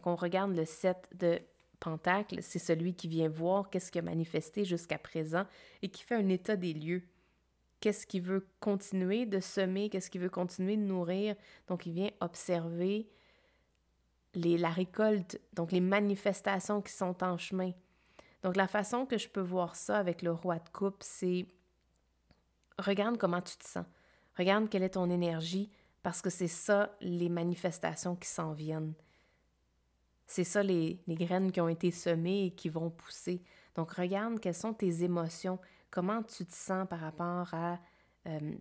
Quand on regarde le 7 de Pentacles, c'est celui qui vient voir qu'est-ce qui a manifesté jusqu'à présent et qui fait un état des lieux. Qu'est-ce qu'il veut continuer de semer, qu'est-ce qu'il veut continuer de nourrir. Donc, il vient observer la récolte, donc les manifestations qui sont en chemin. Donc, la façon que je peux voir ça avec le roi de coupe, c'est regarde comment tu te sens. Regarde quelle est ton énergie, parce que c'est ça les manifestations qui s'en viennent. C'est ça les graines qui ont été semées et qui vont pousser. Donc, regarde quelles sont tes émotions, comment tu te sens par rapport à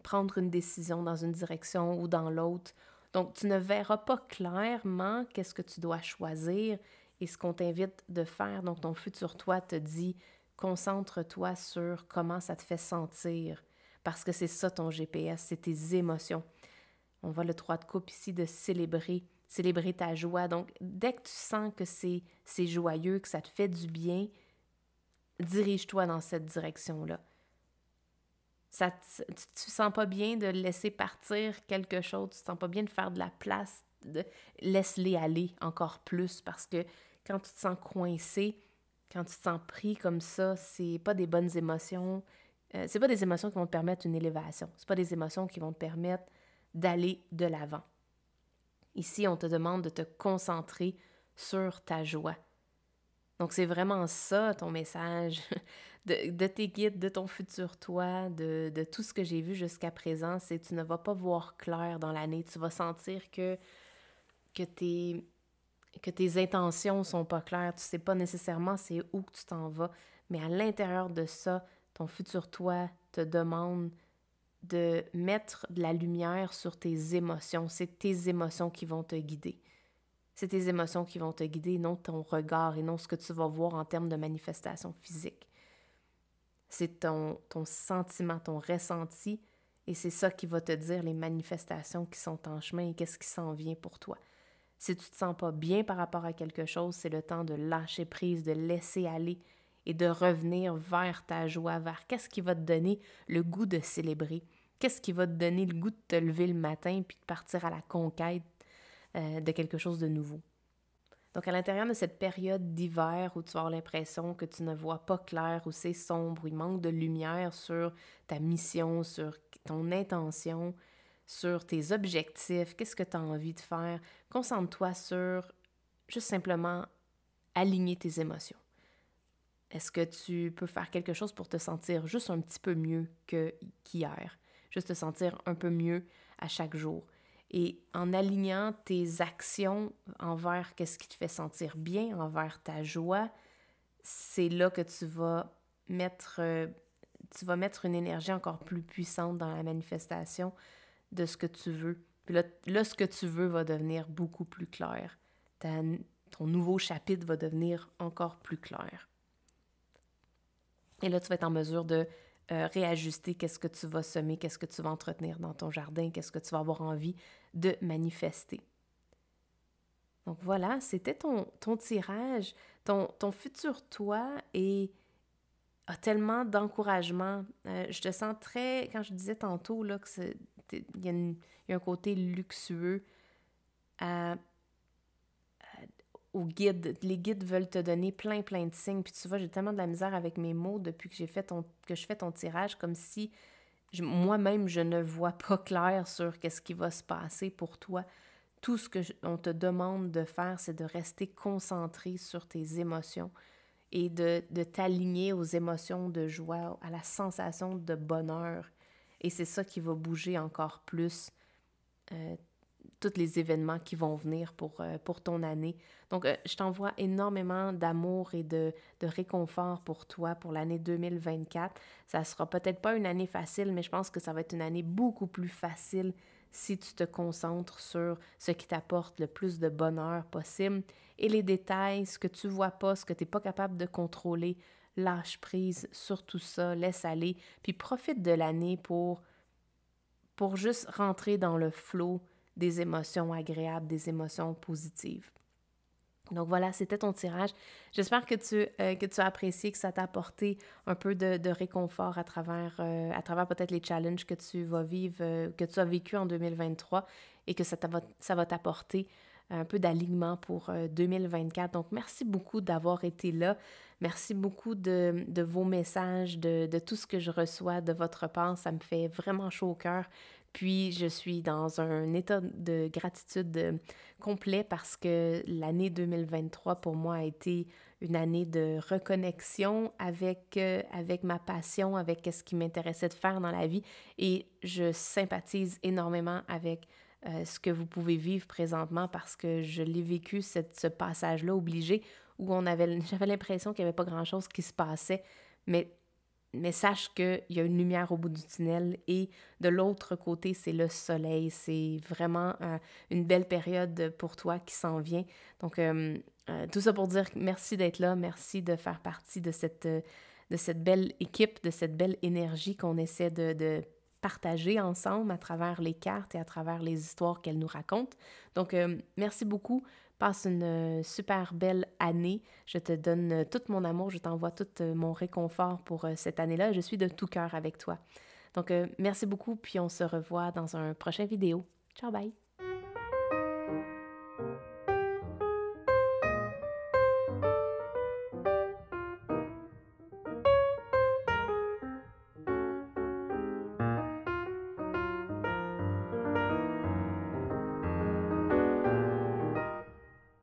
prendre une décision dans une direction ou dans l'autre. Donc, tu ne verras pas clairement qu'est-ce que tu dois choisir et ce qu'on t'invite de faire. Donc, ton futur toi te dit, concentre-toi sur comment ça te fait sentir, parce que c'est ça ton GPS, c'est tes émotions. On voit le 3 de coupe ici de célébrer ta joie. Donc, dès que tu sens que c'est joyeux, que ça te fait du bien, dirige-toi dans cette direction-là. Tu ne sens pas bien de laisser partir quelque chose, tu ne sens pas bien de faire de la place, laisse-les aller encore plus, parce que quand tu te sens coincé, quand tu te sens pris comme ça, c'est pas des bonnes émotions. C'est pas des émotions qui vont te permettre une élévation. C'est pas des émotions qui vont te permettre d'aller de l'avant. Ici, on te demande de te concentrer sur ta joie. Donc, c'est vraiment ça ton message de tes guides, de ton futur toi, de tout ce que j'ai vu jusqu'à présent, c'est que tu ne vas pas voir clair dans l'année. Tu vas sentir que tes intentions sont pas claires. Tu sais pas nécessairement c'est où que tu t'en vas. Mais à l'intérieur de ça, ton futur toi te demande de mettre de la lumière sur tes émotions. C'est tes émotions qui vont te guider. C'est tes émotions qui vont te guider, non ton regard et non ce que tu vas voir en termes de manifestation physique. C'est ton sentiment, ton ressenti, et c'est ça qui va te dire les manifestations qui sont en chemin et qu'est-ce qui s'en vient pour toi. Si tu ne te sens pas bien par rapport à quelque chose, c'est le temps de lâcher prise, de laisser aller et de revenir vers ta joie, vers qu'est-ce qui va te donner le goût de célébrer, qu'est-ce qui va te donner le goût de te lever le matin puis de partir à la conquête de quelque chose de nouveau. Donc, à l'intérieur de cette période d'hiver où tu vas avoir l'impression que tu ne vois pas clair, où c'est sombre, où il manque de lumière sur ta mission, sur ton intention, sur tes objectifs, qu'est-ce que tu as envie de faire, concentre-toi sur juste simplement aligner tes émotions. Est-ce que tu peux faire quelque chose pour te sentir juste un petit peu mieux qu'hier? Juste te sentir un peu mieux à chaque jour. Et en alignant tes actions envers qu'est-ce qui te fait sentir bien, envers ta joie, c'est là que tu vas mettre une énergie encore plus puissante dans la manifestation de ce que tu veux. Puis là ce que tu veux va devenir beaucoup plus clair. Ton nouveau chapitre va devenir encore plus clair. Et là, tu vas être en mesure de réajuster qu'est-ce que tu vas semer, qu'est-ce que tu vas entretenir dans ton jardin, qu'est-ce que tu vas avoir envie de manifester. Donc voilà, c'était ton tirage. Ton futur toi a tellement d'encouragement. Je te sens très, quand je disais tantôt là, il y a un côté luxueux aux guides. Les guides veulent te donner plein de signes. Puis tu vois, j'ai tellement de la misère avec mes mots depuis que je fais ton tirage, comme si moi-même, je ne vois pas clair sur qu'est-ce qui va se passer pour toi. Tout ce qu'on te demande de faire, c'est de rester concentré sur tes émotions et de t'aligner aux émotions de joie, à la sensation de bonheur et c'est ça qui va bouger encore plus euh, tous les événements qui vont venir pour ton année. Donc, je t'envoie énormément d'amour et de réconfort pour toi pour l'année 2024. Ça sera peut-être pas une année facile, mais je pense que ça va être une année beaucoup plus facile si tu te concentres sur ce qui t'apporte le plus de bonheur possible. Et les détails, ce que tu vois pas, ce que tu n'es pas capable de contrôler, lâche prise sur tout ça, laisse aller, puis profite de l'année pour juste rentrer dans le flow des émotions agréables, des émotions positives. Donc voilà, c'était ton tirage. J'espère que tu as apprécié, que ça t'a apporté un peu de réconfort à travers peut-être les challenges que tu vas vivre, que tu as vécu en 2023 et que ça va t'apporter un peu d'alignement pour 2024. Donc merci beaucoup d'avoir été là. Merci beaucoup de vos messages, de tout ce que je reçois de votre part. Ça me fait vraiment chaud au cœur. Puis je suis dans un état de gratitude complet parce que l'année 2023 pour moi a été une année de reconnexion avec ma passion, avec ce qui m'intéressait de faire dans la vie et je sympathise énormément avec ce que vous pouvez vivre présentement parce que je l'ai vécu, ce passage-là obligé où j'avais l'impression qu'il n'y avait pas grand-chose qui se passait, mais sache qu'il y a une lumière au bout du tunnel et de l'autre côté, c'est le soleil. C'est vraiment une belle période pour toi qui s'en vient. Donc, tout ça pour dire merci d'être là, merci de faire partie de cette belle équipe, de cette belle énergie qu'on essaie de partager ensemble à travers les cartes et à travers les histoires qu'elles nous racontent. Donc, merci beaucoup. Passe une super belle année. Je te donne tout mon amour, je t'envoie tout mon réconfort pour cette année-là. Je suis de tout cœur avec toi. Donc, merci beaucoup, puis on se revoit dans un prochain vidéo. Ciao, bye!